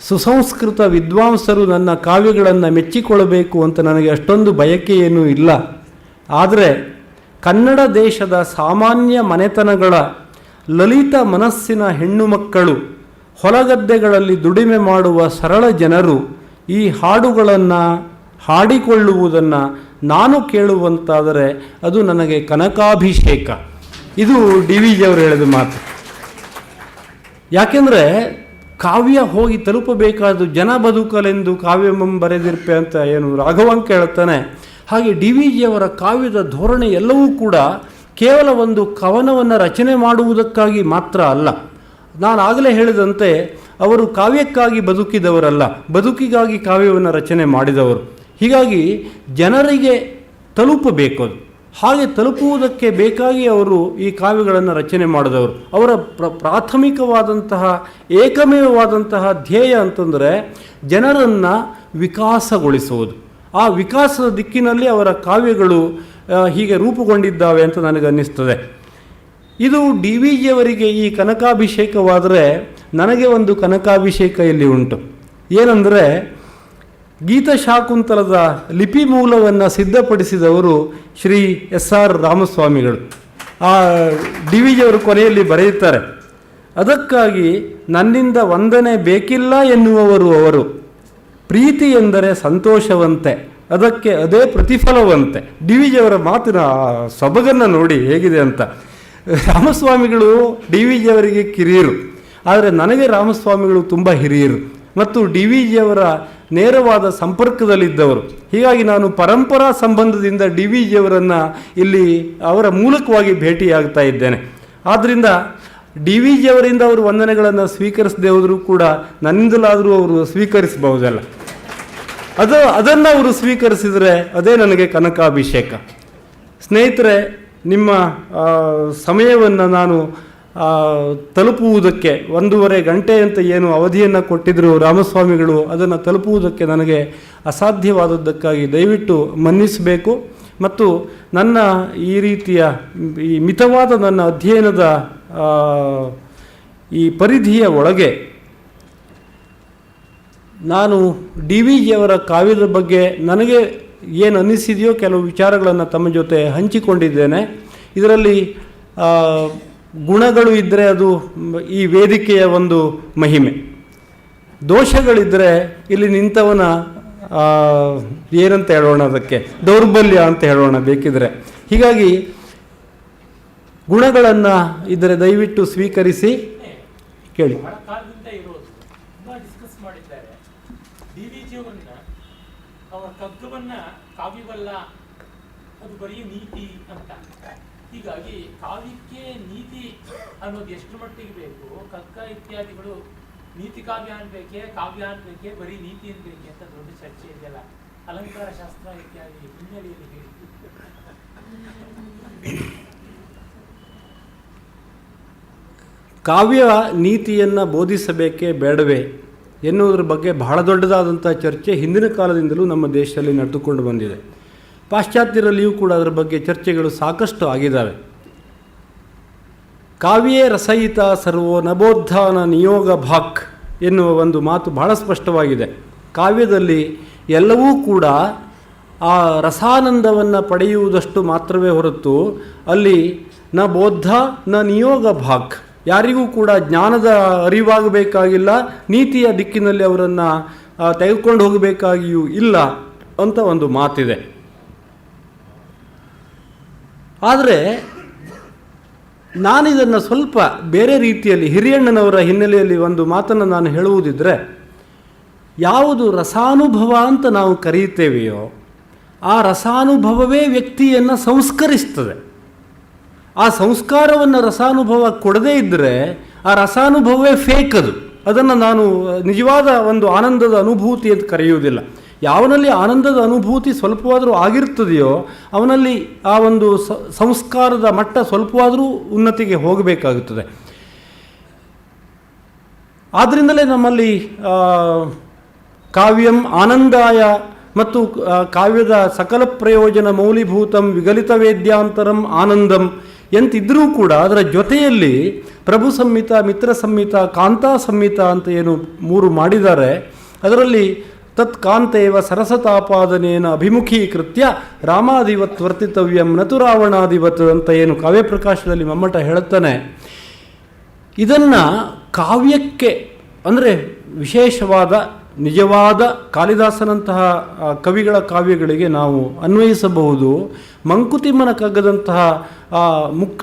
ಸುಸಂಸ್ಕೃತ ವಿದ್ವಾಂಸರು ನನ್ನ ಕಾವ್ಯಗಳನ್ನು ಮೆಚ್ಚಿಕೊಳ್ಳಬೇಕು ಅಂತ ನನಗೆ ಅಷ್ಟೊಂದು ಬಯಕೆ ಏನೂ ಇಲ್ಲ. ಆದರೆ ಕನ್ನಡ ದೇಶದ ಸಾಮಾನ್ಯ ಮನೆತನಗಳ ಲಲಿತ ಮನಸ್ಸಿನ ಹೆಣ್ಣು ಮಕ್ಕಳು, ಹೊಲಗದ್ದೆಗಳಲ್ಲಿ ದುಡಿಮೆ ಮಾಡುವ ಸರಳ ಜನರು ಈ ಹಾಡುಗಳನ್ನು ಹಾಡಿಕೊಳ್ಳುವುದನ್ನು ನಾನು ಕೇಳುವಂತಾದರೆ ಅದು ನನಗೆ ಕನಕಾಭಿಷೇಕ. ಇದು ಡಿ ವಿ ಜಿಯವರು ಹೇಳಿದ ಮಾತು. ಯಾಕೆಂದರೆ ಕಾವ್ಯ ಹೋಗಿ ತಲುಪಬೇಕಾದ ಜನ ಬದುಕಲೆಂದು ಕಾವ್ಯಮಂ ಬರೆದಿರ್ಪೆ ಅಂತ ಏನು ರಾಘವಂಕ ಹೇಳ್ತಾನೆ. ಹಾಗೆ ಡಿ ವಿ ಜಿಯವರ ಕಾವ್ಯದ ಧೋರಣೆ ಎಲ್ಲವೂ ಕೂಡ ಕೇವಲ ಒಂದು ಕವನವನ್ನು ರಚನೆ ಮಾಡುವುದಕ್ಕಾಗಿ ಮಾತ್ರ ಅಲ್ಲ. ನಾನು ಆಗಲೇ ಹೇಳಿದಂತೆ ಅವರು ಕಾವ್ಯಕ್ಕಾಗಿ ಬದುಕಿದವರಲ್ಲ, ಬದುಕಿಗಾಗಿ ಕಾವ್ಯವನ್ನು ರಚನೆ ಮಾಡಿದವರು. ಹೀಗಾಗಿ ಜನರಿಗೆ ತಲುಪಬೇಕು. ಹಾಗೆ ತಲುಪುವುದಕ್ಕೆ ಬೇಕಾಗಿ ಅವರು ಈ ಕಾವ್ಯಗಳನ್ನು ರಚನೆ ಮಾಡಿದವರು. ಅವರ ಪ್ರಾಥಮಿಕವಾದಂತಹ ಏಕಮೇವವಾದಂತಹ ಧ್ಯೇಯ ಅಂತಂದರೆ ಜನರನ್ನು ವಿಕಾಸಗೊಳಿಸುವುದು. ಆ ವಿಕಾಸದ ದಿಕ್ಕಿನಲ್ಲಿ ಅವರ ಕಾವ್ಯಗಳು ಹೀಗೆ ರೂಪುಗೊಂಡಿದ್ದಾವೆ ಅಂತ ನನಗನ್ನಿಸ್ತದೆ. ಇದು ಡಿ ವಿ ಜಿಯವರಿಗೆ ಈ ಕನಕಾಭಿಷೇಕವಾದರೆ ನನಗೆ ಒಂದು ಕನಕಾಭಿಷೇಕ ಇಲ್ಲಿ ಉಂಟು. ಏನಂದರೆ, ಗೀತಶಾಕುಂತಲದ ಲಿಪಿ ಮೂಲವನ್ನು ಸಿದ್ಧಪಡಿಸಿದವರು ಶ್ರೀ SR ರಾಮಸ್ವಾಮಿಗಳು. ಆ ಡಿ ವಿ ಜಿಯವರು ಕೊನೆಯಲ್ಲಿ ಬರೆಯುತ್ತಾರೆ, ಅದಕ್ಕಾಗಿ ನನ್ನಿಂದ ವಂದನೆ ಬೇಕಿಲ್ಲ ಎನ್ನುವವರು ಅವರು. ಪ್ರೀತಿ ಎಂದರೆ ಸಂತೋಷವಂತೆ, ಅದಕ್ಕೆ ಅದೇ ಪ್ರತಿಫಲವಂತೆ. ಡಿ ವಿ ಜಿಯವರ ಮಾತಿನ ಸೊಬಗನ್ನು ನೋಡಿ ಹೇಗಿದೆ ಅಂತ. ರಾಮಸ್ವಾಮಿಗಳು ಡಿ ವಿ ಜಿಯವರಿಗೆ ಕಿರಿಯರು, ಆದರೆ ನನಗೆ ರಾಮಸ್ವಾಮಿಗಳು ತುಂಬ ಹಿರಿಯರು ಮತ್ತು ಡಿ ವಿ ಜಿಯವರ ನೇರವಾದ ಸಂಪರ್ಕದಲ್ಲಿದ್ದವರು. ಹೀಗಾಗಿ ನಾನು ಪರಂಪರಾ ಸಂಬಂಧದಿಂದ ಡಿ ವಿ ಜಿಯವರನ್ನು ಇಲ್ಲಿ ಅವರ ಮೂಲಕವಾಗಿ ಭೇಟಿಯಾಗ್ತಾ ಇದ್ದೇನೆ. ಆದ್ದರಿಂದ ಡಿ ವಿ ಜಿಯವರಿಂದ ಅವರು ವಂದನೆಗಳನ್ನು ಸ್ವೀಕರಿಸದೇ ಹೋದರೂ ಕೂಡ ನನ್ನಿಂದಲಾದರೂ ಅವರು ಸ್ವೀಕರಿಸಬಹುದಲ್ಲ. ಅದನ್ನು ಅವರು ಸ್ವೀಕರಿಸಿದರೆ ಅದೇ ನನಗೆ ಕನಕಾಭಿಷೇಕ. ಸ್ನೇಹಿತರೆ, ನಿಮ್ಮ ಸಮಯವನ್ನು ನಾನು ತಲುಪುವುದಕ್ಕೆ 1.5 ಗಂಟೆ ಅಂತ ಏನು ಅವಧಿಯನ್ನು ಕೊಟ್ಟಿದ್ದರು ರಾಮಸ್ವಾಮಿಗಳು, ಅದನ್ನು ತಲುಪುವುದಕ್ಕೆ ನನಗೆ ಅಸಾಧ್ಯವಾದದ್ದಕ್ಕಾಗಿ ದಯವಿಟ್ಟು ಮನ್ನಿಸಬೇಕು. ಮತ್ತು ನನ್ನ ಈ ರೀತಿಯ ಈ ಮಿತವಾದ ನನ್ನ ಅಧ್ಯಯನದ ಈ ಪರಿಧಿಯ ಒಳಗೆ ನಾನು ಡಿ ವಿ ಜಿಯವರ ಕಾವ್ಯದ ಬಗ್ಗೆ ನನಗೆ ಏನು ಅನ್ನಿಸಿದೆಯೋ ಕೆಲವು ವಿಚಾರಗಳನ್ನು ತಮ್ಮ ಜೊತೆ ಹಂಚಿಕೊಂಡಿದ್ದೇನೆ. ಇದರಲ್ಲಿ ಗುಣಗಳು ಇದ್ದರೆ ಅದು ಈ ವೇದಿಕೆಯ ಒಂದು ಮಹಿಮೆ, ದೋಷಗಳಿದ್ದರೆ ಇಲ್ಲಿ ನಿಂತವನ ಏನಂತ ಹೇಳೋಣ, ಅದಕ್ಕೆ ದೌರ್ಬಲ್ಯ ಅಂತ ಹೇಳೋಣ ಬೇಕಿದ್ರೆ. ಹೀಗಾಗಿ ಗುಣಗಳನ್ನು ಇದ್ದರೆ ದಯವಿಟ್ಟು ಸ್ವೀಕರಿಸಿ ಕೇಳಿ. ಅವರ ಕಗ್ಗವನ್ನ ಕಾವ್ಯವಲ್ಲ, ಅದು ಬರೀ ನೀತಿ ಅಂತ. ಹೀಗಾಗಿ ಕಾವ್ಯಕ್ಕೆ ನೀತಿ ಅನ್ನೋದು ಎಷ್ಟು ಮಟ್ಟಿಗೆ ಬೇಕು, ಕಗ್ಗ ಇತ್ಯಾದಿಗಳು ನೀತಿ ಕಾವ್ಯ ಅನ್ಬೇಕೆ, ಕಾವ್ಯ ಅನ್ಬೇಕೆ, ಬರೀ ನೀತಿ ಅನ್ಬೇಕೆ ಅಂತ ದೊಡ್ಡ ಚರ್ಚೆ ಇದೆಯಲ್ಲ. ಅಲಂಕಾರ ಶಾಸ್ತ್ರ ಇತ್ಯಾದಿ ಹಿನ್ನೆಲೆಯಲ್ಲಿ ಹೇಳಿ. ಕಾವ್ಯ ನೀತಿಯನ್ನು ಬೋಧಿಸಬೇಕೇ ಬೇಡವೇ ಎನ್ನುವುದರ ಬಗ್ಗೆ ಬಹಳ ದೊಡ್ಡದಾದಂಥ ಚರ್ಚೆ ಹಿಂದಿನ ಕಾಲದಿಂದಲೂ ನಮ್ಮ ದೇಶದಲ್ಲಿ ನಡೆದುಕೊಂಡು ಬಂದಿದೆ. ಪಾಶ್ಚಾತ್ಯರಲ್ಲಿಯೂ ಕೂಡ ಅದರ ಬಗ್ಗೆ ಚರ್ಚೆಗಳು ಸಾಕಷ್ಟು ಆಗಿದ್ದಾವೆ. ಕಾವ್ಯೇ ರಸಯಿತ ಸರ್ವೋ ನಬೋದ್ಧಾನ ನಿಯೋಗ ಭಾಕ್ ಎನ್ನುವ ಒಂದು ಮಾತು ಬಹಳ ಸ್ಪಷ್ಟವಾಗಿದೆ. ಕಾವ್ಯದಲ್ಲಿ ಎಲ್ಲವೂ ಕೂಡ ಆ ರಸಾನಂದವನ್ನು ಪಡೆಯುವುದಷ್ಟು ಮಾತ್ರವೇ ಹೊರತು ಅಲ್ಲಿ ನ ಬೋದ್ಧ ನ ನಿಯೋಗ ಭಾಕ್, ಯಾರಿಗೂ ಕೂಡ ಜ್ಞಾನದ ಅರಿವಾಗಬೇಕಾಗಿಲ್ಲ, ನೀತಿಯ ದಿಕ್ಕಿನಲ್ಲಿ ಅವರನ್ನು ತೆಗೆದುಕೊಂಡು ಹೋಗಬೇಕಾಗಿಯೂ ಇಲ್ಲ ಅಂತ ಒಂದು ಮಾತಿದೆ. ಆದರೆ ನಾನಿದನ್ನು ಸ್ವಲ್ಪ ಬೇರೆ ರೀತಿಯಲ್ಲಿ ಹಿರಿಯಣ್ಣನವರ ಹಿನ್ನೆಲೆಯಲ್ಲಿ ಒಂದು ಮಾತನ್ನು ನಾನು ಹೇಳುವುದಿದ್ದರೆ, ಯಾವುದು ರಸಾನುಭವ ಅಂತ ನಾವು ಕರೆಯುತ್ತೇವೆಯೋ ಆ ರಸಾನುಭವವೇ ವ್ಯಕ್ತಿಯನ್ನು ಸಂಸ್ಕರಿಸ್ತದೆ. ಆ ಸಂಸ್ಕಾರವನ್ನು ರಸಾನುಭವ ಕೊಡದೇ ಇದ್ದರೆ ಆ ರಸಾನುಭವವೇ ಫೇಕ್. ಅದನ್ನು ನಾನು ನಿಜವಾದ ಒಂದು ಆನಂದದ ಅನುಭೂತಿ ಅಂತ ಕರೆಯುವುದಿಲ್ಲ. ಯಾವನಲ್ಲಿ ಆನಂದದ ಅನುಭೂತಿ ಸ್ವಲ್ಪವಾದರೂ ಆಗಿರ್ತದೆಯೋ ಅವನಲ್ಲಿ ಆ ಒಂದು ಸಂಸ್ಕಾರದ ಮಟ್ಟ ಸ್ವಲ್ಪವಾದರೂ ಉನ್ನತಿಗೆ ಹೋಗಬೇಕಾಗುತ್ತದೆ. ಆದ್ದರಿಂದಲೇ ನಮ್ಮಲ್ಲಿ ಕಾವ್ಯಂ ಆನಂದಾಯ ಮತ್ತು ಕಾವ್ಯದ ಸಕಲ ಪ್ರಯೋಜನ ಮೌಲಿಭೂತಂ ವಿಗಲಿತ ವೇದ್ಯಾಂತರಂ ಆನಂದಂ ಎಂತಿದ್ರೂ ಕೂಡ ಅದರ ಜೊತೆಯಲ್ಲಿ ಪ್ರಭು ಸಂಹಿತ, ಮಿತ್ರ ಸಂಹಿತ, ಕಾಂತಾ ಸಂಹಿತ ಅಂತ ಏನು 3 ಮಾಡಿದ್ದಾರೆ. ಅದರಲ್ಲಿ ತತ್ ಕಾಂತೇವ ಸರಸತಾಪಾದನೇನ ಅಭಿಮುಖೀಕೃತ್ಯ ರಾಮಾದಿವತ್ ವರ್ತಿತವ್ಯಂ ನತು ರಾವಣಾದಿವತ್ ಅಂತ ಏನು ಕಾವ್ಯಪ್ರಕಾಶದಲ್ಲಿ ಮಮ್ಮಟ ಹೇಳುತ್ತಾನೆ. ಇದನ್ನು ಕಾವ್ಯಕ್ಕೆ ಅಂದರೆ ವಿಶೇಷವಾದ ನಿಜವಾದ ಕಾಳಿದಾಸನಂತಹ ಕವಿಗಳ ಕಾವ್ಯಗಳಿಗೆ ನಾವು ಅನ್ವಯಿಸಬಹುದು. ಮಂಕುತಿಮ್ಮನ ಕಗ್ಗದಂತಹ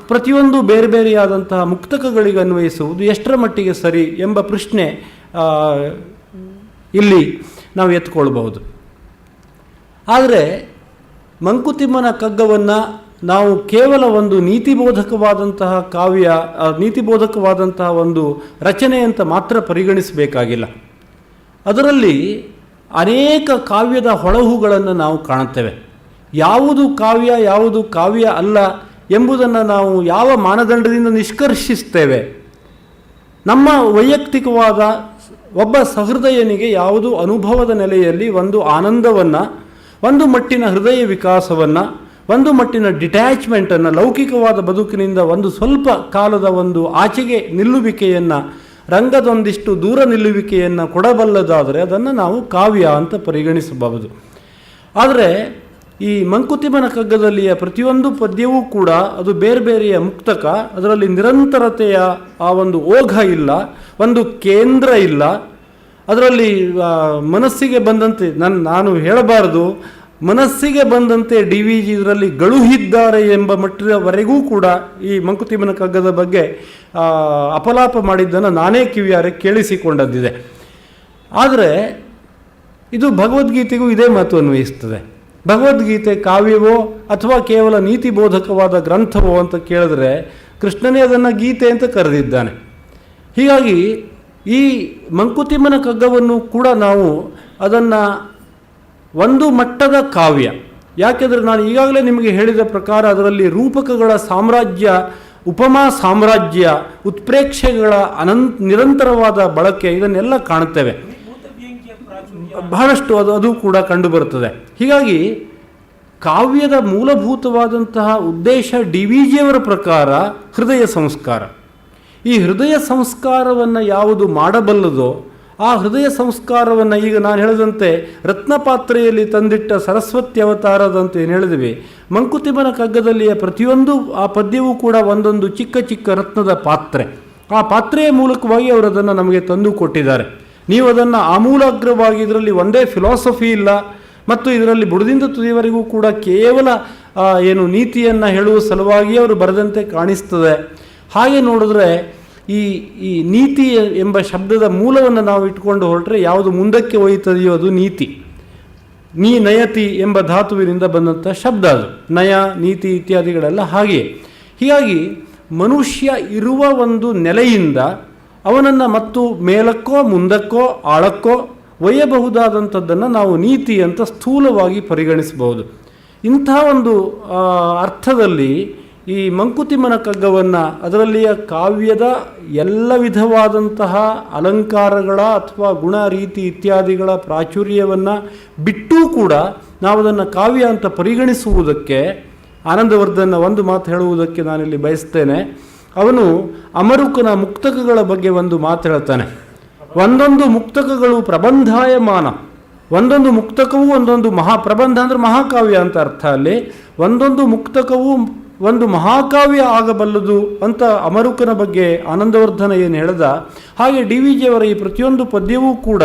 ಪ್ರತಿಯೊಂದು ಬೇರೆ ಬೇರೆಯಾದಂತಹ ಮುಕ್ತಕಗಳಿಗೆ ಅನ್ವಯಿಸುವುದು ಎಷ್ಟರ ಮಟ್ಟಿಗೆ ಸರಿ ಎಂಬ ಪ್ರಶ್ನೆ ಇಲ್ಲಿ ನಾವು ಎತ್ಕೊಳ್ಬಹುದು. ಆದರೆ ಮಂಕುತಿಮ್ಮನ ಕಗ್ಗವನ್ನು ನಾವು ಕೇವಲ ಒಂದು ನೀತಿಬೋಧಕವಾದಂತಹ ಕಾವ್ಯ, ನೀತಿಬೋಧಕವಾದಂತಹ ಒಂದು ರಚನೆ ಅಂತ ಮಾತ್ರ ಪರಿಗಣಿಸಬೇಕಾಗಿಲ್ಲ. ಅದರಲ್ಲಿ ಅನೇಕ ಕಾವ್ಯದ ಹೊಳಹುಗಳನ್ನು ನಾವು ಕಾಣುತ್ತೇವೆ. ಯಾವುದು ಕಾವ್ಯ, ಯಾವುದು ಕಾವ್ಯ ಅಲ್ಲ ಎಂಬುದನ್ನು ನಾವು ಯಾವ ಮಾನದಂಡದಿಂದ ನಿಷ್ಕರ್ಷಿಸ್ತೇವೆ? ನಮ್ಮ ವೈಯಕ್ತಿಕವಾದ ಒಬ್ಬ ಸಹೃದಯನಿಗೆ ಯಾವುದು ಅನುಭವದ ನೆಲೆಯಲ್ಲಿ ಒಂದು ಆನಂದವನ್ನು, ಒಂದು ಮಟ್ಟಿನ ಹೃದಯ ವಿಕಾಸವನ್ನು, ಒಂದು ಮಟ್ಟಿನ ಡಿಟ್ಯಾಚ್ಮೆಂಟನ್ನು, ಲೌಕಿಕವಾದ ಬದುಕಿನಿಂದ ಒಂದು ಸ್ವಲ್ಪ ಕಾಲದ ಒಂದು ಆಚೆಗೆ ನಿಲ್ಲುವಿಕೆಯನ್ನು, ರಂಗದೊಂದಿಷ್ಟು ದೂರ ನಿಲ್ಲುವಿಕೆಯನ್ನು ಕೊಡಬಲ್ಲದಾದರೆ ಅದನ್ನು ನಾವು ಕಾವ್ಯ ಅಂತ ಪರಿಗಣಿಸಬಹುದು. ಆದರೆ ಈ ಮಂಕುತಿಮ್ಮನ ಕಗ್ಗದಲ್ಲಿಯ ಪ್ರತಿಯೊಂದು ಪದ್ಯವೂ ಕೂಡ ಅದು ಬೇರೆ ಬೇರೆಯ ಮುಕ್ತಕ. ಅದರಲ್ಲಿ ನಿರಂತರತೆಯ ಆ ಒಂದು ಓಘ ಇಲ್ಲ, ಒಂದು ಕೇಂದ್ರ ಇಲ್ಲ. ಅದರಲ್ಲಿ ಮನಸ್ಸಿಗೆ ಬಂದಂತೆ ನಾನು ಹೇಳಬಾರದು, ಮನಸ್ಸಿಗೆ ಬಂದಂತೆ ಡಿ ವಿ ಜಿ ಇದರಲ್ಲಿ ಗಳುಹಿದ್ದಾರೆ ಎಂಬ ಮಟ್ಟದವರೆಗೂ ಕೂಡ ಈ ಮಂಕುತಿಮ್ಮನ ಕಗ್ಗದ ಬಗ್ಗೆ ಅಪಲಾಪ ಮಾಡಿದ್ದನ್ನು ನಾನೇ ಕಿವಿಯಾರೆ ಕೇಳಿಸಿಕೊಂಡದ್ದಿದೆ. ಆದರೆ ಇದು ಭಗವದ್ಗೀತೆಗೂ ಇದೇ ಮಾತು ಅನ್ವಯಿಸ್ತದೆ. ಭಗವದ್ಗೀತೆ ಕಾವ್ಯವೋ ಅಥವಾ ಕೇವಲ ನೀತಿಬೋಧಕವಾದ ಗ್ರಂಥವೋ ಅಂತ ಕೇಳಿದ್ರೆ ಕೃಷ್ಣನೇ ಅದನ್ನು ಗೀತೆ ಅಂತ ಕರೆದಿದ್ದಾನೆ. ಹೀಗಾಗಿ ಈ ಮಂಕುತಿಮ್ಮನ ಕಗ್ಗವನ್ನು ಕೂಡ ನಾವು ಅದನ್ನು ಒಂದು ಮಟ್ಟದ ಕಾವ್ಯ, ಯಾಕೆಂದರೆ ನಾನು ಈಗಾಗಲೇ ನಿಮಗೆ ಹೇಳಿದ ಪ್ರಕಾರ ಅದರಲ್ಲಿ ರೂಪಕಗಳ ಸಾಮ್ರಾಜ್ಯ ಉಪಮಾ ಸಾಮ್ರಾಜ್ಯ, ಉತ್ಪ್ರೇಕ್ಷೆಗಳ ನಿರಂತರವಾದ ಬಳಕೆ ಇದನ್ನೆಲ್ಲ ಕಾಣುತ್ತೇವೆ. ಭೂತವ್ಯಂಗ್ಯ ಪ್ರಾಚುರ್ಯ ಬಹಳಷ್ಟು ಅದು ಕೂಡ ಕಂಡುಬರುತ್ತದೆ. ಹೀಗಾಗಿ ಕಾವ್ಯದ ಮೂಲಭೂತವಾದಂತಹ ಉದ್ದೇಶ ಡಿ ವಿ ಜಿಯವರ ಪ್ರಕಾರ ಹೃದಯ ಸಂಸ್ಕಾರ. ಈ ಹೃದಯ ಸಂಸ್ಕಾರವನ್ನು ಯಾವುದು ಮಾಡಬಲ್ಲದೋ ಆ ಹೃದಯ ಸಂಸ್ಕಾರವನ್ನು ಈಗ ನಾನು ಹೇಳಿದಂತೆ ರತ್ನಪಾತ್ರೆಯಲ್ಲಿ ತಂದಿಟ್ಟ ಸರಸ್ವತಿ ಅವತಾರದಂತೆ ಏನು ಹೇಳಿದ್ವಿ, ಮಂಕುತಿಮ್ಮನ ಕಗ್ಗದಲ್ಲಿಯ ಪ್ರತಿಯೊಂದು ಆ ಪದ್ಯವೂ ಕೂಡ ಒಂದೊಂದು ಚಿಕ್ಕ ಚಿಕ್ಕ ರತ್ನದ ಪಾತ್ರೆ. ಆ ಪಾತ್ರೆಯ ಮೂಲಕವಾಗಿ ಅವರು ಅದನ್ನು ನಮಗೆ ತಂದು ಕೊಟ್ಟಿದ್ದಾರೆ. ನೀವು ಅದನ್ನು ಆಮೂಲಾಗ್ರವಾಗಿ ಇದರಲ್ಲಿ ಒಂದೇ ಫಿಲಾಸಫಿ ಇಲ್ಲ ಮತ್ತು ಇದರಲ್ಲಿ ಬುಡದಿಂದ ತುದಿಯವರೆಗೂ ಕೂಡ ಕೇವಲ ನೀತಿಯನ್ನು ಹೇಳುವ ಸಲುವಾಗಿ ಅವರು ಬರೆದಂತೆ ಕಾಣಿಸ್ತದೆ. ಹಾಗೆ ನೋಡಿದ್ರೆ ಈ ನೀತಿ ಎಂಬ ಶಬ್ದದ ಮೂಲವನ್ನು ನಾವು ಇಟ್ಕೊಂಡು ಹೊರಟ್ರೆ ಯಾವುದು ಮುಂದಕ್ಕೆ ಒಯ್ಯುತ್ತದೆಯೋ ಅದು ನೀತಿ. ನಯತಿ ಎಂಬ ಧಾತುವಿನಿಂದ ಬಂದಂಥ ಶಬ್ದ ಅದು. ನಯ, ನೀತಿ ಇತ್ಯಾದಿಗಳೆಲ್ಲ ಹಾಗೆಯೇ. ಹೀಗಾಗಿ ಮನುಷ್ಯ ಇರುವ ಒಂದು ನೆಲೆಯಿಂದ ಅವನನ್ನು ಮತ್ತು ಮೇಲಕ್ಕೋ ಮುಂದಕ್ಕೋ ಆಳಕ್ಕೋ ಒಯ್ಯಬಹುದಾದಂಥದ್ದನ್ನು ನಾವು ನೀತಿ ಅಂತ ಸ್ಥೂಲವಾಗಿ ಪರಿಗಣಿಸಬಹುದು. ಇಂಥ ಒಂದು ಅರ್ಥದಲ್ಲಿ ಈ ಮಂಕುತಿಮ್ಮನ ಕಗ್ಗವನ್ನು, ಅದರಲ್ಲಿಯ ಕಾವ್ಯದ ಎಲ್ಲ ವಿಧವಾದಂತಹ ಅಲಂಕಾರಗಳ ಅಥವಾ ಗುಣ ರೀತಿ ಇತ್ಯಾದಿಗಳ ಪ್ರಾಚುರ್ಯವನ್ನು ಬಿಟ್ಟೂ ಕೂಡ ನಾವು ಅದನ್ನು ಕಾವ್ಯ ಅಂತ ಪರಿಗಣಿಸುವುದಕ್ಕೆ ಆನಂದವರ್ಧನ ಒಂದು ಮಾತು ಹೇಳುವುದಕ್ಕೆ ನಾನಿಲ್ಲಿ ಬಯಸ್ತೇನೆ. ಅವನು ಅಮರುಕನ ಮುಕ್ತಕಗಳ ಬಗ್ಗೆ ಒಂದು ಮಾತು ಹೇಳ್ತಾನೆ. ಒಂದೊಂದು ಮುಕ್ತಕಗಳು ಪ್ರಬಂಧಾಯಮಾನ, ಒಂದೊಂದು ಮುಕ್ತಕವೂ ಒಂದೊಂದು ಪ್ರಬಂಧ ಅಂದರೆ ಮಹಾಕಾವ್ಯ ಅಂತ ಅರ್ಥ. ಅಲ್ಲಿ ಒಂದೊಂದು ಮುಕ್ತಕವೂ ಒಂದು ಮಹಾಕಾವ್ಯ ಆಗಬಲ್ಲದು ಅಂತ ಅಮರುಕನ ಬಗ್ಗೆ ಆನಂದವರ್ಧನ ಏನು ಹೇಳ್ದ, ಹಾಗೆ ಡಿ ವಿ ಜಿಯವರ ಈ ಪ್ರತಿಯೊಂದು ಪದ್ಯವೂ ಕೂಡ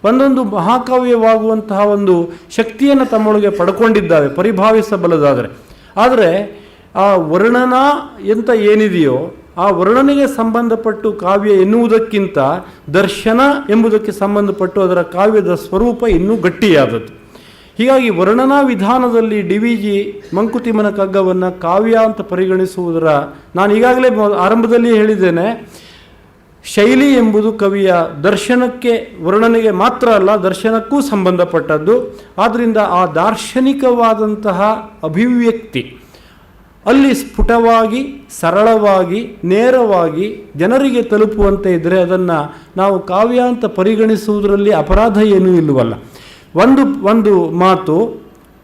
ಒಂದೊಂದು ಮಹಾಕಾವ್ಯವಾಗುವಂತಹ ಒಂದು ಶಕ್ತಿಯನ್ನು ತಮ್ಮೊಳಗೆ ಪಡ್ಕೊಂಡಿದ್ದಾವೆ ಪರಿಭಾವಿಸಬಲ್ಲದಾದರೆ. ಆದರೆ ಆ ವರ್ಣನ ಎಂತ ಏನಿದೆಯೋ ಆ ವರ್ಣನೆಗೆ ಸಂಬಂಧಪಟ್ಟು ಕಾವ್ಯ ಎನ್ನುವುದಕ್ಕಿಂತ ದರ್ಶನ ಎಂಬುದಕ್ಕೆ ಸಂಬಂಧಪಟ್ಟು ಅದರ ಕಾವ್ಯದ ಸ್ವರೂಪ ಇನ್ನೂ ಗಟ್ಟಿಯಾದದ್ದು. ಹೀಗಾಗಿ ವರ್ಣನಾ ವಿಧಾನದಲ್ಲಿ ಡಿ ವಿ ಜಿ ಮಂಕುತಿಮ್ಮನ ಕಗ್ಗವನ್ನು ಕಾವ್ಯ ಅಂತ ಪರಿಗಣಿಸುವುದರ, ನಾನು ಈಗಾಗಲೇ ಆರಂಭದಲ್ಲಿ ಹೇಳಿದ್ದೇನೆ, ಶೈಲಿ ಎಂಬುದು ಕವಿಯ ದರ್ಶನಕ್ಕೆ ವರ್ಣನೆಗೆ ಮಾತ್ರ ಅಲ್ಲ, ದರ್ಶನಕ್ಕೂ ಸಂಬಂಧಪಟ್ಟದ್ದು. ಆದ್ದರಿಂದ ಆ ದಾರ್ಶನಿಕವಾದಂತಹ ಅಭಿವ್ಯಕ್ತಿ ಅಲ್ಲಿ ಸ್ಫುಟವಾಗಿ, ಸರಳವಾಗಿ, ನೇರವಾಗಿ ಜನರಿಗೆ ತಲುಪುವಂತೆ ಇದ್ದರೆ ಅದನ್ನು ನಾವು ಕಾವ್ಯ ಅಂತ ಪರಿಗಣಿಸುವುದರಲ್ಲಿ ಅಪರಾಧ ಏನೂ ಇಲ್ಲವಲ್ಲ. ಒಂದು ಮಾತು,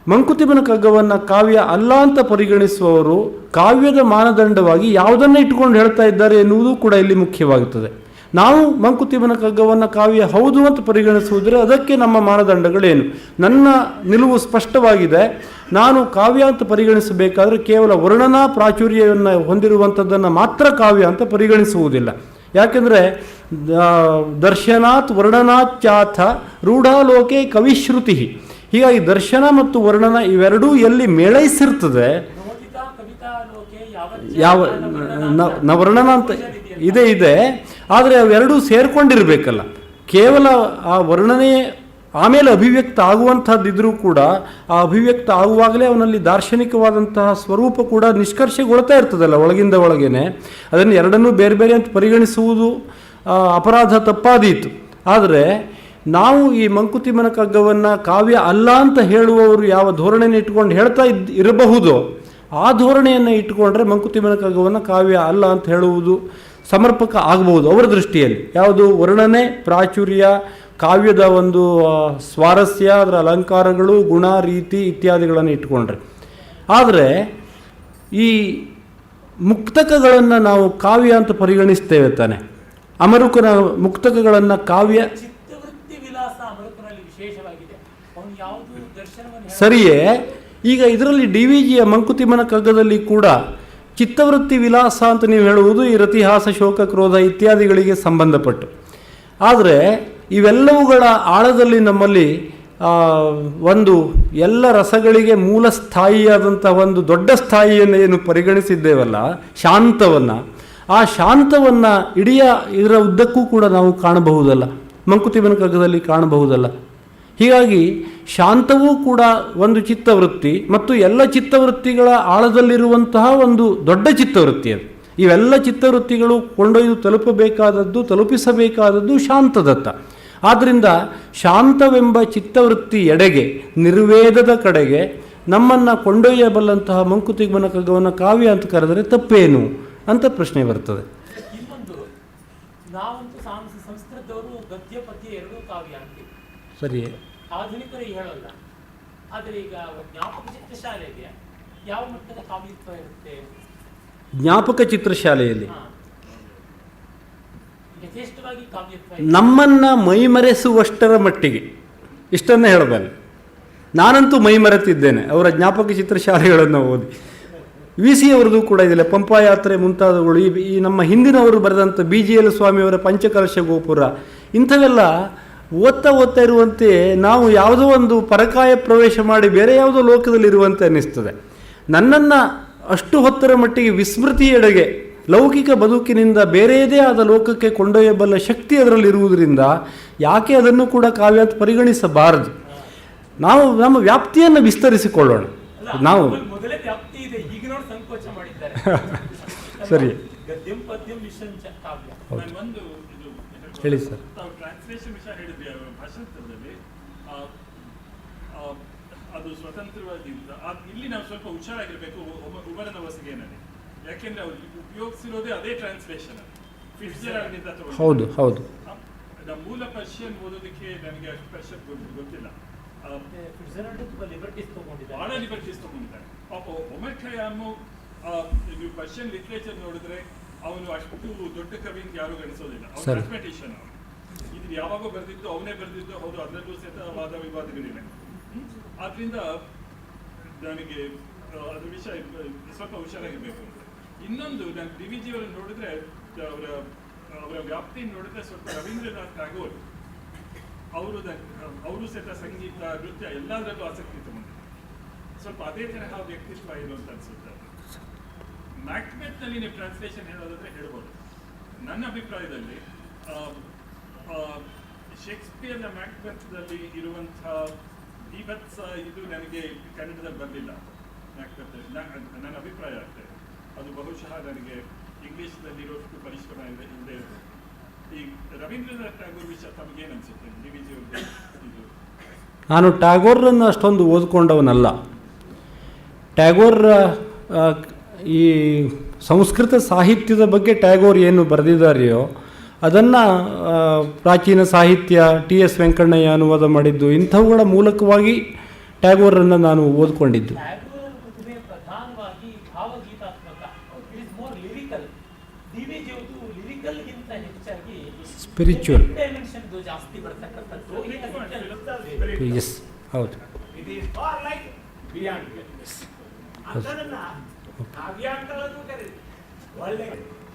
ಮಂಕುತಿಮ್ಮನ ಕಗ್ಗವನ್ನು ಕಾವ್ಯ ಅಲ್ಲ ಅಂತ ಪರಿಗಣಿಸುವವರು ಕಾವ್ಯದ ಮಾನದಂಡವಾಗಿ ಯಾವುದನ್ನು ಇಟ್ಟುಕೊಂಡು ಹೇಳ್ತಾ ಇದ್ದಾರೆ ಎನ್ನುವುದು ಕೂಡ ಇಲ್ಲಿ ಮುಖ್ಯವಾಗುತ್ತದೆ. ನಾವು ಮಂಕುತಿಮ್ಮನ ಕಗ್ಗವನ್ನು ಕಾವ್ಯ ಹೌದು ಅಂತ ಪರಿಗಣಿಸುವುದರೆ ಅದಕ್ಕೆ ನಮ್ಮ ಮಾನದಂಡಗಳೇನು? ನನ್ನ ನಿಲುವು ಸ್ಪಷ್ಟವಾಗಿದೆ. ನಾನು ಕಾವ್ಯ ಅಂತ ಪರಿಗಣಿಸಬೇಕಾದ್ರೆ ಕೇವಲ ವರ್ಣನಾ ಪ್ರಾಚುರ್ಯವನ್ನು ಹೊಂದಿರುವಂಥದ್ದನ್ನು ಮಾತ್ರ ಕಾವ್ಯ ಅಂತ ಪರಿಗಣಿಸುವುದಿಲ್ಲ. ಯಾಕೆಂದರೆ ದರ್ಶನಾತ್ ವರ್ಣನಾತ್ಯಾಥ ರೂಢಾಲೋಕೆ ಕವಿಶ್ರುತಿ. ಹೀಗಾಗಿ ದರ್ಶನ ಮತ್ತು ವರ್ಣನ ಇವೆರಡೂ ಎಲ್ಲಿ ಮೇಳೈಸಿರ್ತದೆ, ವರ್ಣನ ಅಂತ ಇದೆ, ಆದರೆ ಅವೆರಡೂ ಸೇರ್ಕೊಂಡಿರಬೇಕಲ್ಲ. ಕೇವಲ ಆ ವರ್ಣನೆ ಆಮೇಲೆ ಅಭಿವ್ಯಕ್ತ ಆಗುವಂಥದ್ದಿದ್ರೂ ಕೂಡ ಆ ಅಭಿವ್ಯಕ್ತ ಆಗುವಾಗಲೇ ಅವನಲ್ಲಿ ದಾರ್ಶನಿಕವಾದಂತಹ ಸ್ವರೂಪ ಕೂಡ ನಿಷ್ಕರ್ಷೆಗೊಳ್ತಾ ಇರ್ತದಲ್ಲ ಒಳಗಿಂದ ಒಳಗೇನೆ. ಅದನ್ನು ಎರಡನ್ನೂ ಬೇರೆ ಬೇರೆ ಅಂತ ಪರಿಗಣಿಸುವುದು ಅಪರಾಧ, ತಪ್ಪಾದೀತು. ಆದರೆ ನಾವು ಈ ಮಂಕುತಿಮ್ಮನ ಕಗ್ಗವನ್ನು ಕಾವ್ಯ ಅಲ್ಲ ಅಂತ ಹೇಳುವವರು ಯಾವ ಧೋರಣೆಯನ್ನು ಇಟ್ಕೊಂಡು ಹೇಳ್ತಾ ಇರಬಹುದೋ ಆ ಧೋರಣೆಯನ್ನು ಇಟ್ಟುಕೊಂಡ್ರೆ ಮಂಕುತಿಮ್ಮನ ಕಗ್ಗವನ್ನು ಕಾವ್ಯ ಅಲ್ಲ ಅಂತ ಹೇಳುವುದು ಸಮರ್ಪಕ ಆಗಬಹುದು ಅವರ ದೃಷ್ಟಿಯಲ್ಲಿ. ಯಾವುದು ವರ್ಣನೆ, ಪ್ರಾಚುರ್ಯ, ಕಾವ್ಯದ ಒಂದು ಸ್ವಾರಸ್ಯ, ಅದರ ಅಲಂಕಾರಗಳು, ಗುಣ, ರೀತಿ ಇತ್ಯಾದಿಗಳನ್ನು ಇಟ್ಕೊಂಡ್ರೆ. ಆದರೆ ಈ ಮುಕ್ತಕಗಳನ್ನು ನಾವು ಕಾವ್ಯ ಅಂತ ಪರಿಗಣಿಸ್ತೇವೆ ತಾನೆ. ಅಮರುಕನ ಮುಕ್ತಕಗಳನ್ನು ಕಾವ್ಯ ಚಿತ್ತವೃತ್ತಿ ವಿಲಾಸ ಅಮರುಕನಲ್ಲಿ ವಿಶೇಷವಾಗಿದೆ. ಅವನು ಯಾವುದು ದರ್ಶನವನ್ನು ಸರಿಯೇ. ಈಗ ಇದರಲ್ಲಿ ಡಿ ವಿ ಜಿಯ ಮಂಕುತಿಮ್ಮನ ಕಗ್ಗದಲ್ಲಿ ಕೂಡ ಚಿತ್ತವೃತ್ತಿ ವಿಲಾಸ ಅಂತ ನೀವು ಹೇಳುವುದು ಈ ರತಿಹಾಸ, ಶೋಕ, ಕ್ರೋಧ ಇತ್ಯಾದಿಗಳಿಗೆ ಸಂಬಂಧಪಟ್ಟು. ಆದರೆ ಇವೆಲ್ಲವುಗಳ ಆಳದಲ್ಲಿ ನಮ್ಮಲ್ಲಿ ಒಂದು ಎಲ್ಲ ರಸಗಳಿಗೆ ಮೂಲ ಸ್ಥಾಯಿಯಾದಂಥ ಒಂದು ದೊಡ್ಡ ಸ್ಥಾಯಿಯನ್ನು ಏನು ಪರಿಗಣಿಸಿದ್ದೇವಲ್ಲ, ಶಾಂತವನ್ನು, ಆ ಶಾಂತವನ್ನು ಇಡೀ ಇದರ ಉದ್ದಕ್ಕೂ ಕೂಡ ನಾವು ಕಾಣಬಹುದಲ್ಲ, ಮಂಕುತಿಮ್ಮನ ಕಗ್ಗದಲ್ಲಿ ಕಾಣಬಹುದಲ್ಲ. ಹೀಗಾಗಿ ಶಾಂತವೂ ಕೂಡ ಒಂದು ಚಿತ್ತವೃತ್ತಿ ಮತ್ತು ಎಲ್ಲ ಚಿತ್ತವೃತ್ತಿಗಳ ಆಳದಲ್ಲಿರುವಂತಹ ಒಂದು ದೊಡ್ಡ ಚಿತ್ತವೃತ್ತಿ ಅದು. ಇವೆಲ್ಲ ಚಿತ್ತವೃತ್ತಿಗಳು ಕೊಂಡೊಯ್ದು ತಲುಪಿಸಬೇಕಾದದ್ದು ಶಾಂತದತ್ತ. ಆದ್ದರಿಂದ ಶಾಂತವೆಂಬ ಚಿತ್ತವೃತ್ತಿ ಎಡೆಗೆ, ನಿರ್ವೇದದ ಕಡೆಗೆ ನಮ್ಮನ್ನು ಕೊಂಡೊಯ್ಯಬಲ್ಲಂತಹ ಮಂಕುತಿಮ್ಮನ ಕಗ್ಗವನ್ನು ಕಾವ್ಯ ಅಂತ ಕರೆದರೆ ತಪ್ಪೇನು ಅಂತ ಪ್ರಶ್ನೆ ಬರ್ತದೆ. ಇನ್ನೊಂದು, ನಾವಂತೂ ಸಂಸ್ಕೃತದವರು ಗದ್ಯ ಪದ್ಯ ಎರಡೂ ಕಾವ್ಯ ಅಂತೀವಿ, ಸರಿ, ಆಧುನಿಕರು ಹೇಳಲ್ಲ. ಆದರೆ ಈಗ ಜ್ಞಾಪಕ ಚಿತ್ರಶಾಲೆಗೆ ಯಾವ ಮಟ್ಟದ ಕಾವ್ಯತ್ವ ಇರುತ್ತೆ? ಜ್ಞಾಪಕ ಚಿತ್ರಶಾಲೆಯಲ್ಲಿ ಯಥೇಷ್ಟವಾಗಿ ಕಾವ್ಯತ್ವ ನಮ್ಮನ್ನು ಮೈಮರೆಸುವಷ್ಟರ ಮಟ್ಟಿಗೆ ಇಷ್ಟನ್ನೇ ಹೇಳಬಲ್ಲೆ. ನಾನಂತೂ ಮೈಮರೆತಿದ್ದೇನೆ ಅವರ ಜ್ಞಾಪಕ ಚಿತ್ರಶಾಲೆಗಳನ್ನು ಓದಿ. ವಿ ಸಿ ಅವರದು ಕೂಡ ಇದಿಲ್ಲ, ಪಂಪಾಯಾತ್ರೆ ಮುಂತಾದವುಗಳು, ಈ ನಮ್ಮ ಹಿಂದಿನವರು ಬರೆದಂಥ BGL ಸ್ವಾಮಿಯವರ ಪಂಚಕಲಶ ಗೋಪುರ, ಇಂಥವೆಲ್ಲ ಓದ್ತಾ ಇರುವಂತೆ ನಾವು ಯಾವುದೋ ಒಂದು ಪರಕಾಯ ಪ್ರವೇಶ ಮಾಡಿ ಬೇರೆ ಯಾವುದೋ ಲೋಕದಲ್ಲಿರುವಂತೆ ಅನ್ನಿಸ್ತದೆ. ನನ್ನನ್ನು ಅಷ್ಟು ಹೊತ್ತರ ಮಟ್ಟಿಗೆ ವಿಸ್ಮೃತಿಯೆಡೆಗೆ ಲೌಕಿಕ ಬದುಕಿನಿಂದ ಬೇರೆಯದೇ ಆದ ಲೋಕಕ್ಕೆ ಕೊಂಡೊಯ್ಯಬಲ್ಲ ಶಕ್ತಿ ಅದರಲ್ಲಿರುವುದರಿಂದ ಯಾಕೆ ಅದನ್ನು ಕೂಡ ಕಾವ್ಯ ಅಂತ ಪರಿಗಣಿಸಬಾರದು. ನಾವು ನಮ್ಮ ವ್ಯಾಪ್ತಿಯನ್ನು ವಿಸ್ತರಿಸಿಕೊಳ್ಳೋಣ. ನಾವು ಮೊದಲೇ ವ್ಯಾಪ್ತಿ ಇದೆ, ಈಗ ನೋಡಿ ಸಂಕೋಚ ಮಾಡಿದ್ದಾರೆ. ಸರಿ, ಗದ್ಯಂ ಪದ್ಯಂ ವಿಷಂಚ ಕಾವ್ಯ. ಒಂದು ಇದು ಹೇಳಿ ಸರ್. ತಾವು ಟ್ರಾನ್ಸ್ಲೇಷನ್ ವಿಷಯ ಹೇಳಿದ್ವಿ ಭಾಷಾಂತರದಲ್ಲಿ, ಅದು ಸ್ವತಂತ್ರವಾಗಿದ್ದ ಇಲ್ಲಿ ನಾವು ಸ್ವಲ್ಪ ಹುಷಾರಾಗಿರ್ಬೇಕು ಉಬರನ ವಸಿಗೆನಲ್ಲಿ. ಯಾಕೆಂದ್ರೆ ಅವ್ರು ಉಪಯೋಗಿಸಿರೋದೇ ಅದೇ ಟ್ರಾನ್ಸ್ಲೇಷನ್, ಫಿಟ್ಜೆರಾಲ್ಡ್ನಿಂದ ತಗೊಂಡು. ಹೌದು ಹೌದು. ಮೂಲ ಪರ್ಷಿಯನ್ ಓದೋದಕ್ಕೆ ನನಗೆ ಅಷ್ಟು ಪರ್ಷಿಯನ್ ಗೊತ್ತಿಲ್ಲ. ಬಹಳ ಲಿಬರ್ಟೀಸ್ ತಗೊಂಡಿದ್ದಾರೆ ಪಾಪ. ಒಮರ್ ಖಯ್ಯಾಮ್ ನೀವು ಪರ್ಷಿಯನ್ ಲಿಟ್ರೇಚರ್ ನೋಡಿದ್ರೆ ಅವನು ಅಷ್ಟು ದೊಡ್ಡ ಕವಿ ಅಂತ ಯಾರು ಗಣಿಸೋದಿಲ್ಲ. ಅವ್ನು ಮ್ಯಾಥಮೆಟಿಷಿಯನ್. ಇದು ಯಾವಾಗೋ ಬರೆದಿದ್ದು, ಅವನೇ ಬರೆದಿದ್ದು ಹೌದು, ಅದರಲ್ಲೂ ಸಹಿತ ವಾದ ವಿವಾದಗಳಿವೆ. ಆದ್ರಿಂದ ನನಗೆ ಅದ್ರ ವಿಷಯ ಸ್ವಲ್ಪ ಹುಷಾರಾಗಿರ್ಬೇಕು ಅಂತ. ಇನ್ನೊಂದು, ನಾನು DVG ಅವರನ್ನು ನೋಡಿದ್ರೆ, ಅವರ ವ್ಯಾಪ್ತಿ ನೋಡಿದ್ರೆ ಸ್ವಲ್ಪ ರವೀಂದ್ರನಾಥ್ ಟ್ಯಾಗೋರ್ ಅವರು ಸಹಿತ ಸಂಗೀತ, ನೃತ್ಯ ಎಲ್ಲದರಲ್ಲೂ ಆಸಕ್ತಿ ತಗೊಂಡಿದ್ದಾರೆ. ಸ್ವಲ್ಪ ಅದೇ ತರಹ ವ್ಯಕ್ತಿತ್ವ ಇರುವಂತ ಅನ್ಸುತ್ತೆ. ಮ್ಯಾಕ್ಬೆತ್ನಲ್ಲಿ ನೀವು ಟ್ರಾನ್ಸ್ಲೇಷನ್ ಹೇಳೋದಾದ್ರೆ ಹೇಳ್ಬೋದು. ನನ್ನ ಅಭಿಪ್ರಾಯದಲ್ಲಿ ಶೇಕ್ಸ್ಪಿಯರ್ನ ಮ್ಯಾಕ್ಬೆತ್ನಲ್ಲಿ ಇರುವಂತಹ ಬೀಭತ್ಸ ಇದು ನನಗೆ ಕನ್ನಡದಲ್ಲಿ ಬರಲಿಲ್ಲ. ಮ್ಯಾಕ್ಬೆತ್ ನನ್ನ ಅಭಿಪ್ರಾಯ ಆಗ್ತದೆ, ಅದು ಬಹುಶಃ ನನಗೆ ಇಂಗ್ಲಿಷ್ನಲ್ಲಿ ಇರೋಷ್ಟು ಪರಿಶ್ರಮ ಇಲ್ಲದೆ ಇರ್ಬೋದು. ಈ ರವೀಂದ್ರನಾಥ್ ಟ್ಯಾಗೋರ್ ವಿಷಯ ತಮಗೇನು ಅನ್ಸುತ್ತೆ? DVG ಇದು ನಾನು ಟ್ಯಾಗೋರನ್ನು ಅಷ್ಟೊಂದು ಓದ್ಕೊಂಡವನಲ್ಲ. ಟ್ಯಾಗೋರ್ ಈ ಸಂಸ್ಕೃತ ಸಾಹಿತ್ಯದ ಬಗ್ಗೆ ಟ್ಯಾಗೋರ್ ಏನು ಬರೆದಿದ್ದಾರೆಯೋ ಅದನ್ನು ಪ್ರಾಚೀನ ಸಾಹಿತ್ಯ, TS ವೆಂಕಣ್ಣಯ್ಯ ಅನುವಾದ ಮಾಡಿದ್ದು, ಇಂಥವುಗಳ ಮೂಲಕವಾಗಿ ಟ್ಯಾಗೋರನ್ನು ನಾನು ಓದ್ಕೊಂಡಿದ್ದು. ಪ್ರಧಾನವಾಗಿ ಭಾವಗೀತಾತ್ಮಕ, ಲಿರಿಕಲ್ಗಿಂತ ಹೆಚ್ಚಾಗಿ ಸ್ಪಿರಿಚುವಲ್. ಜಾಸ್ತಿ ಬರ್ತಕ್ಕಂಥದ್ದು. ಎಸ್, ಹೌದು.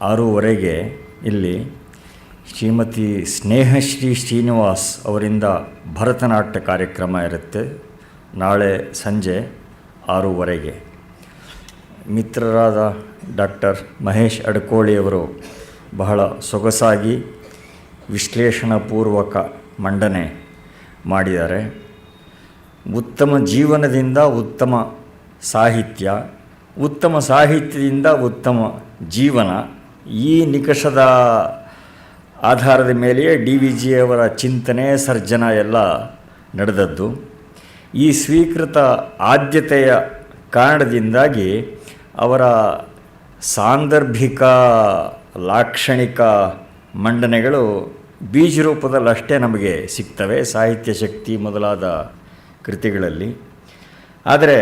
ಆರೂವರೆಗೆ ಇಲ್ಲಿ ಶ್ರೀಮತಿ ಸ್ನೇಹಶ್ರೀ ಶ್ರೀನಿವಾಸ್ ಅವರಿಂದ ಭರತನಾಟ್ಯ ಕಾರ್ಯಕ್ರಮ ಇರುತ್ತೆ. ನಾಳೆ ಸಂಜೆ 6:30. ಮಿತ್ರರಾದ ಡಾಕ್ಟರ್ ಮಹೇಶ್ ಅಡ್ಕೋಳಿಯವರು ಬಹಳ ಸೊಗಸಾಗಿ ವಿಶ್ಲೇಷಣಾಪೂರ್ವಕ ಮಂಡನೆ ಮಾಡಿದ್ದಾರೆ. ಉತ್ತಮ ಜೀವನದಿಂದ ಉತ್ತಮ ಸಾಹಿತ್ಯ, ಉತ್ತಮ ಸಾಹಿತ್ಯದಿಂದ ಉತ್ತಮ ಜೀವನ, ಈ ನಿಕಷದ ಆಧಾರದ ಮೇಲೆಯೇ DVG ಅವರ ಚಿಂತನೆ, ಸರ್ಜನ ಎಲ್ಲ ನಡೆದದ್ದು. ಈ ಸ್ವೀಕೃತ ಆದ್ಯತೆಯ ಕಾರಣದಿಂದಾಗಿ ಅವರ ಸಾಂದರ್ಭಿಕ ಲಾಕ್ಷಣಿಕ ಮಂಡನೆಗಳು ಬೀಜ ರೂಪದಲ್ಲಷ್ಟೇ ನಮಗೆ ಸಿಗ್ತವೆ ಸಾಹಿತ್ಯ ಶಕ್ತಿ ಮೊದಲಾದ ಕೃತಿಗಳಲ್ಲಿ. ಆದರೆ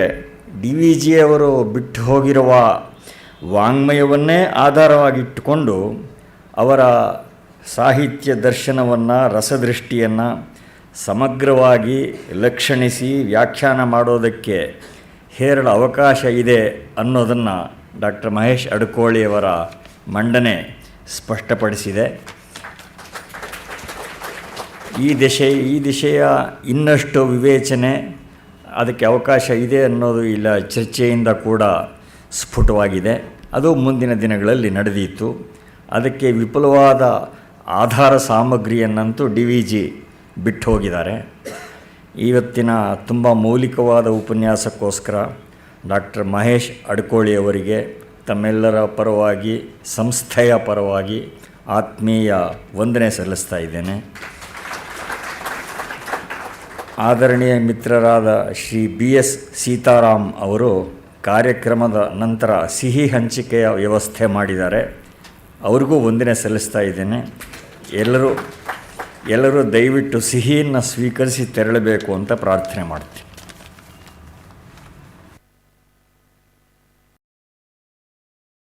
DVG ಅವರು ಬಿಟ್ಟು ಹೋಗಿರುವ ವಾಂಗ್ಮಯವನ್ನೇ ಆಧಾರವಾಗಿಟ್ಟುಕೊಂಡು ಅವರ ಸಾಹಿತ್ಯ ದರ್ಶನವನ್ನು, ರಸದೃಷ್ಟಿಯನ್ನು ಸಮಗ್ರವಾಗಿ ಲಕ್ಷಣಿಸಿ ವ್ಯಾಖ್ಯಾನ ಮಾಡೋದಕ್ಕೆ ಹೇರಳ ಅವಕಾಶ ಇದೆ ಅನ್ನೋದನ್ನು ಡಾಕ್ಟರ್ ಮಹೇಶ್ ಅಡ್ಕೋಳಿಯವರ ಮಂಡನೆ ಸ್ಪಷ್ಟಪಡಿಸಿದೆ. ಈ ದಿಶೆಯ ಇನ್ನಷ್ಟು ವಿವೇಚನೆ, ಅದಕ್ಕೆ ಅವಕಾಶ ಇದೆ ಅನ್ನೋದು ಇಲ್ಲ ಚರ್ಚೆಯಿಂದ ಕೂಡ ಸ್ಫುಟವಾಗಿದೆ. ಅದು ಮುಂದಿನ ದಿನಗಳಲ್ಲಿ ನಡೆದೀತು. ಅದಕ್ಕೆ ವಿಪುಲವಾದ ಆಧಾರ ಸಾಮಗ್ರಿಯನ್ನಂತೂ DVG ಬಿಟ್ಟು ಹೋಗಿದ್ದಾರೆ. ಇವತ್ತಿನ ತುಂಬ ಮೌಲಿಕವಾದ ಉಪನ್ಯಾಸಕ್ಕೋಸ್ಕರ ಡಾಕ್ಟರ್ ಮಹೇಶ್ ಅಡ್ಕೋಳಿಯವರಿಗೆ ತಮ್ಮೆಲ್ಲರ ಪರವಾಗಿ, ಸಂಸ್ಥೆಯ ಪರವಾಗಿ ಆತ್ಮೀಯ ವಂದನೆ ಸಲ್ಲಿಸ್ತಾ ಇದ್ದೇನೆ. ಆದರಣೀಯ ಮಿತ್ರರಾದ ಶ್ರೀ BS ಸೀತಾರಾಮ್ ಅವರು ಕಾರ್ಯಕ್ರಮದ ನಂತರ ಸಿಹಿ ಹಂಚಿಕೆಯ ವ್ಯವಸ್ಥೆ ಮಾಡಿದ್ದಾರೆ. ಅವ್ರಿಗೂ ವಂದನೆ ಸಲ್ಲಿಸ್ತಾ ಇದ್ದೇನೆ. ಎಲ್ಲರೂ ದಯವಿಟ್ಟು ಸಿಹಿಯನ್ನು ಸ್ವೀಕರಿಸಿ ತೆರಳಬೇಕು ಅಂತ ಪ್ರಾರ್ಥನೆ ಮಾಡ್ತೀನಿ.